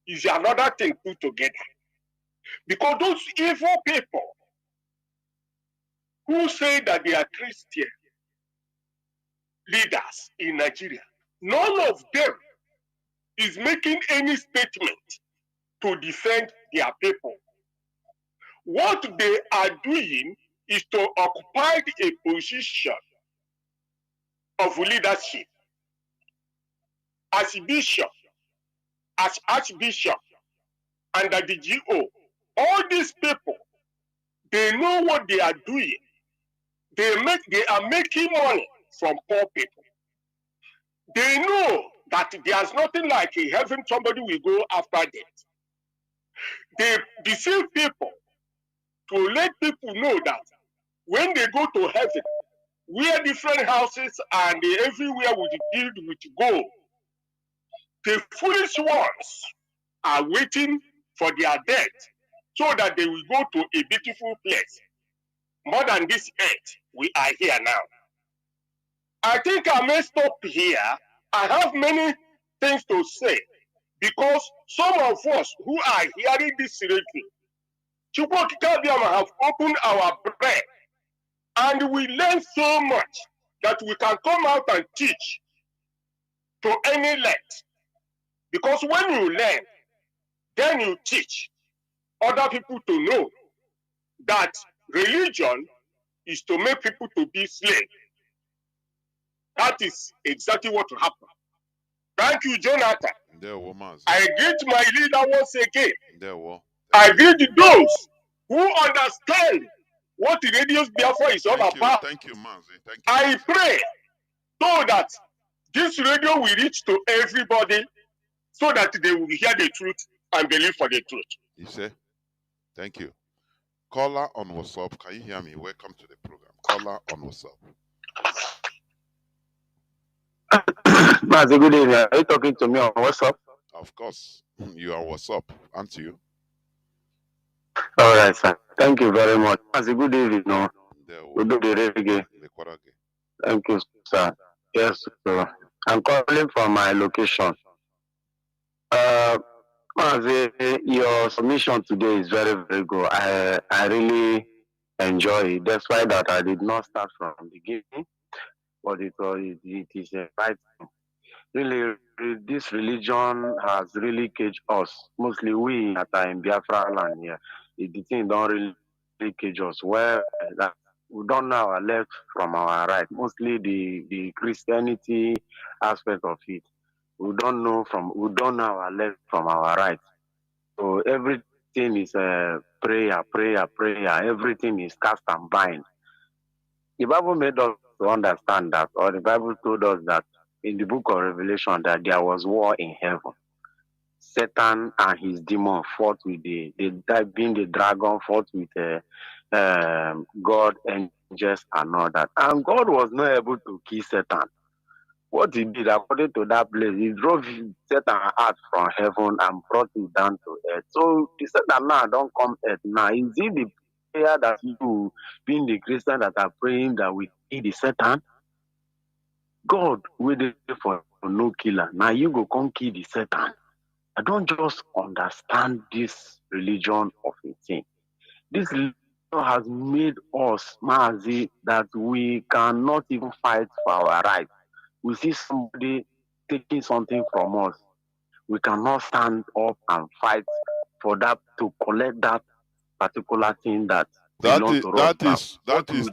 is another thing put together. Because those evil people who say that they are Christian leaders in Nigeria, none of them is making any statement to defend their people. What they are doing is to occupy a position of leadership as bishop, as archbishop, under the GO. All these people, they know what they are doing. They are making money from poor people. They know that there's nothing like a heaven somebody will go after death. They deceive people to let people know that when they go to heaven, where different houses and everywhere will be filled with gold, the foolish ones are waiting for their death so that they will go to a beautiful place. More than this earth, we are here now. I think I may stop here. I have many things to say because some of us who are hearing this radio, have opened our brain and we learn so much that we can come out and teach to any length. Because when you learn, then you teach other people to know that religion is to make people to be slaves. That is exactly what will happen. Thank you, Jonathan. I greet my leader once again. I greet those who understand what the Radio Biafra is all about. Thank you, Mazi. Thank you. I pray so that this radio will reach to everybody so that they will hear the truth and believe for the truth. You say? Thank you. Caller on WhatsApp. Can you hear me? Welcome to the program. Caller on WhatsApp. Mazi, good evening. Are you talking to me on WhatsApp? Of course. You are WhatsApp, aren't you? All right, sir. Thank you very much. Mazi, good evening. No. We do the reggae. Thank you, sir. Yes, sir. I'm calling from my location. Mazi, your submission today is very, very good. I really enjoy it. That's why that I did not start from the beginning, but it is a right thing. Really, this religion has really caged us. Mostly we that are in Biafra land here. The thing don't really cage us. Where that we don't know our left from our right. Mostly the Christianity aspect of it. We don't know our left from our right. So everything is prayer, prayer, prayer. Everything is cast and bind. The Bible made us to understand that, or the Bible told us that in the book of Revelation that there was war in heaven. Satan and his demon fought with being the dragon, fought with God, angels, and all that. And God was not able to kill Satan. What he did, according to that place, he drove Satan out from heaven and brought it down to earth. So the Satan now don't come earth now. Is it the prayer that you, being the Christian that are praying that we kill the Satan? God waited for no killer. Now you go come kill the Satan. I don't just understand this religion of a thing. This religion has made us, Mazi, that we cannot even fight for our rights. We see somebody taking something from us. We cannot stand up and fight for that, to collect that particular thing that belongs to us. That is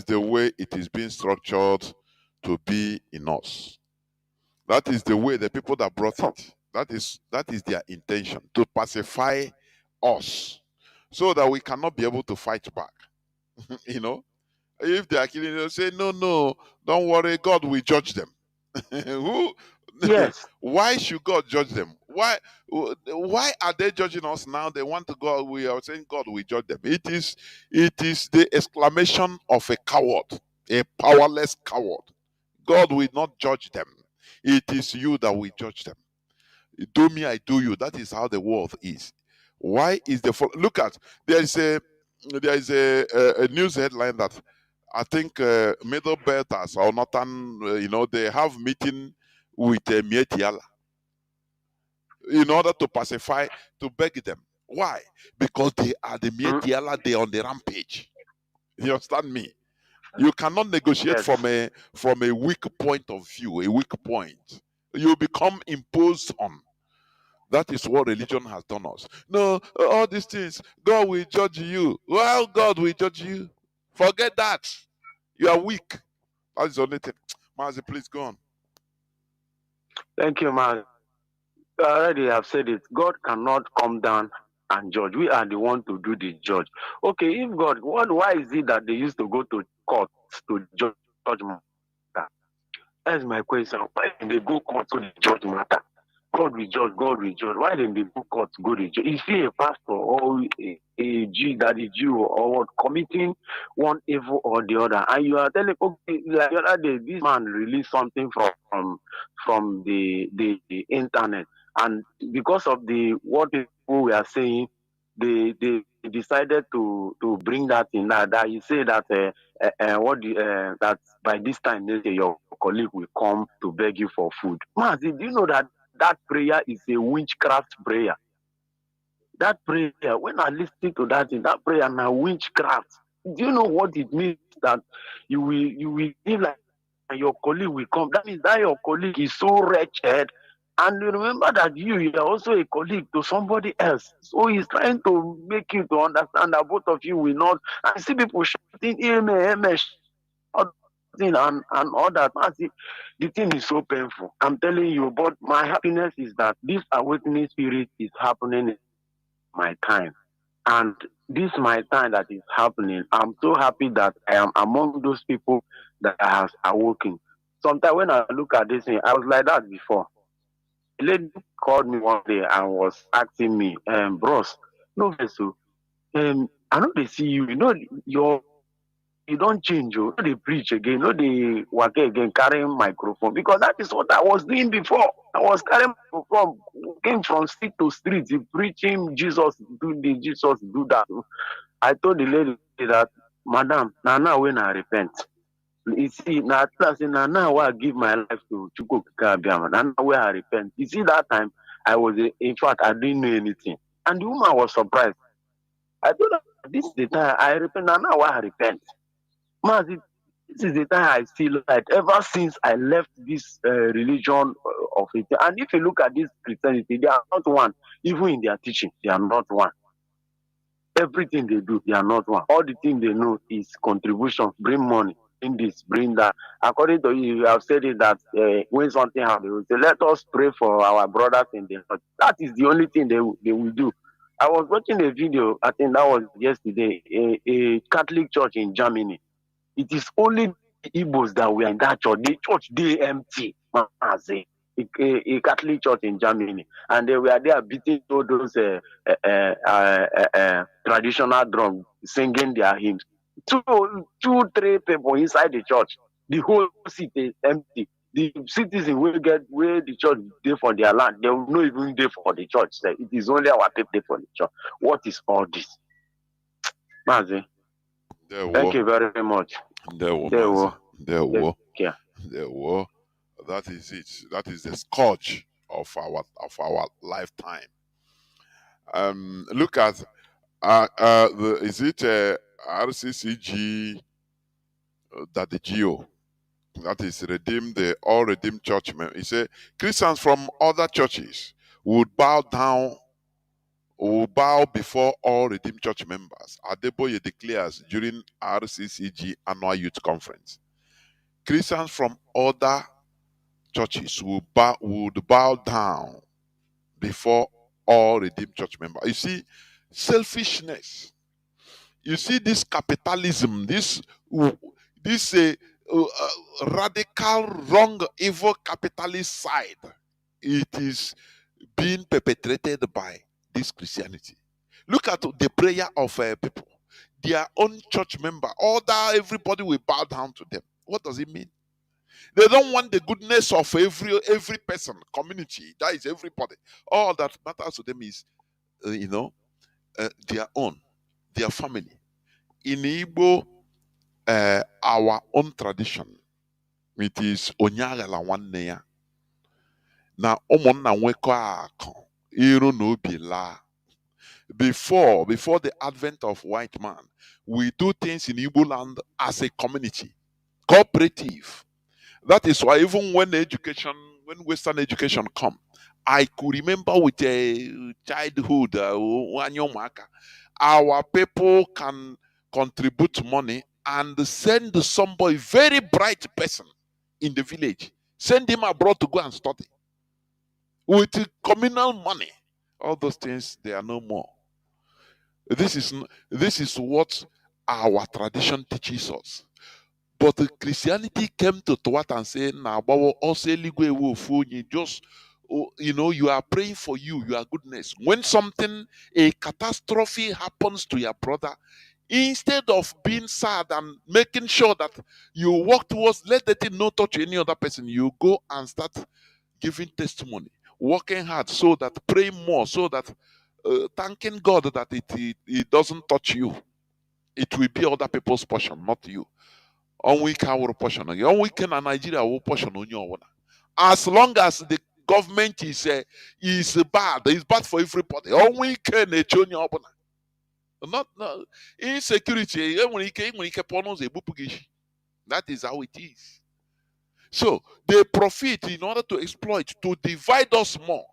the way it is being structured to be in us. That is the way the people that brought it. That is their intention, to pacify us, so that we cannot be able to fight back. You know, if they are killing you, say no, don't worry, God will judge them. Who? Yes. Why should God judge them? Why are they judging us now? They want to go. We are saying God will judge them. It is the exclamation of a coward, a powerless coward. God will not judge them. It is you that will judge them. Do me, I do you. That is how the world is. Why is look at, there is a news headline that I think Middle Belters or Northern, they have meeting with Mietiala in order to pacify, to beg them. Why? Because they are the Mietiala, they are on the rampage. You understand me? You cannot negotiate from a weak point of view, a weak point. You become imposed on. That is what religion has done us. No, all these things, God will judge you. Well, God will judge you. Forget that. You are weak. That is the only thing. Mazi, please go on. Thank you, man. I already have said it. God cannot come down and judge. We are the one to do the judge. Okay, if God, why is it that they used to go to court to judge matter? That's my question. Why did they go court to judge matter? God will judge, God will judge. Why didn't they go court to go to judge? Is he a pastor or a Jew, that is Jew, or what, committing one evil or the other? And you are telling, okay, like the other day, this man released something from the internet, and because of what people were saying, they decided to bring that in. That you say that that by this time your colleague will come to beg you for food. Mazi, do you know that prayer is a witchcraft prayer? That prayer, when I listen to that prayer now, witchcraft. Do you know what it means? That you will live like your colleague will come. That means that your colleague is so wretched. And you remember that you are also a colleague to somebody else. So he's trying to make you to understand that both of you will not. I see people shouting, amen, and all that. The thing is so painful. I'm telling you, but my happiness is that this awakening spirit is happening in my time. And this my time that is happening, I'm so happy that I am among those people that has awoken. Sometimes when I look at this thing, I was like that before. A lady called me one day and was asking me, bros, no vessel, I know they see you. You know you don't change. You know they preach again. You know they work again carrying microphone because that is what I was doing before. I was carrying microphone, came from street to street, preaching Jesus do this, Jesus do that. I told the lady that, Madam, now when I repent. You see, now now I give my life to Chukwu Kabiama. Now where I repent. You see, that time I was in fact I didn't know anything. And the woman was surprised. I told her this is the time I repent. Now I repent. Mazi, this is the time I see light. Ever since I left this religion of it, and if you look at this Christianity, they are not one. Even in their teaching, they are not one. Everything they do, they are not one. All the thing they know is contribution, bring money, bring this, bring that. According to you, you have said it that when something happens, they will say, let us pray for our brothers in the Lord. That is the only thing they will do. I was watching a video, I think that was yesterday, a Catholic church in Germany. It is only the Igbos that were in that church. The church, they empty. Mazi. A Catholic church in Germany, and they were there beating all those traditional drums, singing their hymns. Two, 3 people inside the church. The whole city is empty. The citizens will get where the church dey for their land. They will not even dey for the church. It is only our people dey for the church. What is all this? Mazi, thank you very much. There were. Yeah. That is it. That is the scourge of our lifetime. Look at is it RCCG that the GO that is all redeemed churchmen. He said Christians from other churches would bow before all redeemed church members. Adeboye declares during RCCG annual youth conference. Christians from other churches would bow down before all redeemed church members. You see, selfishness. You see this capitalism, this radical, wrong, evil capitalist side. It is being perpetrated by this Christianity. Look at the prayer of people. Their own church member, everybody will bow down to them. What does it mean? They don't want the goodness of every person, community. That is everybody. All that matters to them is, their own, their family. In Igbo, our own tradition, it is onyagala nwanne ya. Na ụmụnna nwekọ akụ iru na obi laa. Before the advent of white man, we do things in Igbo land as a community, cooperative. That is why even when Western education come, I could remember with a childhood, our people can contribute money and send somebody, very bright person in the village, send him abroad to go and study. With communal money, all those things, they are no more. This is what our tradition teaches us. But Christianity came to thwart and said, just, you are praying for your goodness. When a catastrophe happens to your brother, instead of being sad and making sure that you walk towards, let the thing not touch any other person, you go and start giving testimony, working hard, so that praying more, so that thanking God that it doesn't touch you. It will be other people's portion, not you. Only our portion. Only can Nigeria will portion on your. As long as the government is bad, it's bad for everybody. Only can a junior. Not insecurity. That is how it is. So they profit in order to exploit, to divide us more.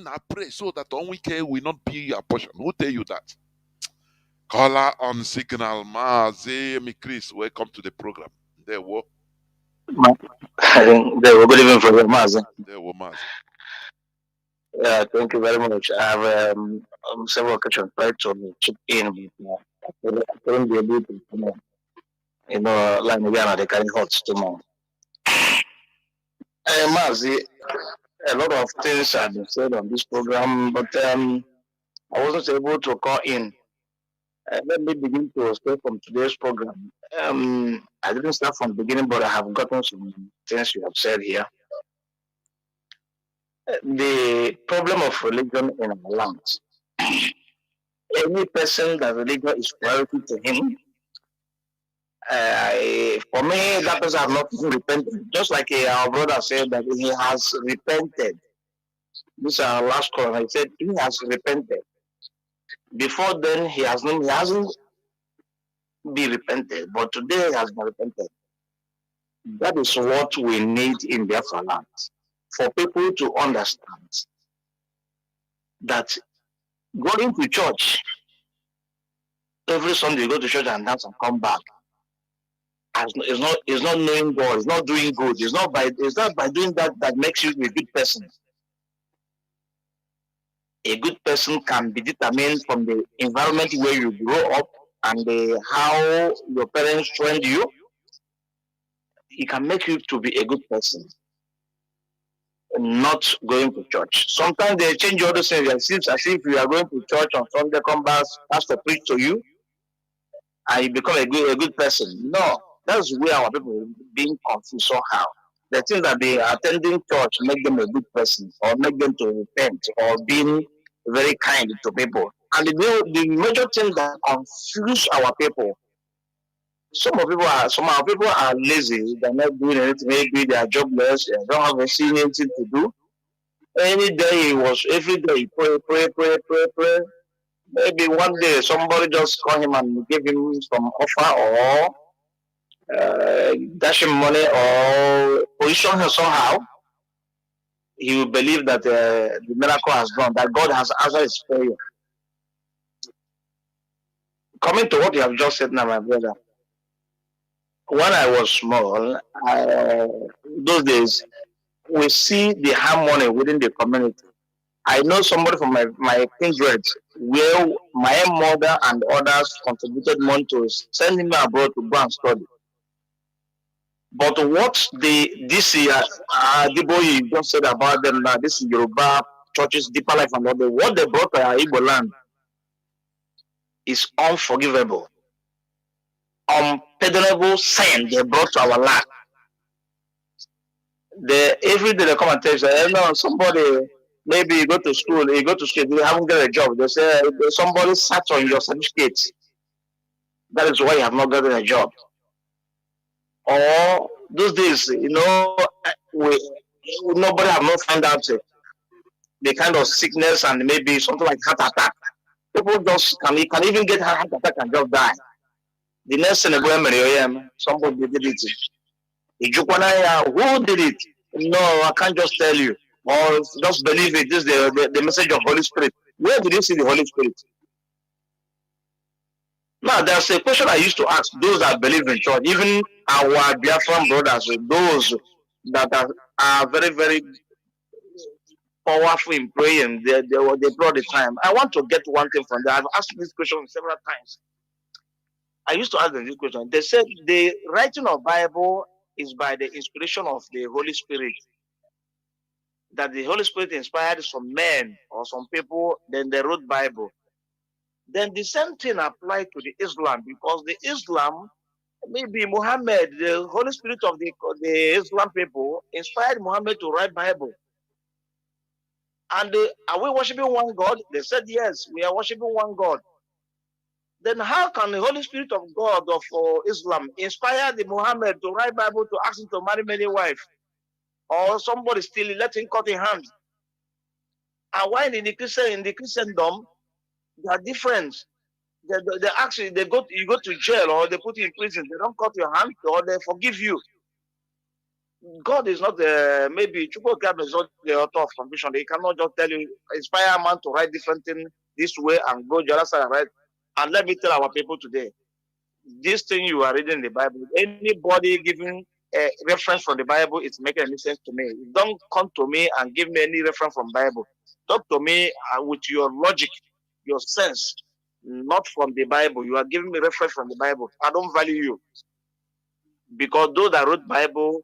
I pray so that only care will not be your portion. Who tell you that? Caller on signal, Mazi, Chris, welcome to the program. There were. Good evening from Mazi. There were Mazi. Yeah, thank you very much. I have several occasions tried to chip in, but I couldn't be able to, like Ghana, they carry hot tomorrow. Mazi, a lot of things have been said on this program, but I wasn't able to call in. Let me begin to start from today's program. I didn't start from the beginning, but I have gotten some things you have said here. The problem of religion in our land. Any person that religion is priority to him, for me, that person has not even repented. Just like our brother said that he has repented. This is our last call. He said he has repented. Before then, he hasn't been repented, but today he has been repented. That is what we need in Biafra land. For people to understand that going to church every Sunday, you go to church and dance and come back. It's not knowing God. It's not doing good. It's not by doing that makes you a good person. A good person can be determined from the environment where you grow up and how your parents trained you. It can make you to be a good person. Not going to church. Sometimes they change all the things. It seems as if you are going to church on Sunday, come back, pastor preach to you, and you become a good person. No, that's where our people are being confused somehow. They think that they are attending church make them a good person or make them to repent or being very kind to people. And the major thing that confuse our people. Some of our people are lazy. They're not doing anything. Maybe they are jobless. They don't have anything to do. Every day every day pray. Maybe one day somebody just call him and give him some offer or dash him money or position him somehow. He will believe that the miracle has gone, that God has answered his prayer. Coming to what you have just said now, my brother. When I was small, those days, we see the harmony within the community. I know somebody from my kindred where my mother and others contributed money to send him abroad to go and study. But what this year, the boy you just said about them now, this Yoruba churches, deeper life and all that, what they brought to our Igbo land is unforgivable, unpardonable sin they brought to our land. Every day they come and tell you, hey, no, somebody, maybe you go to school, you haven't got a job. They say somebody sat on your certificate. That is why you have not gotten a job. Or those days, nobody have not found out the kind of sickness and maybe something like heart attack. People just can even get heart attack and just die. The next thing, somebody did it. Who did it? No, I can't just tell you. Or just believe it. This is the message of Holy Spirit. Where did you see the Holy Spirit? Now, there's a question I used to ask those that believe in church, even our Biafran brothers, those that are very, very powerful in praying, they brought the time. I want to get one thing from that. I've asked this question several times. I used to ask them this question. They said the writing of Bible is by the inspiration of the Holy Spirit. That the Holy Spirit inspired some men or some people, then they wrote Bible. Then the same thing applied to the Islam, because the Islam, maybe Muhammad, the Holy Spirit of the Islam people inspired Muhammad to write Bible. And are we worshiping one God? They said yes, we are worshiping one God. Then how can the Holy Spirit of God of Islam inspire the Muhammad to write Bible to ask him to marry many wives? Or somebody still let him cut in hand? And why in the Christendom, they are different. They actually you go to jail or they put you in prison. They don't cut your hand or they forgive you. God is not maybe Chukwuka is not the author of conviction. He cannot just tell you, inspire a man to write different thing this way and go the other side and write. And let me tell our people today, this thing you are reading in the Bible, anybody giving a reference from the Bible, it's making any sense to me. Don't come to me and give me any reference from Bible. Talk to me with your logic, your sense, not from the Bible. You are giving me reference from the Bible. I don't value you. Because those that wrote Bible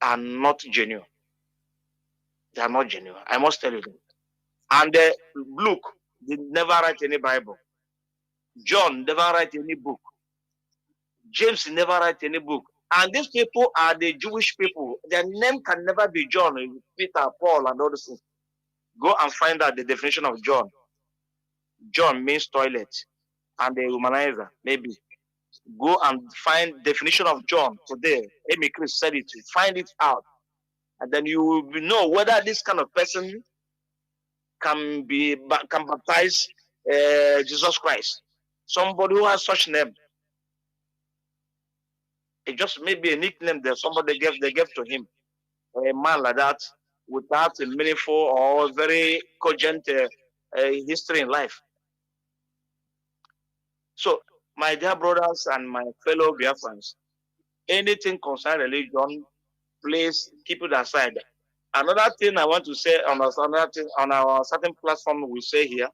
are not genuine. They are not genuine. I must tell you that. And Luke did never write any Bible. John never write any book. James never write any book. And these people are the Jewish people. Their name can never be John, Peter, Paul, and all those things. Go and find out the definition of John. John means toilet and the humanizer, maybe. Go and find definition of John today. Amy Chris said it. Find it out. And then you will know whether this kind of person can baptize Jesus Christ. Somebody who has such name. It just may be a nickname that somebody gave to him. A man like that without a meaningful or very cogent history in life. So, my dear brothers and my fellow Biafrans, anything concerning religion, please keep it aside. Another thing I want to say on our certain platform we say here,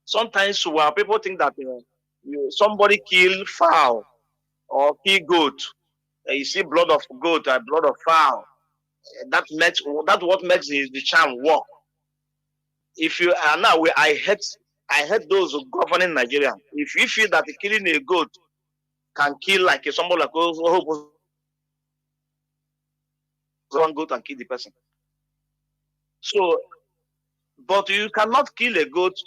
sometimes where people think that somebody kill fowl or kill goat, you see blood of goat or blood of fowl, that's what makes the charm work. If you are now, I hate those governing Nigeria. If you feel that killing a goat can kill like somebody like one goat and kill the person. So, but you cannot kill a goat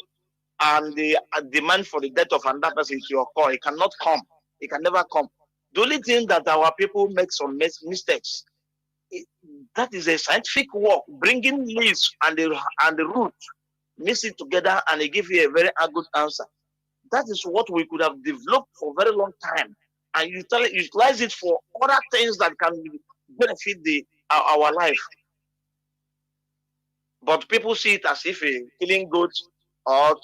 and the demand for the death of another person to occur. It cannot come. It can never come. The only thing that our people make some mistakes, that is a scientific work, bringing leaves and the root, mix it together, and they give you a very good answer. That is what we could have developed for a very long time, and utilize it for other things that can benefit our life. But people see it as if killing goats or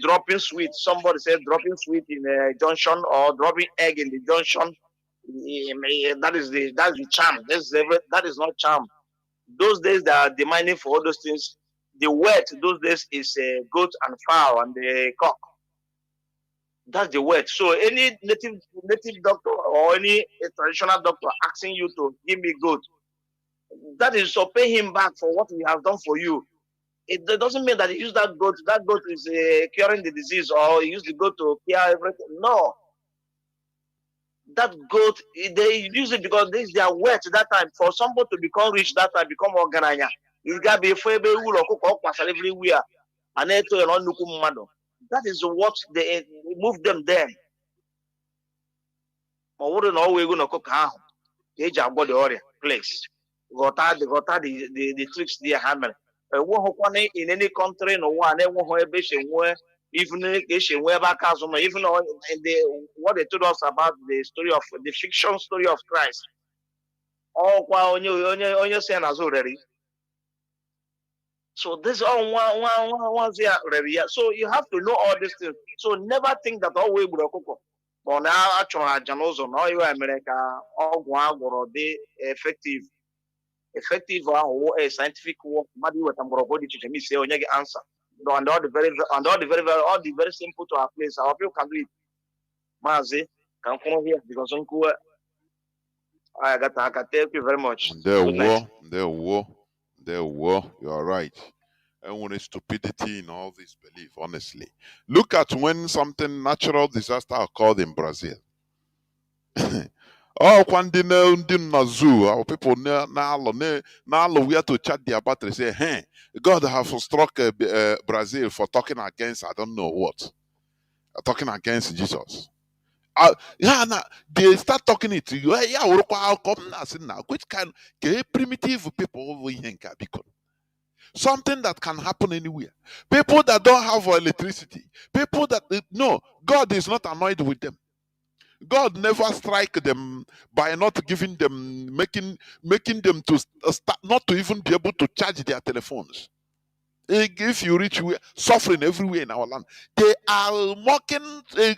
dropping sweet. Somebody said dropping sweet in a junction or dropping egg in the junction. That is the charm. That is not charm. Those days they are demanding for all those things. The word those days is goat and fowl and the cock. That's the word. So any native doctor or any traditional doctor asking you to give me goat, that is to pay him back for what he has done for you. It doesn't mean that he used that goat. That goat is curing the disease, or he used the goat to cure everything. No. That goat, they use it because this is their word that time. For somebody to become rich that time, become organizer, you got to be everywhere. And that is what they move them there. Place. Got the tricks they handle. In any country, no one even even what they told us about the story of the fiction story of Christ. On your saying as already. So this all one there. So you have to know all these things. So never think that all we will cook. But now actually Janozo, no you America, all one be effective or a scientific work, maybe what I'm going to teach me say on your answer. And all the very simple to our place. Our people can do it. Mazi, can come here because I got thank you very much. There were. You are right. And when it's stupidity in all this belief, honestly. Look at when something natural disaster occurred in Brazil. Oh, when the zoo, our people now we have to chat their battery. Say, hey, God have struck Brazil for talking against I don't know what, talking against Jesus. Yeah, now they start talking it to you. Yeah, how come now? Which kind of primitive people over here in Kabiko? Something that can happen anywhere. People that don't have electricity. People that no, God is not annoyed with them. God never strike them by not giving them, making them to start, not to even be able to charge their telephones. If you reach suffering everywhere in our land, they are mocking a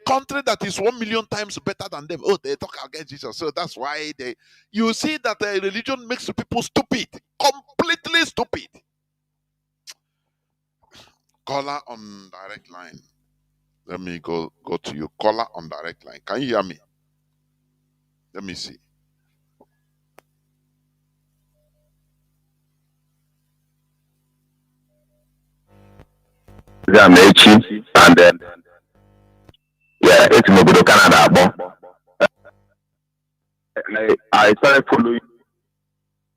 country that is 1 million times better than them. Oh, they talk against Jesus, so that's why you see that religion makes people stupid, completely stupid. Caller on direct line. Let me go to you. Caller on direct line. Can you hear me? Let me see. Gamechi and then it's in Obodo Canada. I started following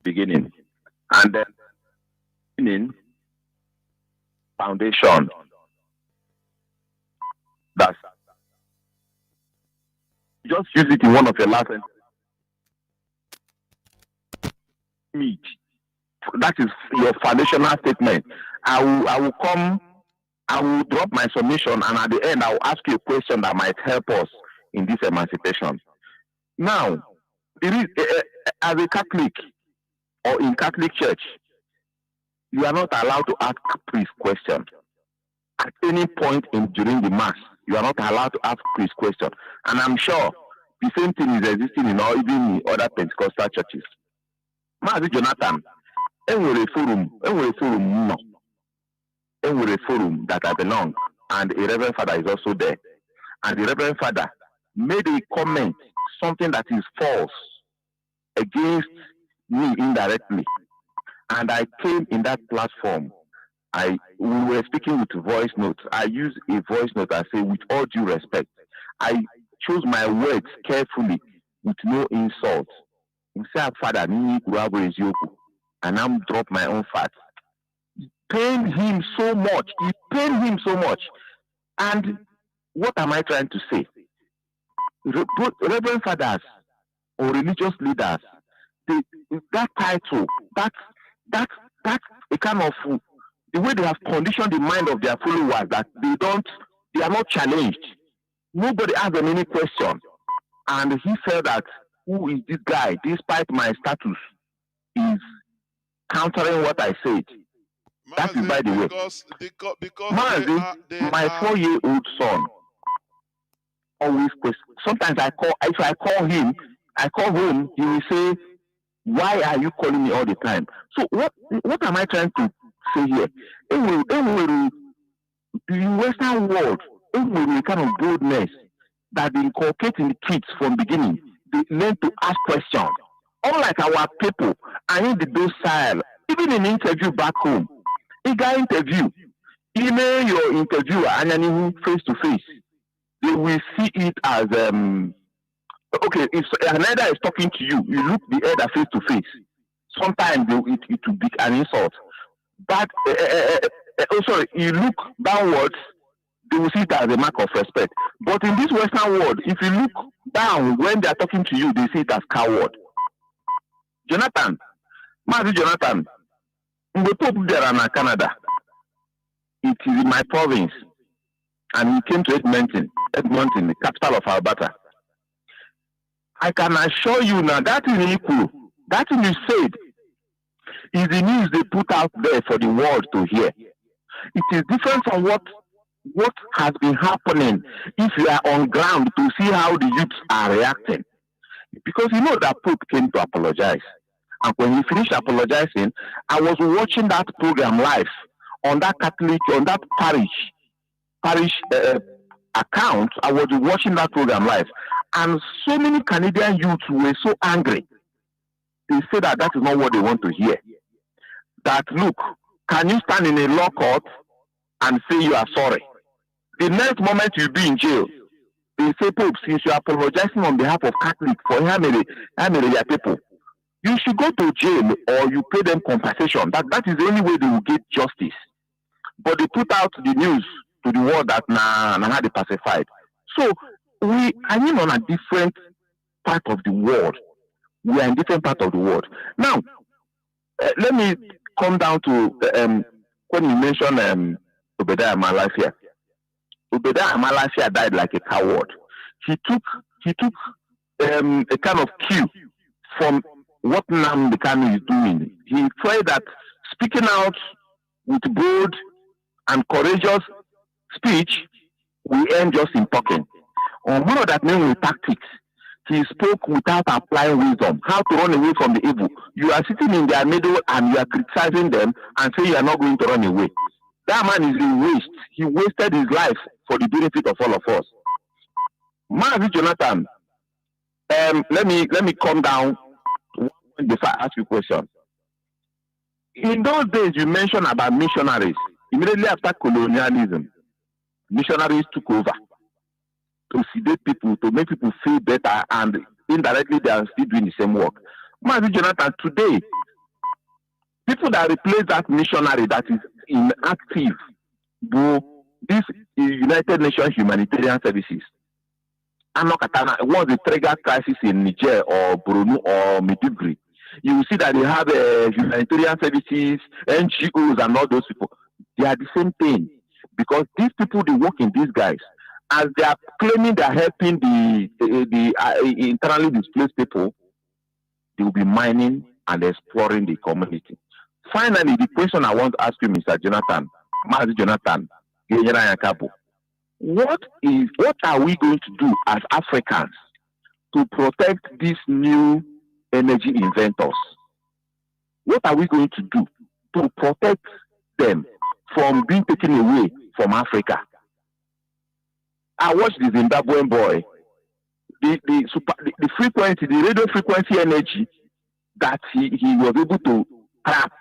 beginning, and then beginning foundation. That's just use it in one of your last meet. That is your foundational statement. I will drop my submission, and at the end I will ask you a question that might help us in this emancipation. Now, as a Catholic or in Catholic Church, you are not allowed to ask priest questions. At any point during the Mass, you are not allowed to ask priest questions. And I'm sure the same thing is existing in even in other Pentecostal churches. Mazi Jonathan, a forum that I belong, and a Reverend Father is also there. And the Reverend Father made a comment, something that is false, against me indirectly. And I came in that platform. We were speaking with voice notes. I use a voice note. I say, with all due respect, I chose my words carefully with no insult. Father, and I'm drop my own fat. It pained him so much. And what am I trying to say? Reverend fathers or religious leaders, that title, that's a kind of the way they have conditioned the mind of their followers that they are not challenged. Nobody asked them any question. And he said that, who is this guy, despite my status, is countering what I said. Mazi, that is by the way. Because Mazi, my 4-year-old son always question. Sometimes if I call him, he will say, why are you calling me all the time? So what am I trying to say here? The Western world, a kind of boldness that they inculcate in the kids from beginning. They learn to ask questions. Unlike our people, I need the docile. Even in interview back home, eager interview, email your interviewer and face to face. They will see it as okay. If another is talking to you, you look the other face to face. Sometimes it will be an insult. But you look downwards, they will see it as a mark of respect. But in this Western world, if you look down when they are talking to you, they see it as coward. Mazi Jonathan, in the top there in Canada, it is in my province, and we came to Edmonton, the capital of Alberta. I can assure you now that is equal. That thing you said is the news they put out there for the world to hear. It is different from what has been happening if you are on ground to see how the youths are reacting. Because you know that Pope came to apologize. And when he finished apologizing, I was watching that program live on that parish account. I was watching that program live. And so many Canadian youths were so angry. They said that is not what they want to hear. That, look, can you stand in a law court and say you are sorry? The next moment you'll be in jail. They say, Pope, since you are apologizing on behalf of Catholics for how many people, you should go to jail or you pay them compensation. That is the only way they will get justice. But they put out the news to the world that they pacified. So we are in on a different part of the world. We are in different part of the world. Now, let me come down to when you mentioned Obadiah Malafia. Obadiah Malafia died like a coward. He took a kind of cue from what Nnamdi Kanu is doing. He tried that speaking out with bold and courageous speech will end just in talking. On one of that name with tactics, he spoke without applying wisdom. How to run away from the evil. You are sitting in their middle and you are criticizing them and say you are not going to run away. That man is a waste. He wasted his life for the benefit of all of us. Mazi Jonathan, let me come down before I ask you a question. In those days, you mentioned about missionaries. Immediately after colonialism, missionaries took over. to sedate people, to make people feel better, and indirectly they are still doing the same work. Mazi Jonathan, today, people that replace that missionary that is inactive, this United Nations Humanitarian Services, was the trigger crisis in Niger or Borno or Maiduguri, you will see that they have humanitarian services, NGOs, and all those people. They are the same thing, because these people, they work in these guys, as they are claiming they are helping the internally displaced people, they will be mining and exploring the community. Finally, the question I want to ask you, Mr. Jonathan, Mazi Jonathan, what are we going to do as Africans to protect these new energy inventors? What are we going to do to protect them from being taken away from Africa? I watched the Zimbabwean boy, the frequency, the radio frequency energy that he was able to trap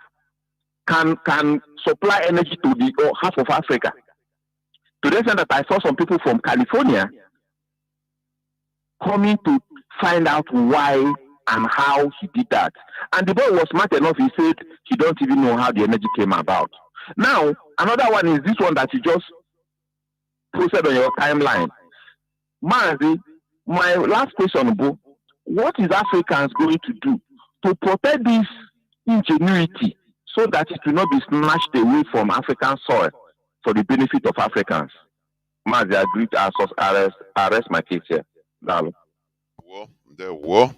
can supply energy to the half of Africa. To the extent that I saw some people from California coming to find out why and how he did that. And the boy was smart enough, he said he don't even know how the energy came about. Now, another one is this one that you just posted on your timeline. Mazi, my last question, Bo, what is Africans going to do to protect this ingenuity so that it will not be snatched away from African soil for the benefit of Africans? Mazi, I agree to arrest my case here. Well, there were.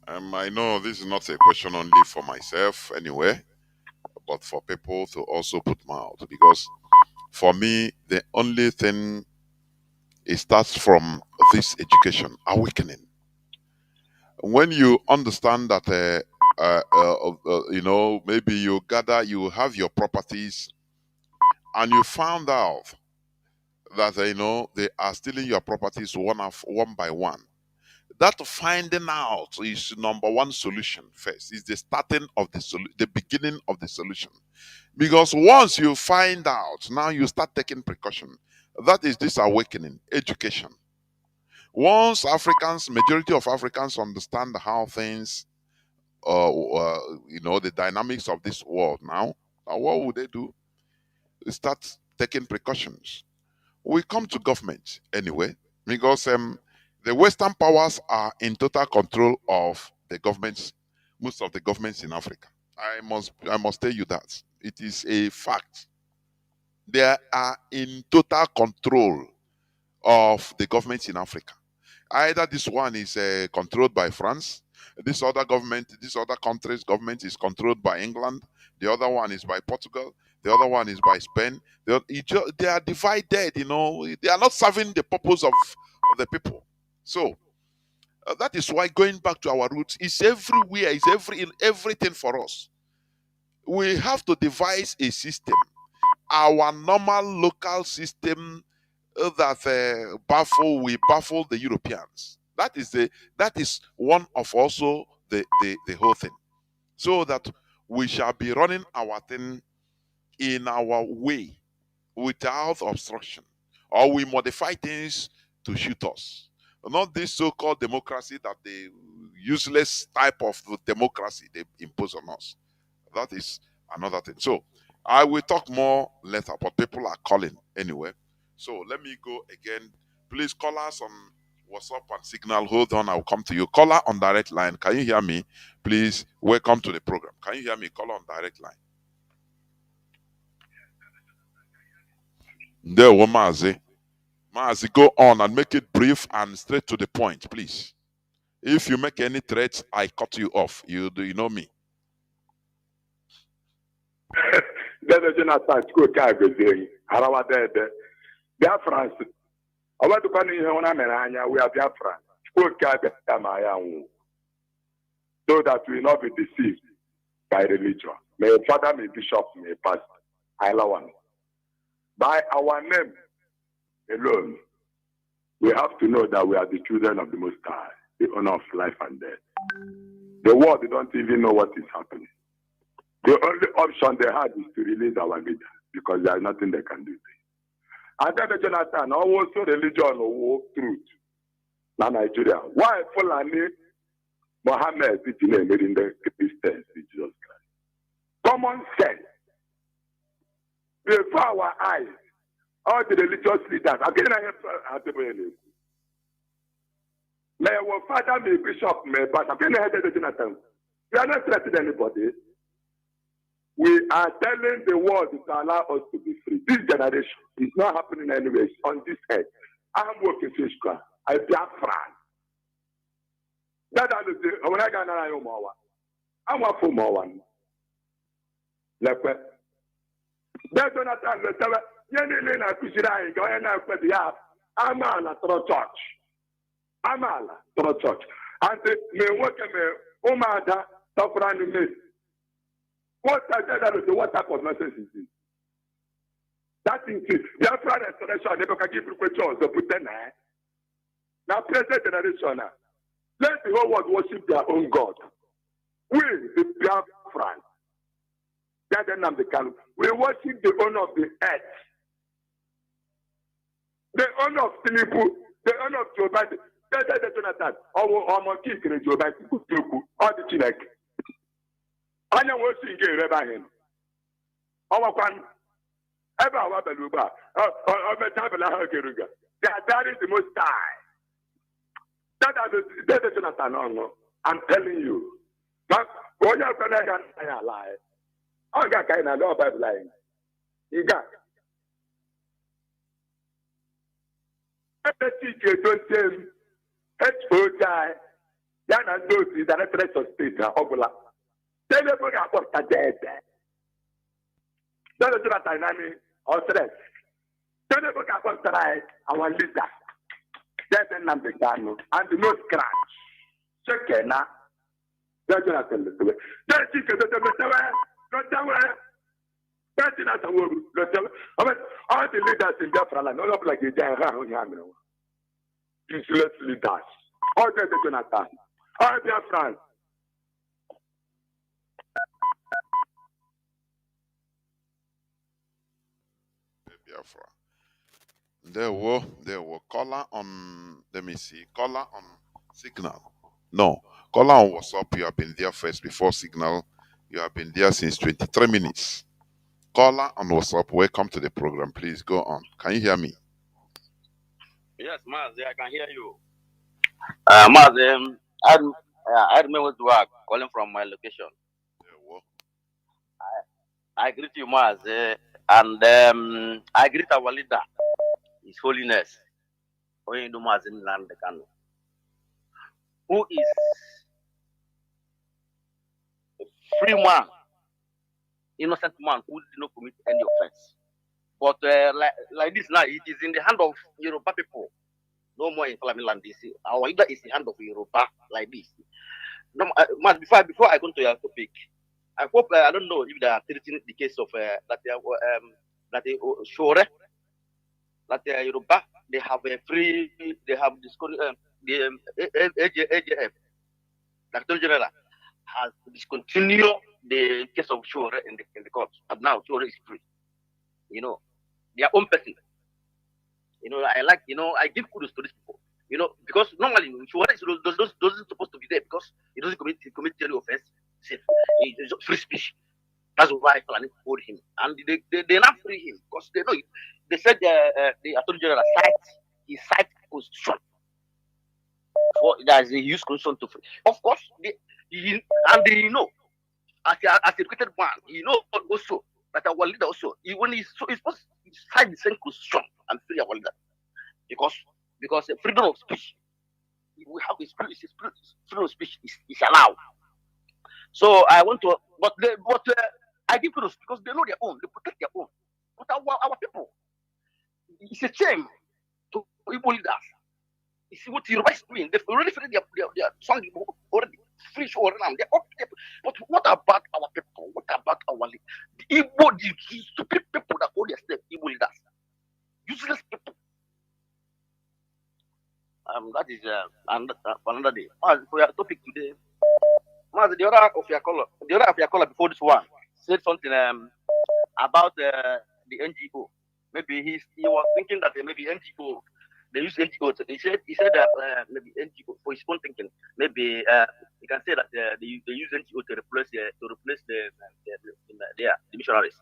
I know this is not a question only for myself anyway, but for people to also put mouth, because for me, the only thing, it starts from this education, awakening. When you understand that, maybe you have your properties, and you found out that they are stealing your properties one by one. That finding out is number one solution first. Is the starting of the beginning of the solution. Because once you find out, now you start taking precaution. That is this awakening, education. Once majority of Africans understand how things, the dynamics of this world now what would they do? They start taking precautions. We come to government anyway, because the Western powers are in total control of the governments, most of the governments in Africa. I must tell you that. It is a fact. They are in total control of the governments in Africa. Either this one is controlled by France, this other country's government is controlled by England, the other one is by Portugal, the other one is by Spain. They are divided, they are not serving the purpose of the people. So that is why going back to our roots is everywhere, is in everything for us. We have to devise a system, our normal local system that we baffle the Europeans. That is one of also the whole thing. So that we shall be running our thing in our way without obstruction, or we modify things to shoot us. Not this so-called democracy, that the useless type of democracy they impose on us. That is another thing. So I will talk more later, but people are calling anyway. So let me go again. Please call us on WhatsApp and Signal. Hold on, I'll come to you. Caller on direct line. Can you hear me? Please, welcome to the program. Can you hear me? Caller on direct line. There, Mazi. Mazi, go on and make it brief and straight to the point, please. If you make any threats, I cut you off. You know me. Jonathan, Biafrans, I want to come in here we are Biafrans. So that we will not be deceived by religion. May a father, may bishop, may pastor. I allow one. By our name alone, we have to know that we are the children of the Most High, the owner of life and death. The world, they don't even know what is happening. The only option they had is to release our leader, because there is nothing they can do. And then Jonathan, also religion or truth. Na Nigeria. Why Fulani Mohammed is in the Christians, Jesus Christ? Common sense. Before our eyes, all the religious leaders, again I have to may our father, may bishop, may pastor, again I have to Jonathan. We are not threatening anybody. We are telling the world to allow us to be free. This generation is not happening anywhere on this earth. I'm working fish car. I Biafran. That is the when I got an I'm a full more one. Like that. That's Jonathan. Yenilena Kushira, Goyana, Pedia, Amala, Church. Amala, Church. And the work Omada, Tafran, what type of nonsense is this? That is it. Biafra restoration, they can give you questions to put them there. Now, present generation, let the whole world worship their own God. We, the Biafrans, that's the Nnamdi Kanu. We worship the owner of the earth. The owner of Tinubu, the owner of Joe Biden. That's the Jonathan. Our monkey can Joe Biden, all the Chineke. I know what's in here about him. Our one, ever our Beluba, that is the most high. That is Jonathan. I'm telling you. But when you're going to lie, I got kind of law by lying. You got. The teacher don't say, H.O.J. Yana knows is an address of state. Tell them about that dead. Don't do that dynamic or threat. Tell them about that our leader. That's the Nnamdi Kanu and the no scratch. Check now. That's not the way. That's it. That's not the word. All the leaders in Biafra land, all of like a giant useless leaders. All the Jonathan. All Biafrans. Biafra. There were caller on, let me see, caller on Signal. No, caller on WhatsApp, you have been there first before Signal. You have been there since 23 minutes. Caller on WhatsApp, welcome to the program. Please go on. Can you hear me? Yes, Mazi, I can hear you. Mazi, I remember to work, calling from my location. I greet you, Mazi, and I greet our leader, His Holiness, Nnamdi Kanu, who is a free man, innocent man who did not commit any offense. But like this now, it is in the hand of Yoruba people. No more in Fulani land. Our leader is in the hand of Yoruba like this. No, before I go to your topic, I hope I don't know if they are treating the case of Shore, that Yoruba, they have a free, they have the AJF, the Attorney General, has discontinued the case of Shore in the court, and now Shore is free. You know, their own person. You know, I give kudos to these people. You know, because normally Shore doesn't supposed to be there because he doesn't commit any offense. It's free speech. That's why Fulani hold him, and they not free him because they know it. They said the Attorney General cite constitution for that they use constitution to free. Of course, they know as a educated man, he know also that our leader also when he's supposed to cite the same constitution and free our leader because freedom of speech, we have freedom of speech is allowed. So I want to, but I give kudos because they know their own, they protect their own. But our people, it's a shame to Igbo leaders. You see what Yoruba is doing? They've already finished their song already. Free show around. But what about our people? What about our leaders? The Igbo, the stupid people that hold their step, Igbo leaders, useless people. That is another day. For your topic today, the other of your caller before this one said something about the NGO. maybe he was thinking that maybe NGO, they use NGO. He said that maybe NGO for his own thinking. Maybe you can say that they use NGO to replace the missionaries.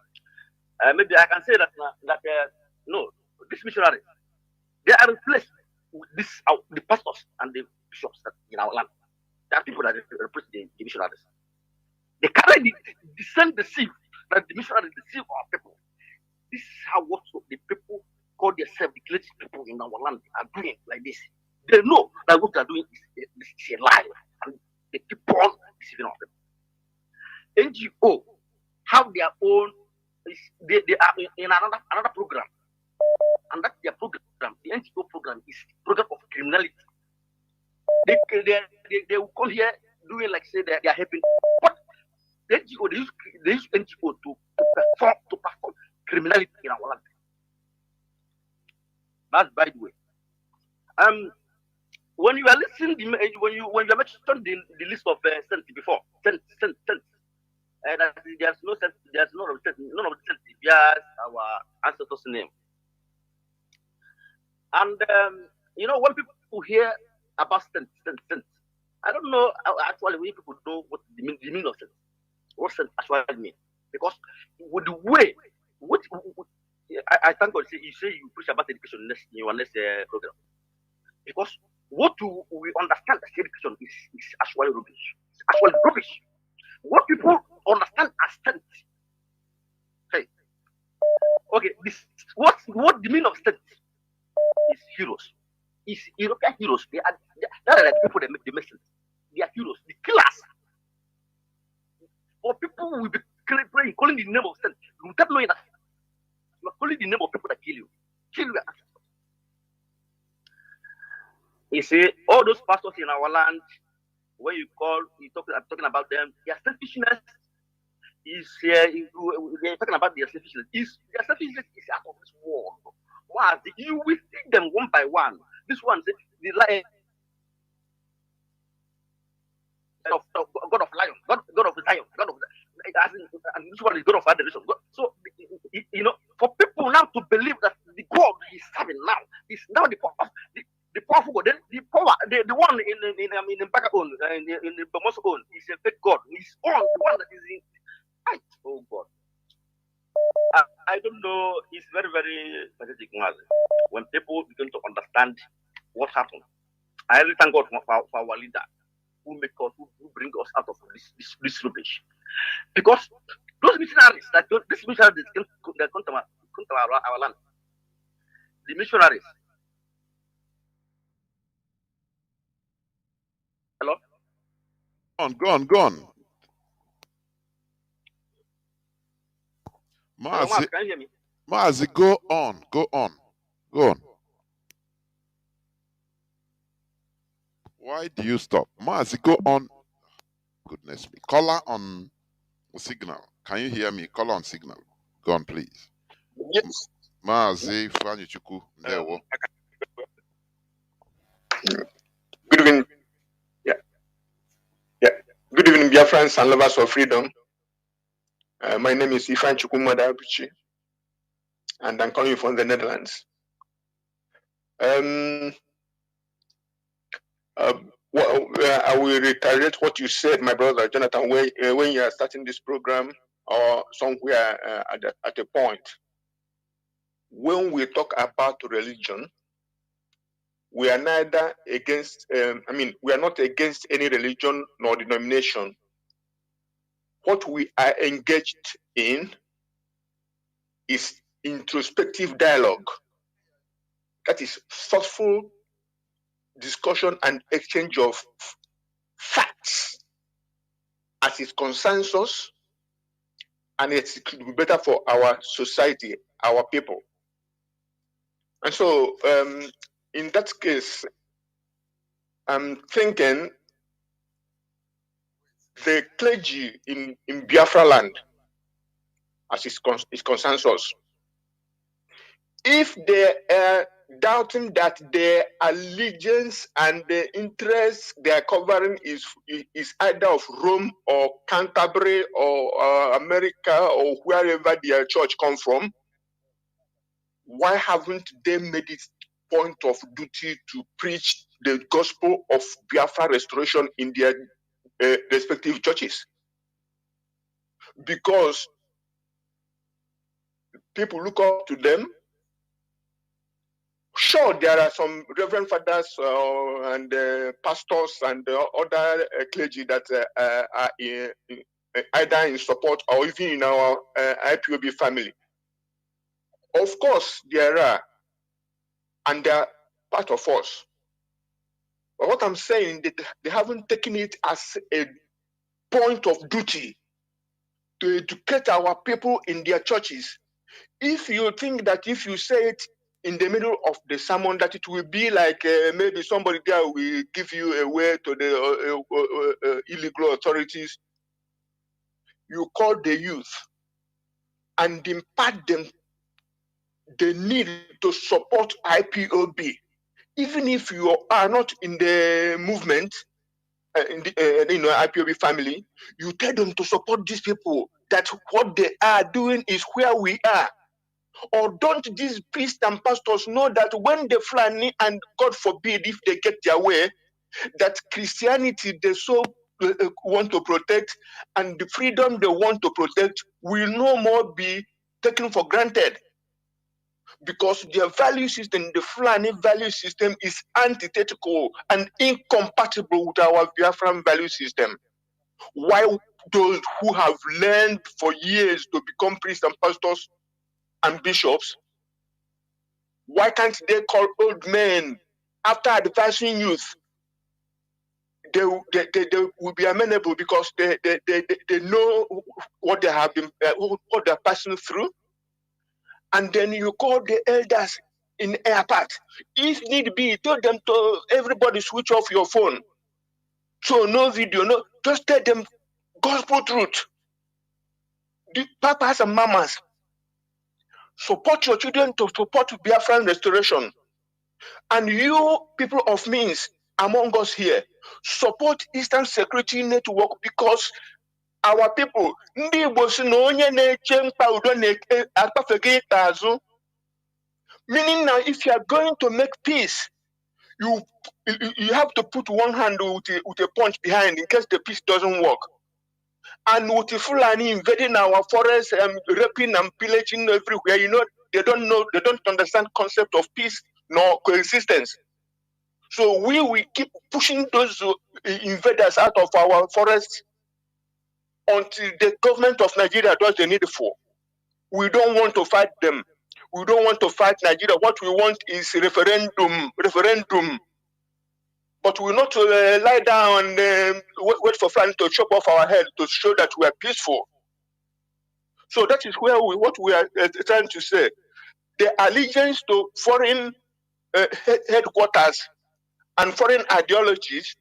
Maybe I can say that no, these missionaries, they are replaced with the pastors and the bishops that in our land. There are people that replace the missionaries. They carry the same deceive that the missionaries deceive our people. This is how what the people call themselves the greatest people in our land are doing like this. They know that what they are doing is a lie, and they keep on deceiving our people. NGO have their own. They are in another program, and that's their program. The NGO program is program of criminality. They will come here doing like say they are helping, but the NGO they use NGO to perform criminality in our land. That's by the way. When you are listening, when you mentioned the list of saints before, saints, there's no sense, there's none of the saints bears our ancestors' name. And when people hear about saints, I don't know actually when people know what the meaning of saints, what saints actually mean, because with the way I thank God you say you preach about education in your next program, because what we understand as education is actually rubbish. It's actually rubbish. What people understand as saints. Hey, okay, what the meaning of saints is heroes. Is European heroes. They are the people that make the message. They are heroes. The killers. For people will be praying, calling the name of saints. Without knowing that you are calling the name of people that kill you. Kill you. You see, all those pastors in our land, when you talking about them, their selfishness is they're talking about their selfishness. Their selfishness is out of this world. Why? You will see them one by one. This one, the lion of God of lion, God of Zion, God of, and this one is God of adoration. So for people now to believe that the God he's serving now is now the powerful God. Then the power, the one in Bakaon, in the Bomo's own is a fake God. His own, the one that is in fight. Oh God. I don't know. It's very, very pathetic, Mazi. When people begin to understand what happened, I really thank God for our leader who make us, who bring us out of this rubbish. Because those missionaries, these missionaries can come to our land. The missionaries. Hello? Go on. Hello, Mazi, can you hear me? Mazi, go on. Why do you stop? Mazi, go on. Goodness me. Caller on signal. Can you hear me? Caller on signal. Go on, please. Yes. Mazi, Franyichuku, there. Good evening. Yeah. Good evening, Biafrans and lovers of freedom. My name is Ifan Chukwumada Abuchi, and I'm calling you from the Netherlands. I will reiterate what you said, my brother Jonathan, when you are starting this program or somewhere at a point. When we talk about religion, we are neither against, we are not against any religion nor denomination. What we are engaged in is introspective dialogue. That is thoughtful discussion and exchange of facts as its consensus, and it could be better for our society, our people. And so, in that case, I'm thinking the clergy in Biafra land, as its consensus, if they are doubting that their allegiance and the interest they are covering is either of Rome or Canterbury or America or wherever their church comes from, why haven't they made it point of duty to preach the gospel of Biafra restoration in their respective churches? Because people look up to them. Sure, there are some reverend fathers and pastors and other clergy that are either in support or even in our IPOB family. Of course, there are, and they are part of us. But what I'm saying, they haven't taken it as a point of duty to educate our people in their churches. If you think that if you say it in the middle of the sermon, that it will be like maybe somebody there will give you away to the illegal authorities, you call the youth and impart them the need to support IPOB. Even if you are not in the movement, in the IPOB family, you tell them to support these people, that what they are doing is where we are. Or don't these priests and pastors know that when they fly, and God forbid if they get their way, that Christianity they so want to protect and the freedom they want to protect will no more be taken for granted? Because their value system, the Fulani value system, is antithetical and incompatible with our Biafran value system. Why those who have learned for years to become priests and pastors and bishops, why can't they call old men after advising youth? They will be amenable because they know what they have been, what they're passing through. And then you call the elders in airport. If need be, tell them to everybody switch off your phone. So no video, no, just tell them gospel truth. The papas and mamas, support your children to support Biafran restoration. And you people of means among us here, support Eastern Security Network, because our people, ndị Igbo si na onye na-eche mkpa udo na-akpafega ịta azụ. Meaning now, if you are going to make peace, you have to put one hand with a punch behind in case the peace doesn't work. And with the Fulani invading our forests and raping and pillaging everywhere, you know, they don't understand concept of peace nor coexistence. So we will keep pushing those invaders out of our forests until the government of Nigeria does the needful. We don't want to fight them. We don't want to fight Nigeria. What we want is referendum. But we're not to lie down and wait for France to chop off our head to show that we are peaceful. So that is what we are trying to say. The allegiance to foreign headquarters and foreign ideologies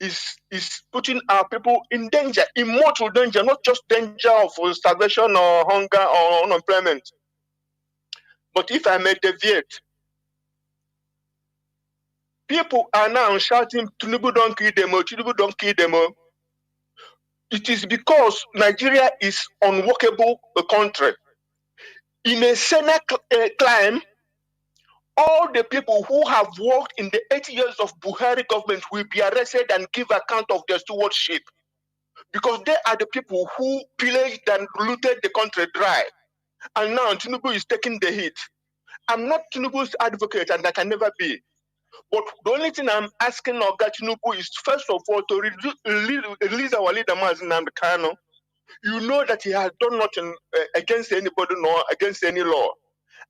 is putting our people in danger, in mortal danger, not just danger of starvation or hunger or unemployment. But if I may deviate, people are now shouting, Tinubu don't kill them, Tinubu don't kill them. It is because Nigeria is unworkable country. In a Senate climb, all the people who have worked in the 8 years of Buhari government will be arrested and give account of their stewardship. Because they are the people who pillaged and looted the country dry. And now Tinubu is taking the hit. I'm not Tinubu's advocate, and I can never be. But the only thing I'm asking Oga Tinubu is, first of all, to release our leader, Mazi Nnamdi Kanu. You know that he has done nothing against anybody nor against any law.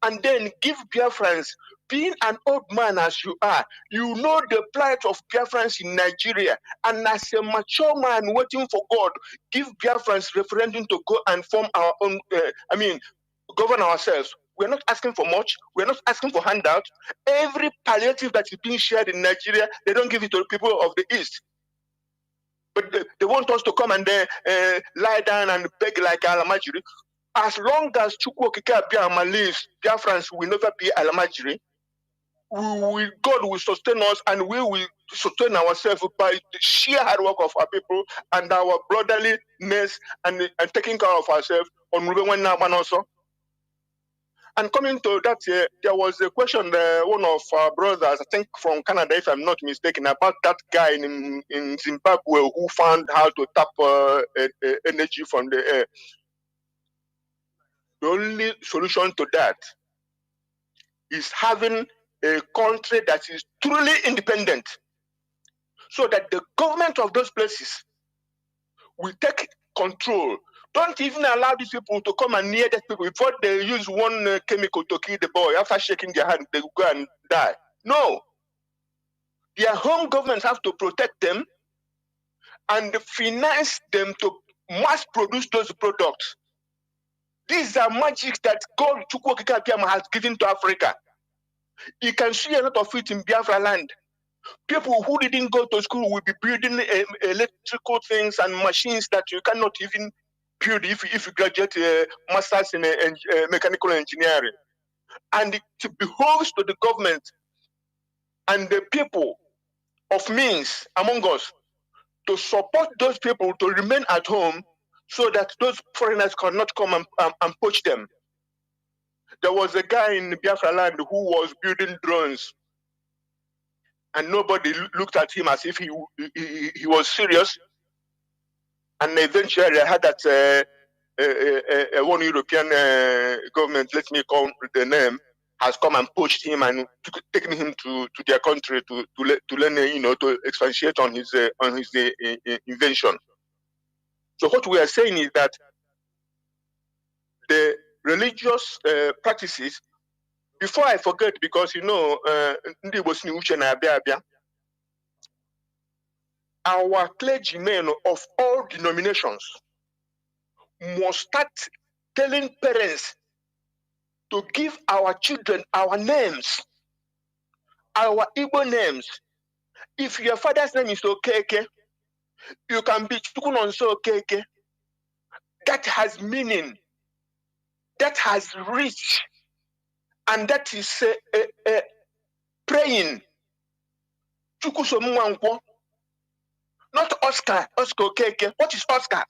And then give Biafrans, being an old man as you are, you know the plight of Biafrans in Nigeria. And as a mature man waiting for God, give Biafrans referendum to go and form our own, govern ourselves. We're not asking for much. We're not asking for handouts. Every palliative that is being shared in Nigeria, they don't give it to the people of the East. But they want us to come and lie down and beg like Alamajiri. As long as Chukwokika Biama lives, Biafrans will never be Alamajiri. God will sustain us, and we will sustain ourselves by the sheer hard work of our people and our brotherliness and taking care of ourselves on Ruben also. And coming to that, there was a question, one of our brothers, I think from Canada, if I'm not mistaken, about that guy in Zimbabwe who found how to tap energy from the air. The only solution to that is having a country that is truly independent, so that the government of those places will take control. Don't even allow these people to come and near these people. Before they use one chemical to kill the boy, after shaking their hand, they will go and die. No. Their home governments have to protect them and finance them to mass produce those products. These are magic that God has given to Africa. You can see a lot of it in Biafra land. People who didn't go to school will be building electrical things and machines that you cannot even build if you graduate masters in mechanical engineering. And it behoves to the government and the people of means among us to support those people to remain at home, so that those foreigners cannot come and poach them. There was a guy in Biafra land who was building drones, and nobody looked at him as if he was serious. And eventually I heard that one European government, let me call the name, has come and poached him and taken him to their country to learn, to expatiate on his invention. So what we are saying is that the religious practices, before I forget, because our clergymen of all denominations must start telling parents to give our children our names, our Igbo names. If your father's name is Okeke, you can be Chukunonso Okeke. That has meaning, that has reach, and that is praying. Chukusomuankwo. Not Oscar Okeke. What is Oscar?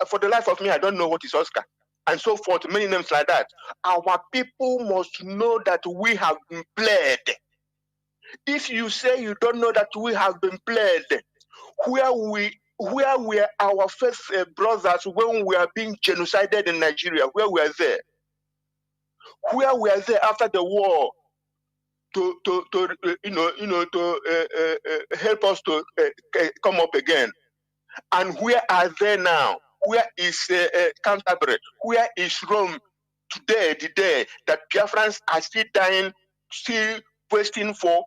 For the life of me, I don't know what is Oscar. And so forth, many names like that. Our people must know that we have been played. If you say you don't know that we have been played, where were our first brothers when we are being genocided in Nigeria? Where were they? Where were they after the war to help us to come up again? And where are they now? Where is Canterbury? Where is Rome today, the day that Biafrans are still dying, still waiting for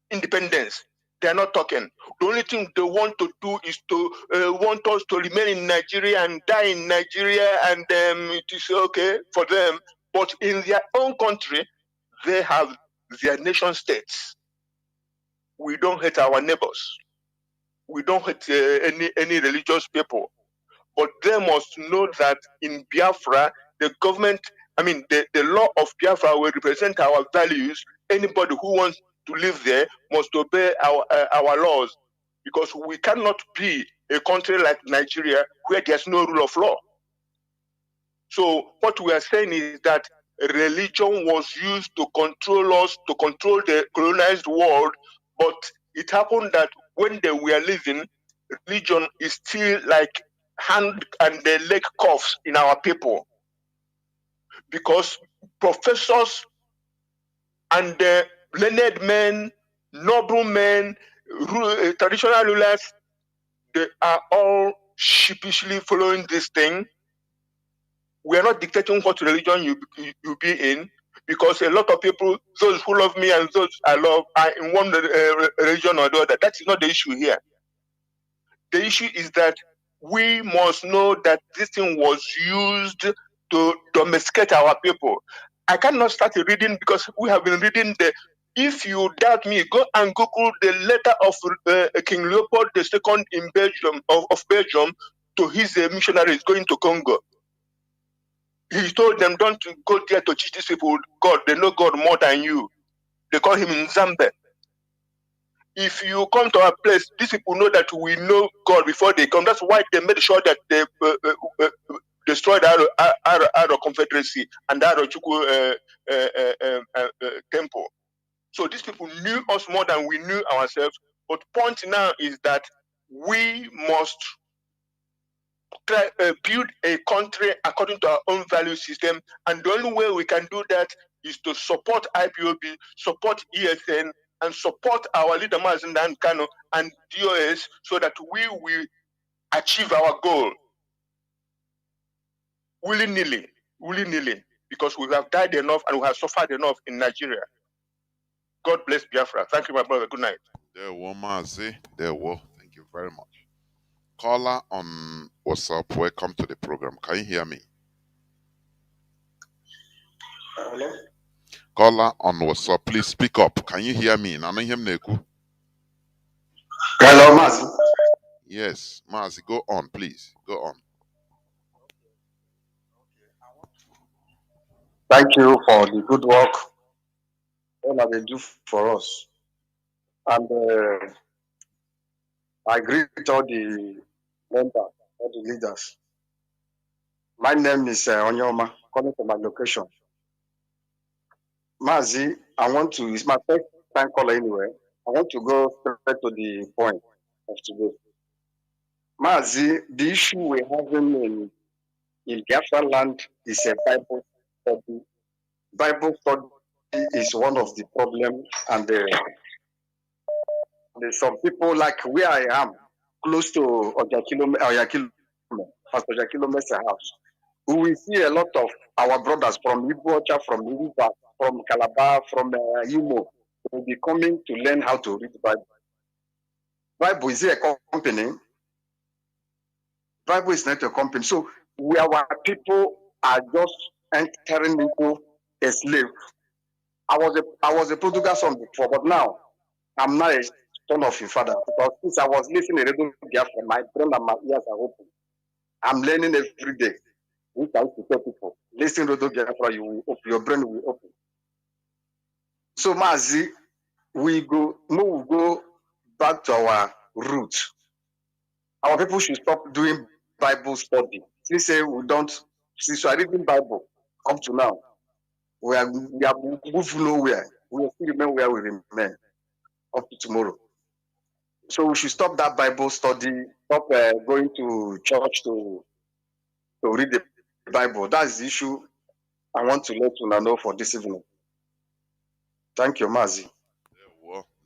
independence? They are not talking. The only thing they want to do is to want us to remain in Nigeria and die in Nigeria, and it is okay for them. But in their own country, they have their nation states. We don't hate our neighbors. We don't hate any religious people. But they must know that in Biafra, the government, the law of Biafra will represent our values. Anybody who wants to live there must obey our laws, because we cannot be a country like Nigeria where there's no rule of law. So what we are saying is that religion was used to control us, to control the colonized world, but it happened that when they were living, religion is still like hand and the leg cuffs in our people, because professors and learned men, noble men, traditional rulers, they are all sheepishly following this thing. We are not dictating what religion you be in, because a lot of people, those who love me and those I love, are in one religion or the other. That is not the issue here. The issue is that we must know that this thing was used to domesticate our people. I cannot start reading, because we have been reading the. If you doubt me, go and Google the letter of King Leopold II in Belgium, of Belgium, to his missionaries going to Congo. He told them, don't go there to teach these people God. They know God more than you. They call him Nzambe. If you come to our place, these people know that we know God before they come. That's why they made sure that they destroy the Aro Confederacy and the Aro Chukwu temple. So these people knew us more than we knew ourselves. But point now is that we must try build a country according to our own value system, and the only way we can do that is to support IPOB, support ESN, and support our leader Mazi Kanu and DOS, so that we will achieve our goal willy-nilly, because we have died enough and we have suffered enough in Nigeria. God bless Biafra. Thank you, my brother. Good night. There were Mazi. There were. Thank you very much. Caller on WhatsApp, welcome to the program. Can you hear me? Hello? Caller on WhatsApp, please speak up. Can you hear me? Hello, Mazi. Yes, Mazi, go on, please. Go on. Thank you for the good work all that they do for us. And I greet all the members, all the leaders. My name is Onyoma, calling from my location. Mazi, it's my first time caller anyway. I want to go straight to the point of today. Mazi, the issue we're having in Biafra land is a Bible study. Bible study is one of the problems, and there's some people like where I am, close to Pastor Ojakilome's house. We will see a lot of our brothers from Ibuocha, from River, from Calabar, from Imo, will be coming to learn how to read the Bible. Bible is a company. Bible is not a company. So our people are just entering into a slave. I was a Portugal son before, but now I'm not a son of your father. Because since I was listening to Radio Biafra, my brain and my ears are open. I'm learning every day. We can tell people, listen to Radio Biafra, your brain will open. So Mazi, we go back to our roots. Our people should stop doing Bible study. Since we are reading Bible up to now, we are moved nowhere. We will still remain where we remain up to tomorrow. So we should stop that Bible study, stop going to church to read the Bible. That's the issue I want to let you know for this evening. Thank you, Mazi.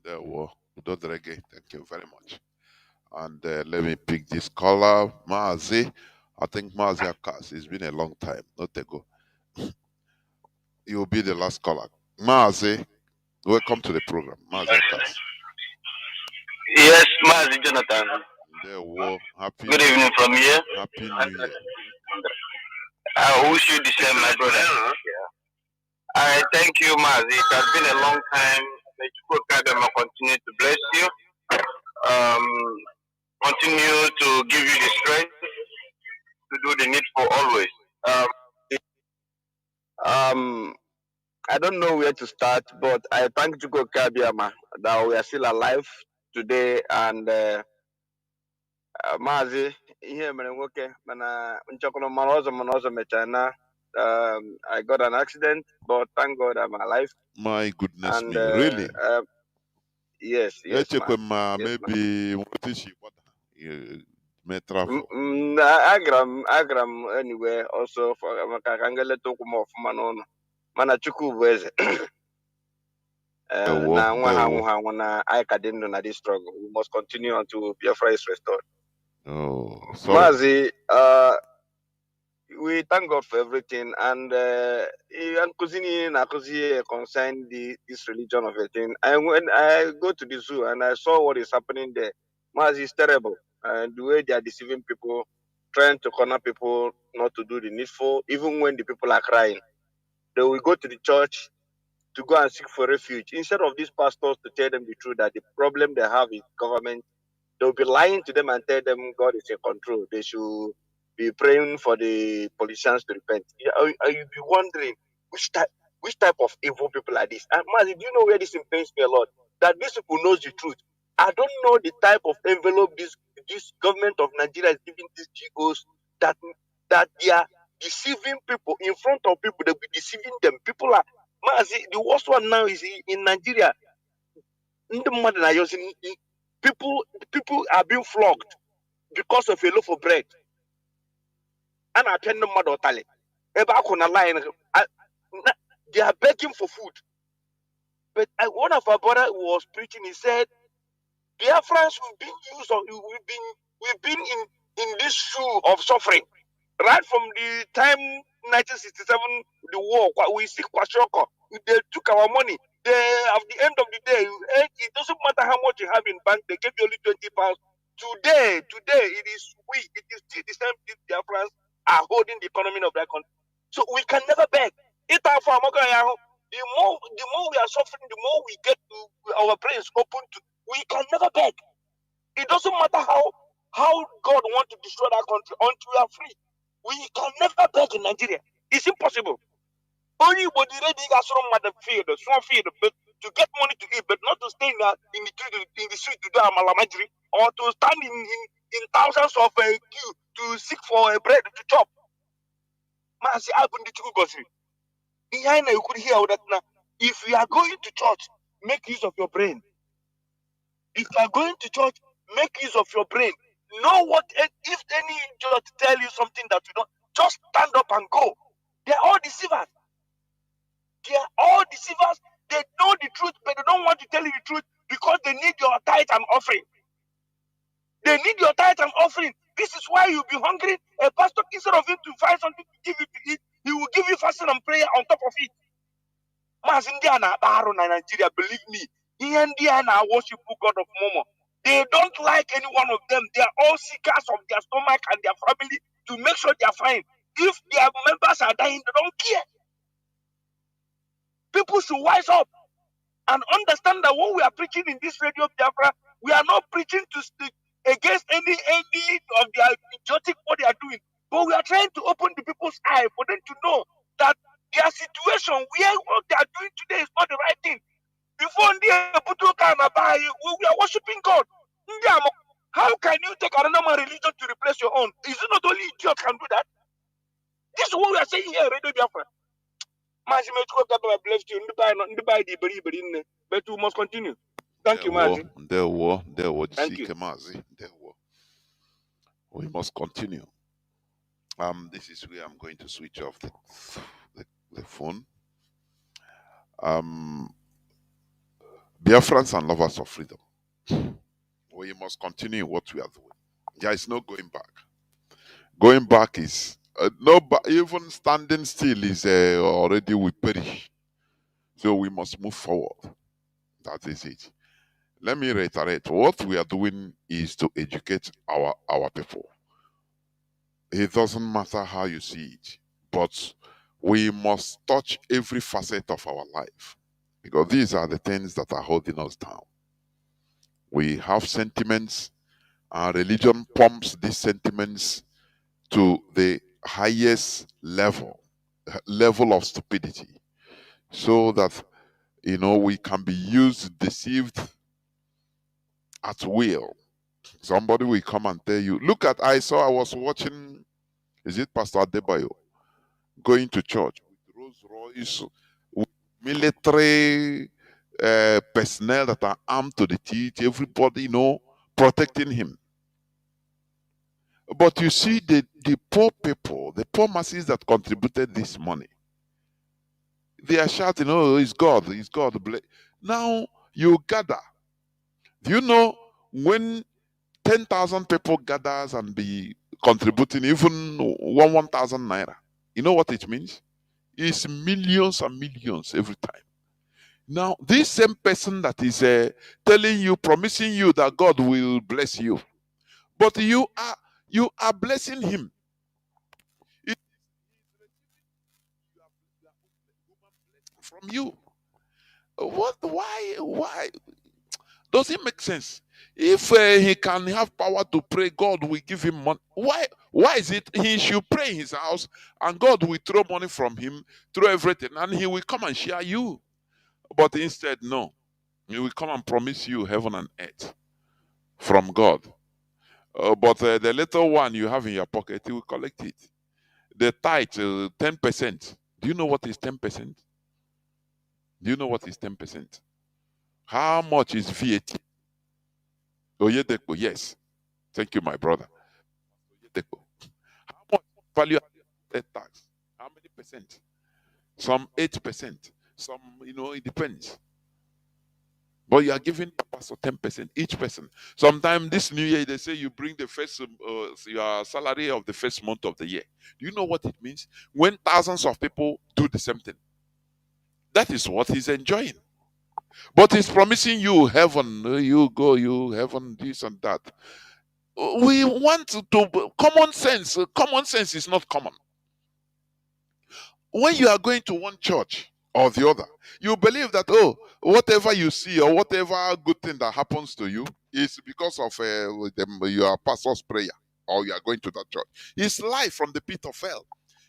There were. Thank you very much. And let me pick this caller, Mazi. I think Mazi Akas. It's been a long time, not ago. You'll be the last caller. Mazi, welcome to the program. Mazi Akas. Yes, Mazi Jonathan. There were. Good evening from here. Happy New Year. I wish you the same, my brother. I thank you, Mazi. It has been a long time. May God continue to bless you. Continue to give you the strength to do the needful always. I don't know where to start, but I thank Chuko Kabiama that we are still alive today. And Mazi, here, I got an accident, but thank God I'm alive. My goodness me, really? Yes. Maybe Agram anyway, also for Makangele Tokumo Manon Manachuku I can na this struggle. We must continue until Biafra is restored. Oh, sorry. Mazi, we thank God for everything, and Kuzini concern this religion of a thing. And when I go to the zoo and I saw what is happening there, Mazi is terrible. And the way they are deceiving people, trying to corner people not to do the needful, even when the people are crying. They will go to the church to go and seek for refuge. Instead of these pastors to tell them the truth that the problem they have is government, they'll be lying to them and tell them God is in control. They should be praying for the politicians to repent. You'll be wondering which type of evil people are these. And Mazi, do you know where this pains me a lot? That these people knows the truth. I don't know the type of envelope this government of Nigeria is giving these GOs that that they are deceiving people in front of people. They'll be deceiving them. People are, Mazi, the worst one now is in Nigeria. People are being flogged because of a loaf of bread. And I tell them mother tali. They are begging for food. But one of our brother was preaching. He said, Biafrans, we've been in this shoe of suffering right from the time 1967, the war. We seek Kwashoko. They took our money. At the end of the day, it doesn't matter how much you have in bank. They gave you only 20 pounds. Today, it is still the same thing. Biafrans are holding the economy of that country. So we can never beg. The more we are suffering, the more we get our brains open to. We can never beg. It doesn't matter how God wants to destroy that country until we are free. We can never beg in Nigeria. It's impossible. Only body ready got some field, but to get money to eat, but not to stay in the street to do a malamajiri or to stand in thousands of queue to seek for a bread to chop. Mazi happened to Gosi. Behind you could hear that now. If you are going to church, make use of your brain. If you are going to church, make use of your brain. Know what, if any judge tell you something that you don't, just stand up and go. They are all deceivers. They are all deceivers. They know the truth, but they don't want to tell you the truth because they need your tithe and offering. They need your tithe and offering. This is why you'll be hungry. A pastor, instead of him to find something to give you to eat, he will give you fasting and prayer on top of it. Mas Indiana, Nigeria, believe me, Indiana worship God of Momo. They don't like any one of them. They are all seekers of their stomach and their family to make sure they are fine. If their members are dying, they don't care. People should wise up and understand that when we are preaching in this radio Biafra, we are not preaching to speak against any of their idiotic what they are doing, but we are trying to open the people's eye for them to know that their situation, where what they are doing today is not the right thing. Before we are worshiping God. How can you take another religion to replace your own? Is it not only idiot can do that? This is what we are saying here, Radio Biafra. Mazi, God bless you. But we must continue. Thank you, Mazi. Thank you. We must continue. This is where I'm going to switch off the phone. Biafrans and lovers of freedom, we must continue what we are doing. There is no going back. Going back is even standing still is already we perish. So we must move forward. That is it. Let me reiterate. What we are doing is to educate our people. It doesn't matter how you see it, but we must touch every facet of our life because these are the things that are holding us down. We have sentiments, and religion pumps these sentiments to the highest level of stupidity, so that we can be used, deceived at will. Somebody will come and tell you, look at, I was watching, is it Pastor Adebayo, going to church with Rolls Royce, with military personnel that are armed to the teeth, everybody, protecting him. But you see, the poor people, the poor masses that contributed this money, they are shouting, oh, it's God, it's God. Now you gather. Do you know when 10,000 people gathers and be contributing even 1,000 naira? You know what it means? It's millions and millions every time. Now, this same person that is telling you, promising you that God will bless you, but you are blessing him. From you. What? Why? Does it make sense? If he can have power to pray, God will give him money. Why is it he should pray in his house and God will throw money from him, throw everything, and he will come and share you? But instead, no. He will come and promise you heaven and earth from God. But the little one you have in your pocket, he will collect it. the tithe 10%. Do you know what is 10%? Do you know what is 10%? How much is VAT? Oyedepo, yes. Thank you, my brother. Oyedepo. How much value added tax? How many percent? Some 8%. Some, it depends. But you are giving the pastor 10% each person. Sometime this new year, they say you bring the first your salary of the first month of the year. Do you know what it means? When thousands of people do the same thing, that is what he's enjoying. But he's promising you heaven, you go, you heaven, this and that. We want to common sense. Common sense is not common. When you are going to one church or the other, you believe that, oh, whatever you see or whatever good thing that happens to you is because of your pastor's prayer, or you are going to that church. It's life from the pit of hell.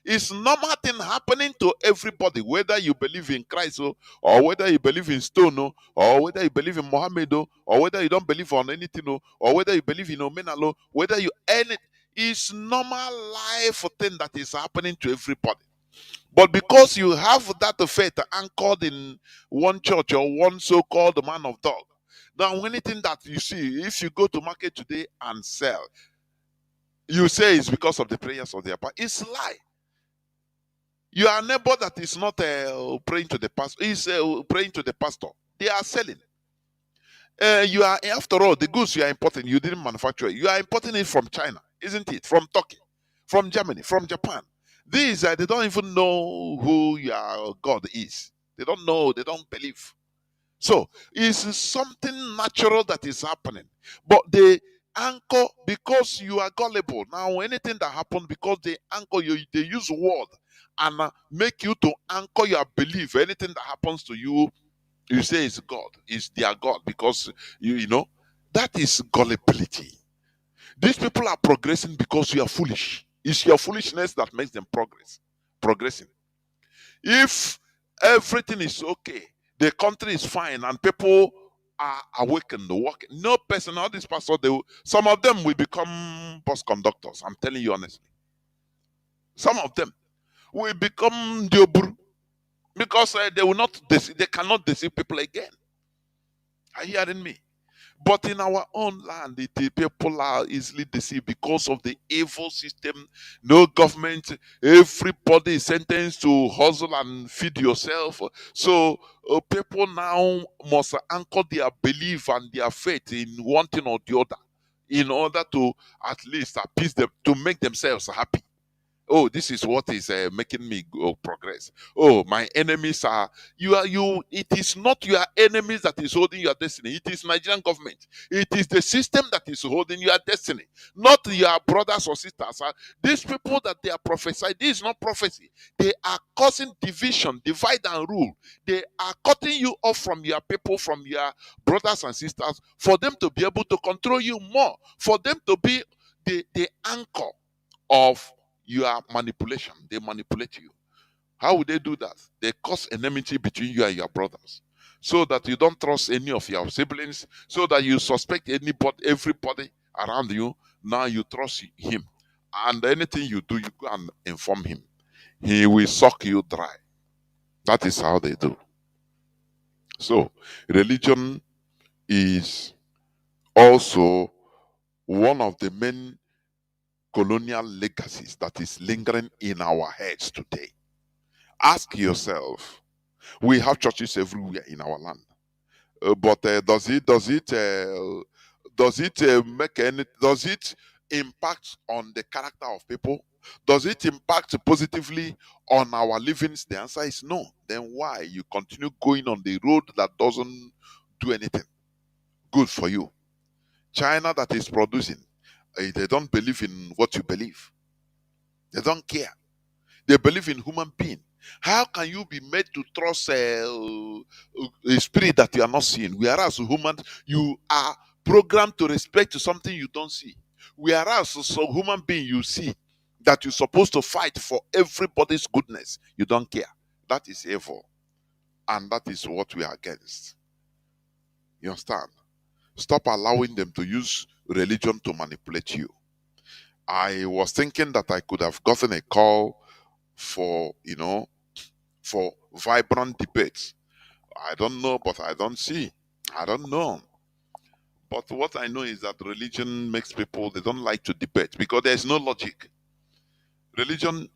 It's normal thing happening to everybody, whether you believe in Christ, or whether you believe in stone, or whether you believe in Muhammad, or whether you don't believe on anything, or whether you believe in Omenalo, whether you any. It's normal life thing that is happening to everybody. But because you have that faith anchored in one church or one so-called man of dog, now anything that you see, if you go to market today and sell, you say it's because of the prayers of their pastor. It's a lie. Your neighbor that is not praying to the pastor is praying to the pastor. They are selling. You are, after all, the goods you are importing, you didn't manufacture it. You are importing it from China, isn't it? From Turkey, from Germany, from Japan. These they don't even know who your God is. They don't know. They don't believe. So it's something natural that is happening. But they anchor because you are gullible. Now anything that happens, because they anchor you, they use word and make you to anchor your belief. Anything that happens to you, you say it's God, it's their God, because you know that is gullibility. These people are progressing because you are foolish. It's your foolishness that makes them progressing. If everything is okay, the country is fine, and people are awakened, working. No person, all these pastors, some of them will become bus conductors. I'm telling you honestly. Some of them will become dioburu, because they cannot deceive people again. Are you hearing me? But in our own land, the people are easily deceived because of the evil system. No government, everybody is sentenced to hustle and feed yourself. So people now must anchor their belief and their faith in one thing or the other, in order to at least appease them, to make themselves happy. Oh, this is what is making me go progress. Oh, my enemies are you. It is not your enemies that is holding your destiny. It is Nigerian government. It is the system that is holding your destiny, not your brothers or sisters. These people that they are prophesying, this is not prophecy. They are causing division, divide and rule. They are cutting you off from your people, from your brothers and sisters, for them to be able to control you more, for them to be the anchor of your manipulation. They manipulate you. How would they do that? They cause enmity between you and your brothers, so that you don't trust any of your siblings, so that you suspect everybody around you. Now you trust him, and anything you do, you go and inform him. He will suck you dry. That is how they do. So religion is also one of the main colonial legacies that is lingering in our heads today. Ask yourself, we have churches everywhere in our land, but does it impact on the character of people? Does it impact positively on our livings? The answer is no. Then why you continue going on the road that doesn't do anything good for you? China that is producing, they don't believe in what you believe. They don't care. They believe in human being. How can you be made to trust a spirit that you are not seeing? Whereas human, you are programmed to respect something you don't see. Whereas so human being you see, that you're supposed to fight for everybody's goodness, you don't care. That is evil. And that is what we are against. You understand? Stop allowing them to use religion to manipulate you. I was thinking that I could have gotten a call for, for vibrant debates. I don't know, but I don't see. I don't know. But what I know is that religion makes people, they don't like to debate because there's no logic. Religion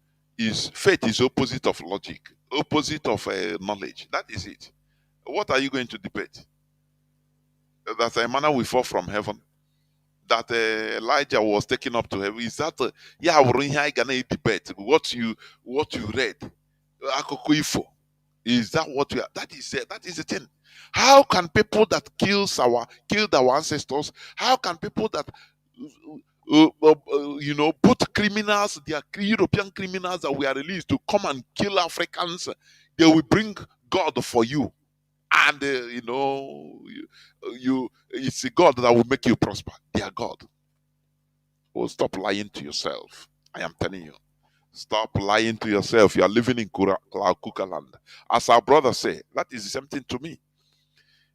faith is opposite of logic, opposite of knowledge. That is it. What are you going to debate? That a manna will fall from heaven? That Elijah was taken up to heaven? Is that yeah? We're gonna debate what you read? Akụkọ ifo. Is that what we are? That is the thing. How can people that killed our ancestors? How can people that put criminals, they are European criminals that we are released to come and kill Africans? They will bring God for you, and it's a God that will make you prosper. They are God. Oh, stop lying to yourself. I am telling you. Stop lying to yourself. You are living in Kuka land. As our brother say, that is the same thing to me.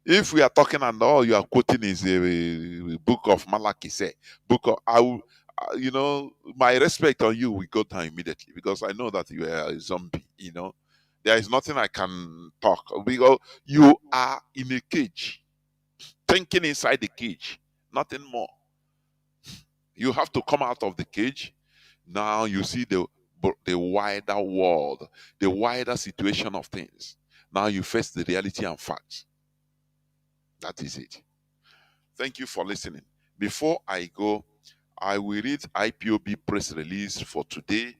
If we are talking and all you are quoting is a book of Malachi, say, book of, my respect on you will go down immediately because I know that you are a zombie, There is nothing I can talk because you are in a cage, thinking inside the cage, nothing more. You have to come out of the cage. Now you see the wider world, the wider situation of things. Now you face the reality and facts. That is it. Thank you for listening. Before I go, I will read IPOB press release for today.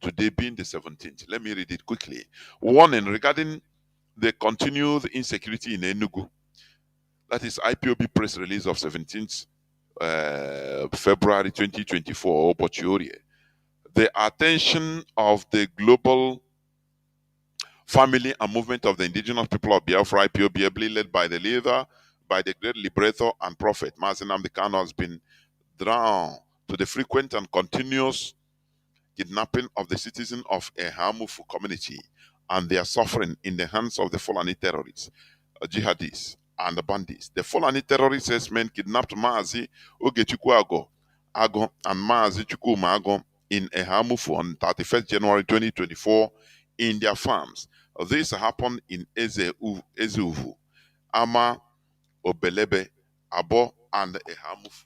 Today being the 17th. Let me read it quickly. Warning regarding the continued insecurity in Enugu. That is IPOB press release of 17th February 2024. The attention of the global family and movement of the indigenous people of Biafra, IPOB, led by the leader, by the great liberator and prophet, Mazi Nnamdi Kanu, has been drawn to the frequent and continuous kidnapping of the citizens of a Hamufu community and their suffering in the hands of the Fulani terrorists, jihadists, and the bandits. The Fulani terrorist herdsmen kidnapped Mazi Ogechukwu Ago and Mazi Chukwuma Ago in a Hamufu on 31st January 2024 in their farms. This happened in Ezuvu, Ama, Obelebe, Abo, and Ehamufu.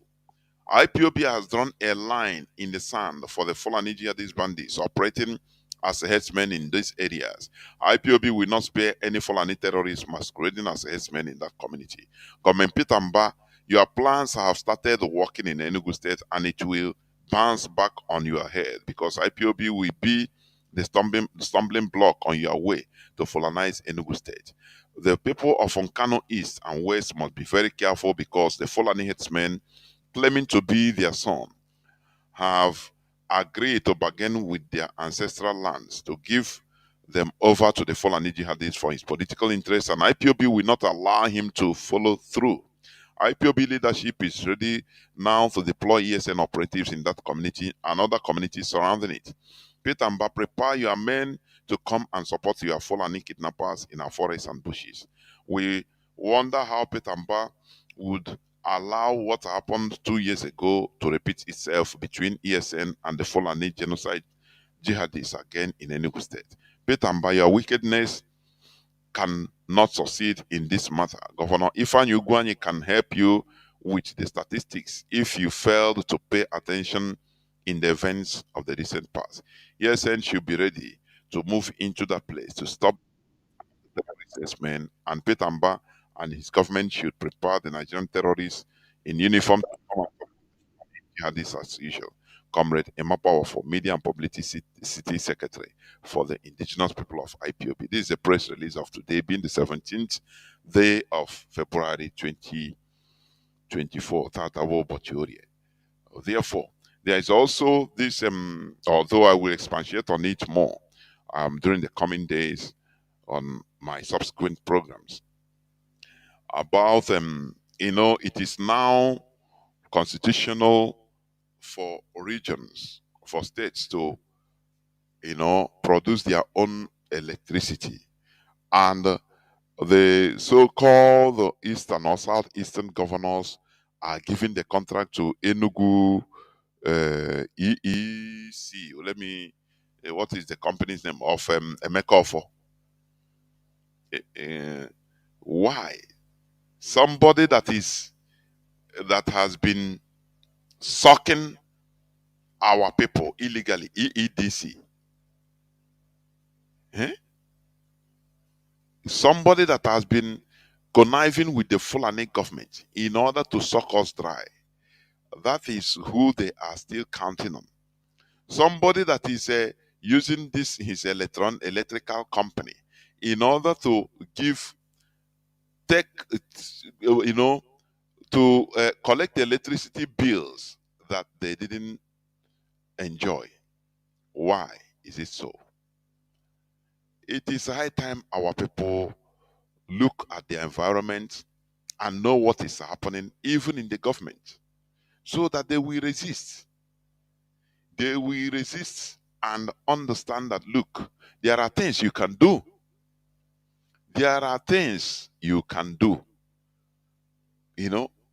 IPOB has drawn a line in the sand for the Fulani jihadist bandits operating as headsmen in these areas. IPOB will not spare any Fulani terrorists masquerading as headsmen in that community. Government Pitamba, your plans have started working in Enugu State and it will bounce back on your head because IPOB will be the stumbling block on your way to Fulanize Enugu State. The people of Kanu East and West must be very careful because the Fulani headsmen claiming to be their son have agreed to bargain with their ancestral lands to give them over to the Fulani jihadists for his political interests, and IPOB will not allow him to follow through. IPOB leadership is ready now to deploy ESN operatives in that community and other communities surrounding it. Pitamba, prepare your men to come and support your Fulani kidnappers in our forests and bushes. We wonder how Pitamba would allow what happened 2 years ago to repeat itself between ESN and the Fulani genocide jihadists again in Enugu State. Pitamba, your wickedness cannot succeed in this matter. Governor Ifeanyi Ugwuanyi can help you with the statistics if you failed to pay attention in the events of the recent past. ESN should be ready to move into that place to stop the businessmen, and Pitamba and his government should prepare the Nigerian terrorists in uniform to come and jihadists as usual. Comrade Emma Power for Media and Publicity City Secretary for the indigenous people of IPOB. This is a press release of today, being the 17th day of February 2024. Therefore, there is also this, although I will expatiate on it more during the coming days on my subsequent programs, about, it is now constitutional for regions, for states to, produce their own electricity. And the so-called eastern or southeastern governors are giving the contract to Enugu EEC. Let me. What is the company's name of Emeka? Why? Somebody that has been sucking our people illegally, EEDC. Eh? Somebody that has been conniving with the Fulani government in order to suck us dry. That is who they are still counting on. Somebody that is using his electrical company in order to to collect electricity bills that they didn't enjoy. Why is it so? It is high time our people look at the environment and know what is happening even in the government, so that they will resist. They will resist and understand that, look, there are things you can do. There are things you can do.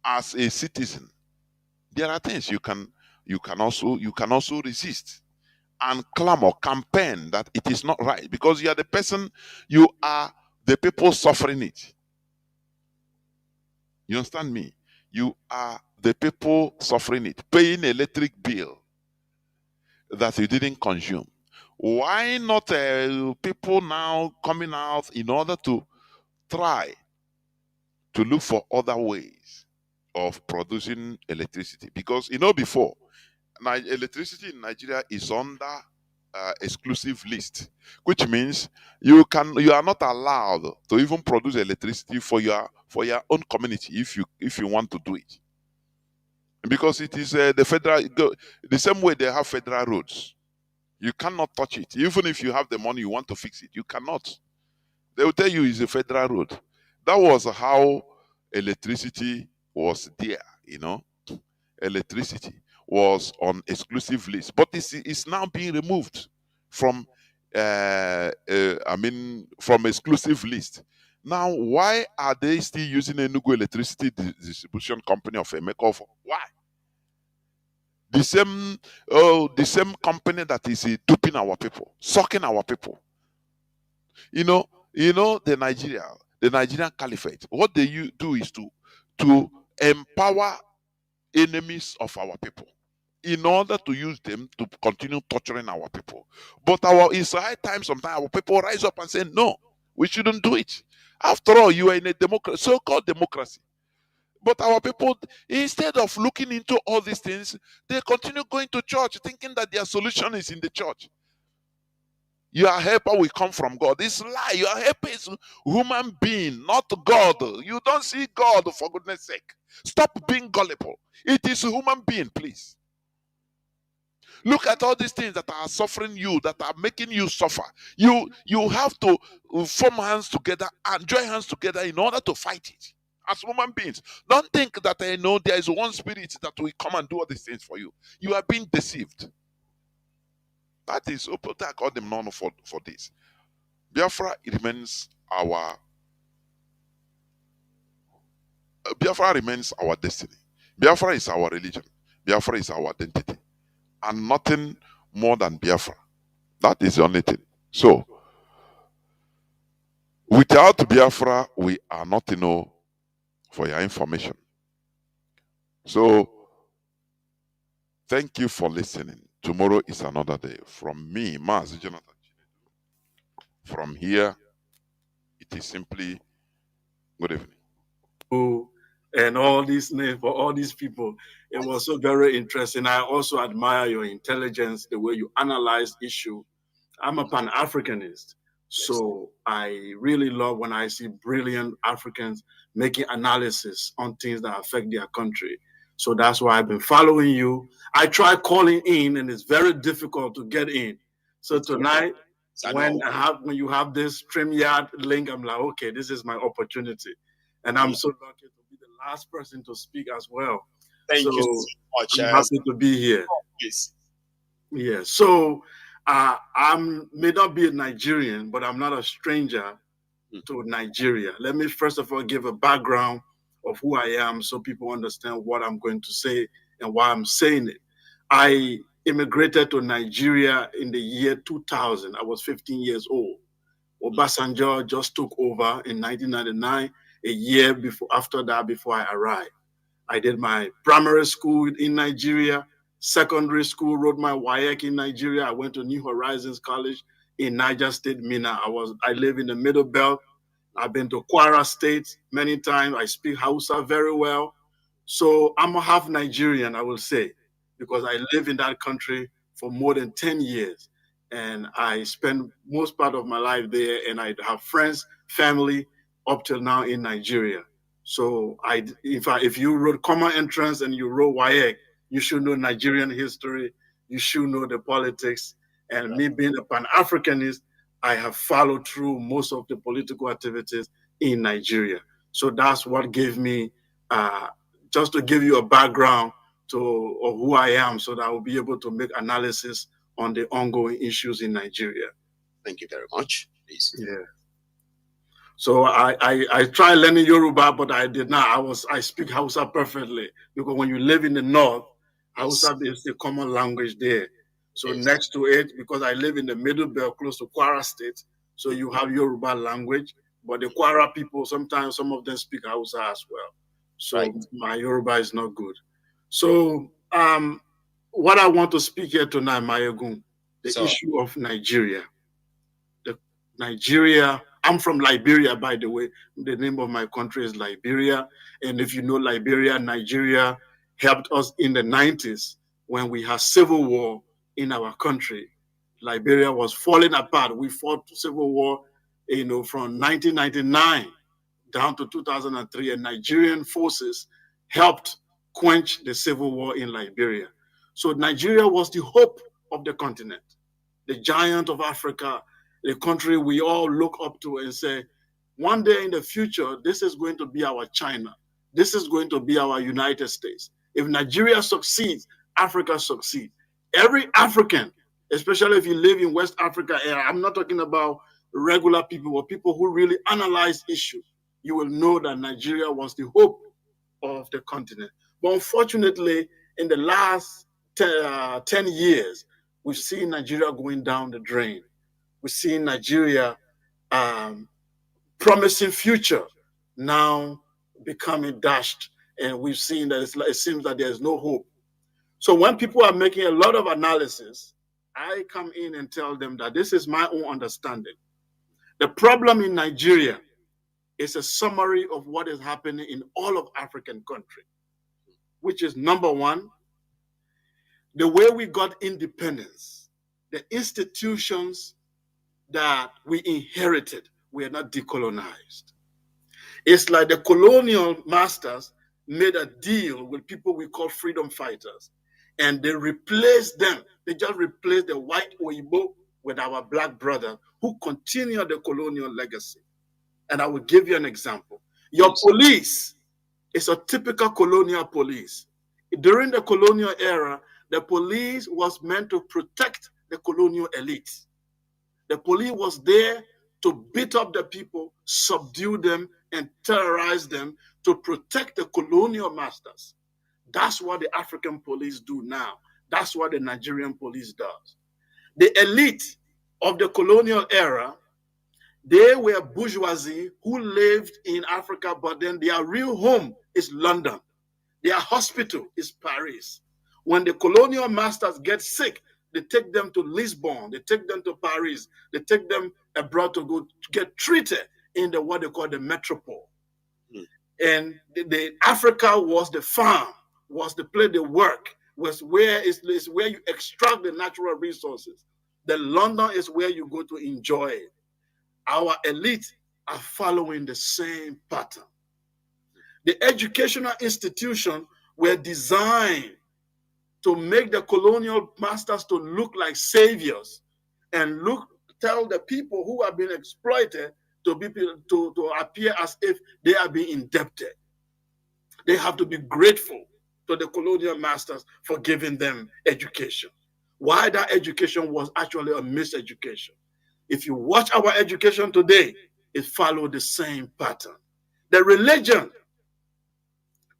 As a citizen, there are things you can also resist and clamor, campaign that it is not right, because you are the person, you are the people suffering it. You understand me? You are the people suffering it, paying electric bill that you didn't consume. Why not people now coming out in order to try to look for other ways of producing electricity? Because before, electricity in Nigeria is under exclusive list, which means you are not allowed to even produce electricity for your own community if you want to do it, because it is the same way they have federal roads. You cannot touch it. Even if you have the money, you want to fix it, you cannot. They will tell you it's a federal road. That was how electricity was there. Electricity was on exclusive list, but it's now being removed from from exclusive list. Now, why are they still using Enugu Electricity Distribution Company of Emeka? Why? The same company that is duping our people, sucking our people. The Nigerian caliphate. What they do is to empower enemies of our people in order to use them to continue torturing our people. But it's high time sometimes our people rise up and say, no, we shouldn't do it. After all, you are in a democracy, so-called democracy. But our people, instead of looking into all these things, they continue going to church thinking that their solution is in the church. Your helper will come from God. It's lie. Your helper is human being, not God. You don't see God, for goodness sake. Stop being gullible. It is a human being, please. Look at all these things that are suffering you, that are making you suffer. You have to form hands together and join hands together in order to fight it. As human beings, don't think that there is one spirit that will come and do all these things for you. You are being deceived. That is open to call them none for this. Biafra remains our destiny. Biafra is our religion. Biafra is our identity, and nothing more than Biafra. That is the only thing. So, without Biafra, we are nothing. For your information. So, thank you for listening. Tomorrow is another day. From me, Mazi Jonathan. From here, it is simply good evening. And all these names for all these people. It was so very interesting. I also admire your intelligence, the way you analyze issue. I'm a Pan-Africanist, so I really love when I see brilliant Africans making analysis on things that affect their country. So that's why I've been following you. I try calling in, and it's very difficult to get in. So tonight, when you have this StreamYard link, I'm like, okay, this is my opportunity. And I'm so lucky to be the last person to speak as well. Thank you so much. I'm happy to be here. Yes. Yeah. So I may not be a Nigerian, but I'm not a stranger to Nigeria. Let me first of all give a background of who I am so people understand what I'm going to say and why I'm saying it. I immigrated to Nigeria in the year 2000. I was 15 years old. Obasanjo just took over in 1999, a year after I arrived. I did my primary school in Nigeria, secondary school, wrote my WAEC in Nigeria. I went to New Horizons College in Niger State, Mina. I live in the Middle Belt. I've been to Kwara State many times. I speak Hausa very well. So I'm a half Nigerian, I will say, because I live in that country for more than 10 years. And I spend most part of my life there, and I have friends, family up till now in Nigeria. So if you wrote common entrance and you wrote WAEC, you should know Nigerian history, you should know the politics. And me being a Pan-Africanist, I have followed through most of the political activities in Nigeria. So that's what gave me, just to give you a background of who I am, so that I will be able to make analysis on the ongoing issues in Nigeria. Thank you very much. Please. Yeah. So I tried learning Yoruba, but I did not. I speak Hausa perfectly, because when you live in the north, Hausa is the common language there. So next to it, because I live in the Middle Belt, close to Kwara State, so you have Yoruba language, but the Kwara people, sometimes some of them speak Hausa as well. So my Yoruba is not good. So what I want to speak here tonight, Mayegun, the issue of Nigeria. Nigeria, I'm from Liberia, by the way. The name of my country is Liberia. And if you know Liberia, Nigeria helped us in the 90s when we had civil war in our country. Liberia was falling apart. We fought civil war, from 1999 down to 2003, and Nigerian forces helped quench the civil war in Liberia. So Nigeria was the hope of the continent, the giant of Africa, the country we all look up to and say, one day in the future, this is going to be our China. This is going to be our United States. If Nigeria succeeds, Africa succeeds. Every African, especially if you live in West Africa area, I'm not talking about regular people, but people who really analyze issues, you will know that Nigeria was the hope of the continent. But unfortunately, in the last 10 years, we've seen Nigeria going down the drain. We've seen Nigeria promising future now becoming dashed, and we've seen that it seems that there's no hope. So when people are making a lot of analysis, I come in and tell them that this is my own understanding. The problem in Nigeria is a summary of what is happening in all of African countries, which is number one, the way we got independence, the institutions that we inherited were not decolonized. It's like the colonial masters made a deal with people we call freedom fighters, and they replaced them. They just replaced the white Oyibo with our black brother who continue the colonial legacy. And I will give you an example. Your police is a typical colonial police. During the colonial era, the police was meant to protect the colonial elite. The police was there to beat up the people, subdue them, and terrorize them to protect the colonial masters. That's what the African police do now. That's what the Nigerian police does. The elite of the colonial era, they were bourgeoisie who lived in Africa, but then their real home is London. Their hospital is Paris. When the colonial masters get sick, they take them to Lisbon, they take them to Paris, they take them abroad to go to get treated in what they call the metropole. And the Africa was the farm, was the place they work, was where you extract the natural resources. The London is where you go to enjoy it. Our elite are following the same pattern. The educational institutions were designed to make the colonial masters to look like saviors and tell the people who have been exploited to appear as if they are being indebted. They have to be grateful to the colonial masters for giving them education. Why that education was actually a miseducation. If you watch our education today, it followed the same pattern. The religion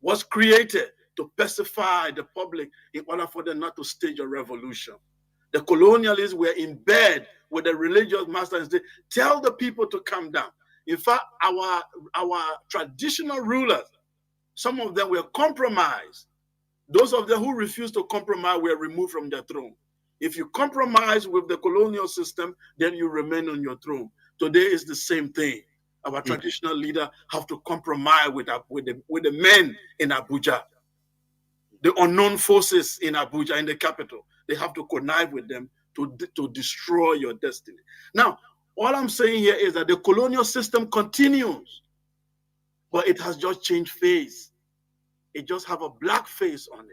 was created to pacify the public in order for them not to stage a revolution. The colonialists were in bed with the religious masters. They tell the people to calm down. In fact, our traditional rulers, some of them were compromised. Those of them who refused to compromise were removed from their throne. If you compromise with the colonial system, then you remain on your throne. Today is the same thing. Our traditional leaders have to compromise with the men in Abuja, the unknown forces in Abuja, in the capital. They have to connive with them to destroy your destiny. Now, all I'm saying here is that the colonial system continues, but it has just changed face. It just have a black face on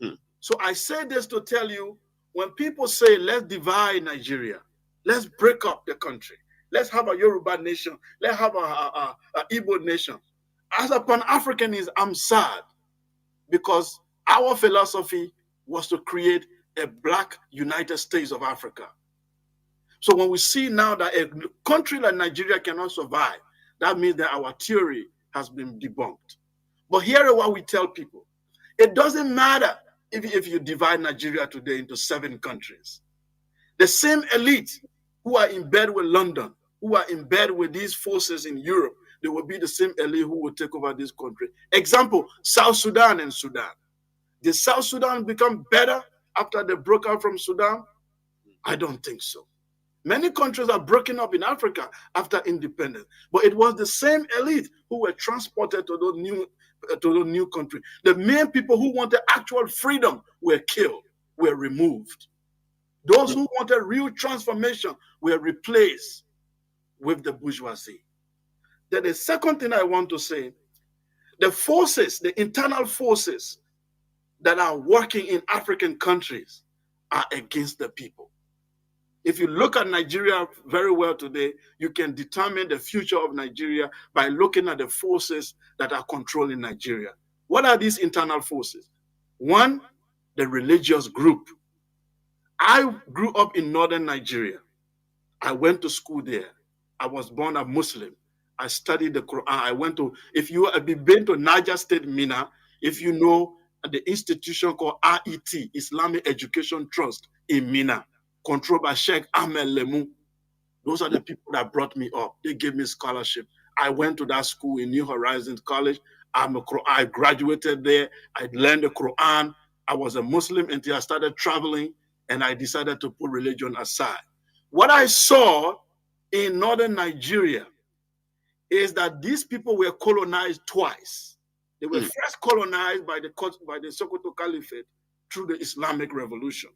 it. So I say this to tell you, when people say, let's divide Nigeria, let's break up the country, let's have a Yoruba nation, let's have a Igbo nation. As a Pan-Africanist, I'm sad because our philosophy was to create a black United States of Africa. So when we see now that a country like Nigeria cannot survive, that means that our theory has been debunked. But here is what we tell people. It doesn't matter if you divide Nigeria today into 7 countries. The same elite who are in bed with London, who are in bed with these forces in Europe, they will be the same elite who will take over this country. Example, South Sudan and Sudan. Did South Sudan become better after they broke out from Sudan? I don't think so. Many countries are breaking up in Africa after independence, but it was the same elite who were transported to the new country. The main people who wanted actual freedom were killed, were removed. Those who wanted real transformation were replaced with the bourgeoisie. Then the second thing I want to say, the forces, the internal forces that are working in African countries are against the people. If you look at Nigeria very well today, you can determine the future of Nigeria by looking at the forces that are controlling Nigeria. What are these internal forces? One, the religious group. I grew up in northern Nigeria. I went to school there. I was born a Muslim. I studied the Quran. If you have been to Niger State, Mina, if you know the institution called RET, Islamic Education Trust in Mina, controlled by Sheikh Ahmed Lemu. Those are the people that brought me up. They gave me scholarship. I went to that school in New Horizons College. I graduated there. I learned the Quran. I was a Muslim until I started traveling, and I decided to put religion aside. What I saw in northern Nigeria is that these people were colonized twice. They were first colonized by the Sokoto Caliphate through the Islamic Revolution.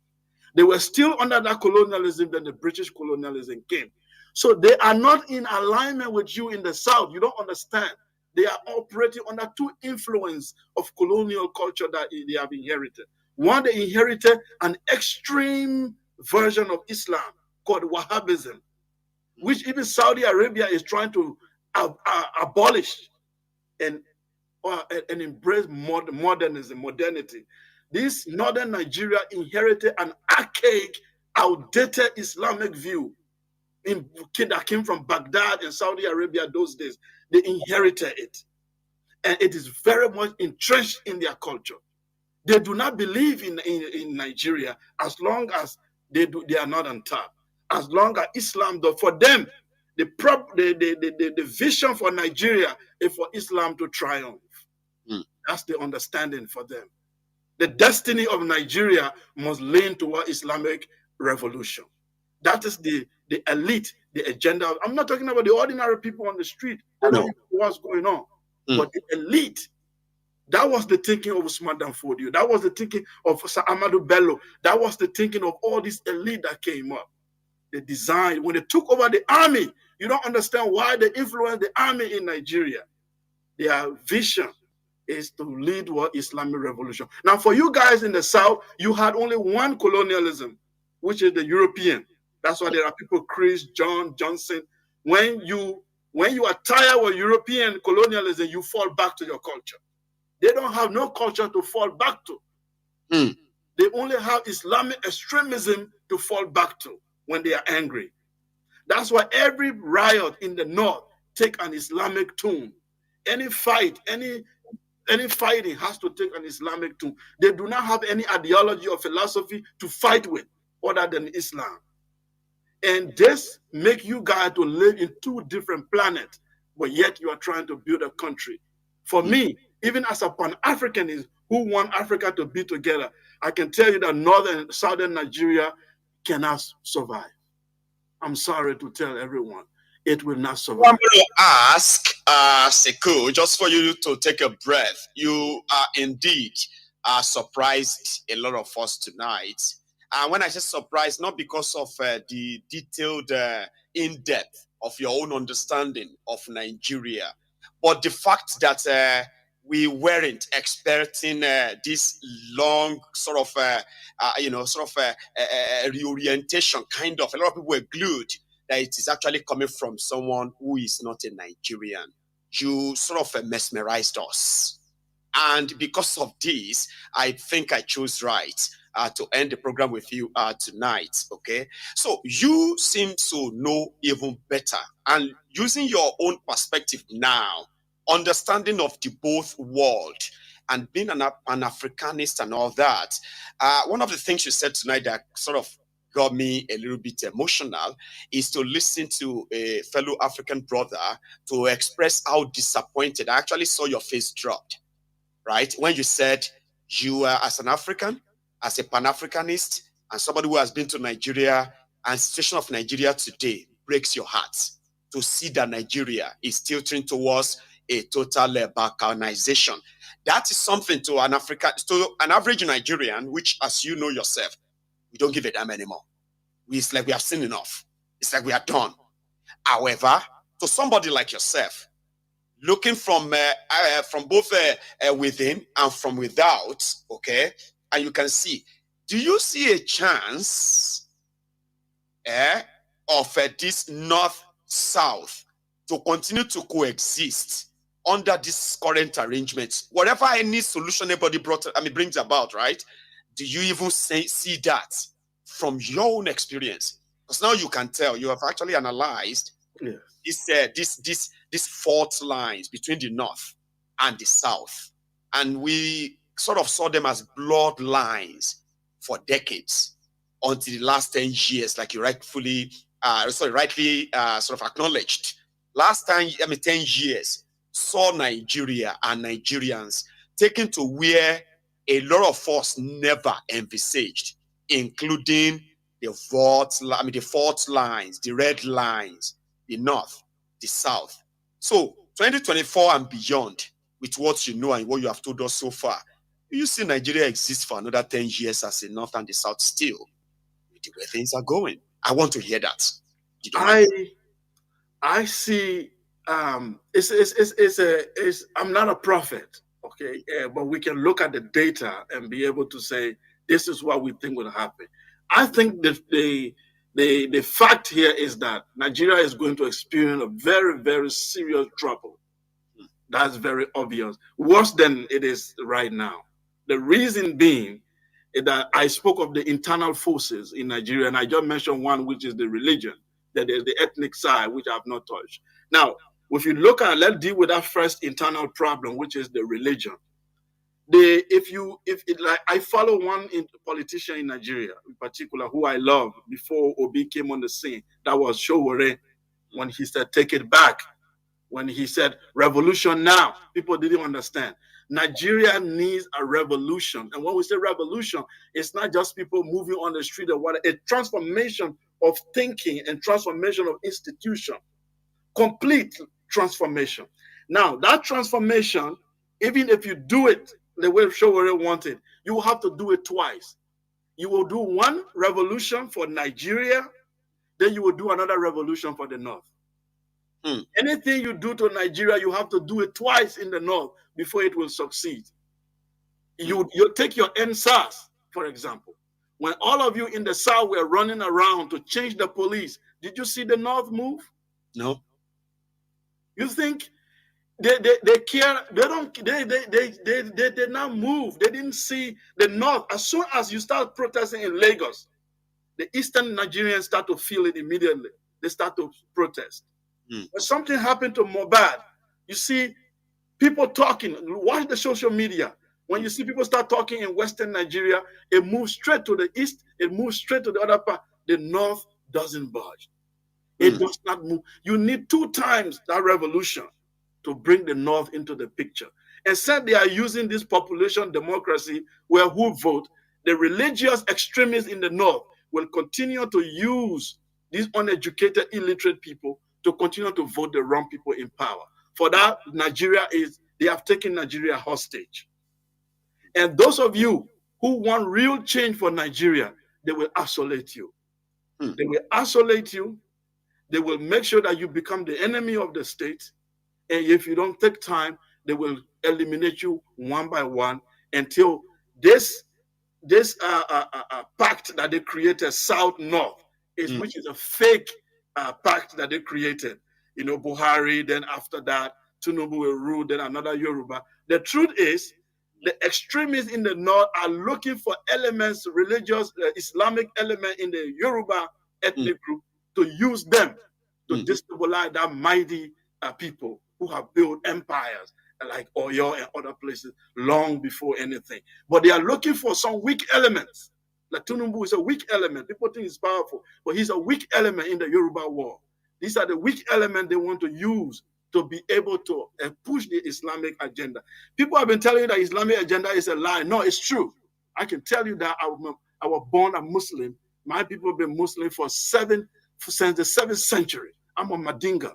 They were still under that colonialism, then the British colonialism came. So they are not in alignment with you in the South. You don't understand. They are operating under 2 influences of colonial culture that they have inherited. One, they inherited an extreme version of Islam called Wahhabism, which even Saudi Arabia is trying to abolish and embrace modernity. This northern Nigeria inherited an archaic, outdated Islamic view that came from Baghdad and Saudi Arabia those days. They inherited it. And it is very much entrenched in their culture. They do not believe in Nigeria as long as they are not on top. As long as Islam, for them, the vision for Nigeria is for Islam to triumph. That's the understanding for them. The destiny of Nigeria must lean toward Islamic revolution. That is the elite, the agenda. I'm not talking about the ordinary people on the street. They don't know what's going on. But the elite, that was the thinking of Usman Danfodio. That was the thinking of Sir Amadou Bello. That was the thinking of all this elite that came up. They designed, when they took over the army, you don't understand why they influenced the army in Nigeria. Their vision is to lead what Islamic revolution. Now, for you guys in the South, you had only one colonialism, which is the European. That's why there are people, Chris, John, Johnson. When you are tired of European colonialism, you fall back to your culture. They don't have no culture to fall back to. They only have Islamic extremism to fall back to when they are angry. That's why every riot in the North take an Islamic tone. Any fight, any Any fighting has to take an Islamic tune. They do not have any ideology or philosophy to fight with other than Islam. And this make you guys to live in two different planets, but yet you are trying to build a country. For me, even as a Pan-Africanist who want Africa to be together, I can tell you that northern and southern Nigeria cannot survive. I'm sorry to tell everyone, it will not survive. I'm going to ask Sekou, just for you to take a breath. You are indeed surprised a lot of us tonight. And when I say surprised, not because of the detailed in-depth of your own understanding of Nigeria, but the fact that we weren't expecting this long sort of, reorientation kind of. A lot of people were glued that it is actually coming from someone who is not a Nigerian. You sort of mesmerized us. And because of this, I think I chose right to end the program with you tonight, okay? So you seem to know even better. And using your own perspective now, understanding of the both world, and being an Africanist and all that, one of the things you said tonight that sort of got me a little bit emotional is to listen to a fellow African brother to express how disappointed. I actually saw your face dropped, right? When you said you are, as an African, as a Pan-Africanist, and somebody who has been to Nigeria, and the situation of Nigeria today breaks your heart to see that Nigeria is tilting towards a total balkanization. That is something to an average Nigerian, which, as you know yourself, we don't give a damn anymore. It's like we have seen enough. It's like we are done. However, to somebody like yourself, looking from both within and from without, okay, and you can see, do you see a chance of this north-south to continue to coexist under this current arrangement? Whatever any solution anybody brings about, right? Do you even see that from your own experience? Because now you can tell, you have actually analyzed these fault lines between the north and the south, and we sort of saw them as blood lines for decades until the last 10 years, like you rightly sort of acknowledged. Last time, 10 years saw Nigeria and Nigerians taken to where a lot of us never envisaged, including the fault lines, the red lines, the north, the south. So 2024 and beyond, with what you know and what you have told us so far, you see Nigeria exist for another 10 years as the north and the south still, with the way things are going. I want to hear that. I see. I'm not a prophet, okay, but we can look at the data and be able to say this is what we think will happen. I think the fact here is that Nigeria is going to experience a very, very serious trouble. That's very obvious, worse than it is right now. The reason being is that I spoke of the internal forces in Nigeria, and I just mentioned one, which is the religion. That is the ethnic side, which I have not touched. Now, if you look at, let's deal with that first internal problem, which is the religion. I follow one politician in Nigeria, in particular, who I love before Obi came on the scene. That was Showore, when he said, "Take it back." When he said, "Revolution now," people didn't understand. Nigeria needs a revolution. And when we say revolution, it's not just people moving on the street or whatever. A transformation of thinking and transformation of institution. Complete transformation. Now, that transformation, even if you do it the way Showore wanted, you will have to do it twice. You will do one revolution for Nigeria, then you will do another revolution for the North. Anything you do to Nigeria, you have to do it twice in the North before it will succeed. You take your NSAS, for example. When all of you in the South were running around to change the police, did you see the North move? No. You think they care? They did not move. They didn't see the North. As soon as you start protesting in Lagos, the Eastern Nigerians start to feel it immediately. They start to protest. When something happened to Mohbad, you see People talking, watch the social media. When you see people start talking in Western Nigeria, it moves straight to the east, it moves straight to the other part. The north doesn't budge. It does not move. You need 2 times that revolution to bring the north into the picture. And said they are using this population democracy where who vote, the religious extremists in the north will continue to use these uneducated, illiterate people to continue to vote the wrong people in power. For that, they have taken Nigeria hostage. And those of you who want real change for Nigeria, they will isolate you. They will isolate you. They will make sure that you become the enemy of the state. And if you don't take time, they will eliminate you one by one until this pact that they created, South-North, which is a fake pact that they created. You know, Buhari, then after that, Tinubu will rule, then another Yoruba. The truth is, the extremists in the north are looking for elements, religious, Islamic element in the Yoruba ethnic group to use them to destabilize that mighty people who have built empires like Oyo and other places long before anything. But they are looking for some weak elements. Like Tinubu is a weak element. People think he's powerful, but he's a weak element in the Yoruba war. These are the weak elements they want to use to be able to push the Islamic agenda. People have been telling you that Islamic agenda is a lie. No, it's true. I can tell you that I was born a Muslim. My people have been Muslim since the 7th century. I'm a Madinga.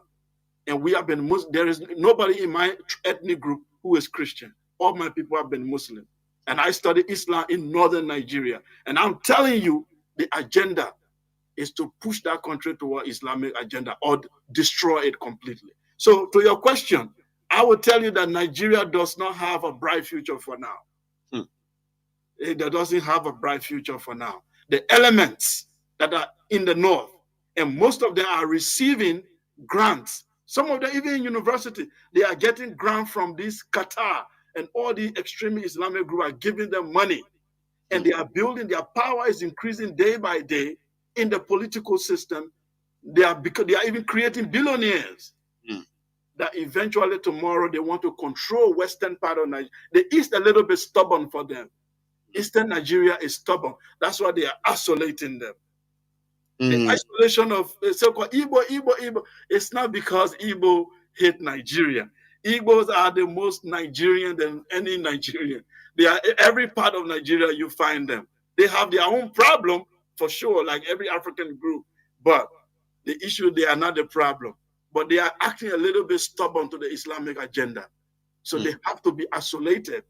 And we have been Muslim. There is nobody in my ethnic group who is Christian. All my people have been Muslim. And I studied Islam in northern Nigeria. And I'm telling you, the agenda is to push that country toward Islamic agenda or destroy it completely. So to your question, I will tell you that Nigeria does not have a bright future for now. It doesn't have a bright future for now. The elements that are in the north, and most of them are receiving grants. Some of them, even in university, they are getting grants from this Qatar, and all the extreme Islamic group are giving them money. And they are building, their power is increasing day by day in the political system. They are even creating billionaires that eventually tomorrow they want to control western part of Nigeria. The East a little bit stubborn for them. Eastern Nigeria is stubborn. That's why they are isolating them. The isolation of so-called Igbo, it's not because Igbo hate Nigeria. Igbos are the most Nigerian than any Nigerian. They are every part of Nigeria you find them. They have their own problem for sure, like every African group. But the issue, they are not the problem. But they are acting a little bit stubborn to the Islamic agenda. So they have to be isolated.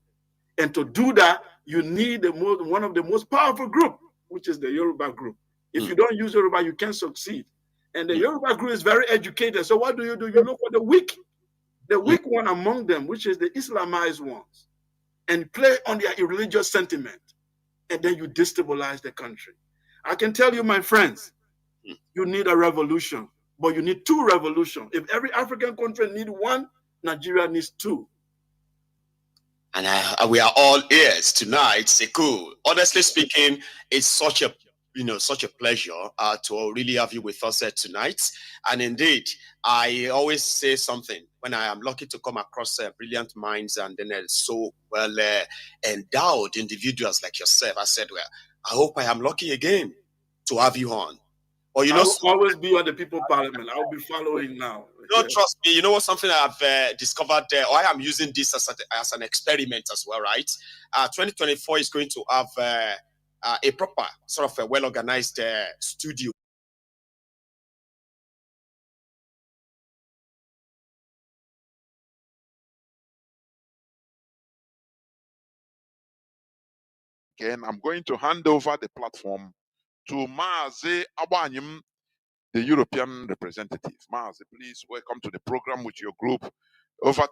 And to do that, you need one of the most powerful group, which is the Yoruba group. If you don't use Yoruba, you can't succeed. And the Yoruba group is very educated. So what do? You look for the weak one among them, which is the Islamized ones, and play on their religious sentiment. And then you destabilize the country. I can tell you, my friends, you need a revolution, but you need 2 revolutions. If every African country needs 1, Nigeria needs 2. And we are all ears tonight, Sekou. Honestly speaking, it's such a pleasure to really have you with us tonight. And indeed, I always say something when I am lucky to come across brilliant minds and then so well endowed individuals like yourself. I said, well, I hope I am lucky again to have you on. Or I will always be on the People Parliament. I will be following now. Trust me. You know what? Something I've discovered there, or I am using this as an experiment as well, right? 2024 is going to have a proper sort of a well-organized studio. Again, I'm going to hand over the platform to Mazi Abanyim, the European representative. Mazi, please welcome to the program with your group. Over to you.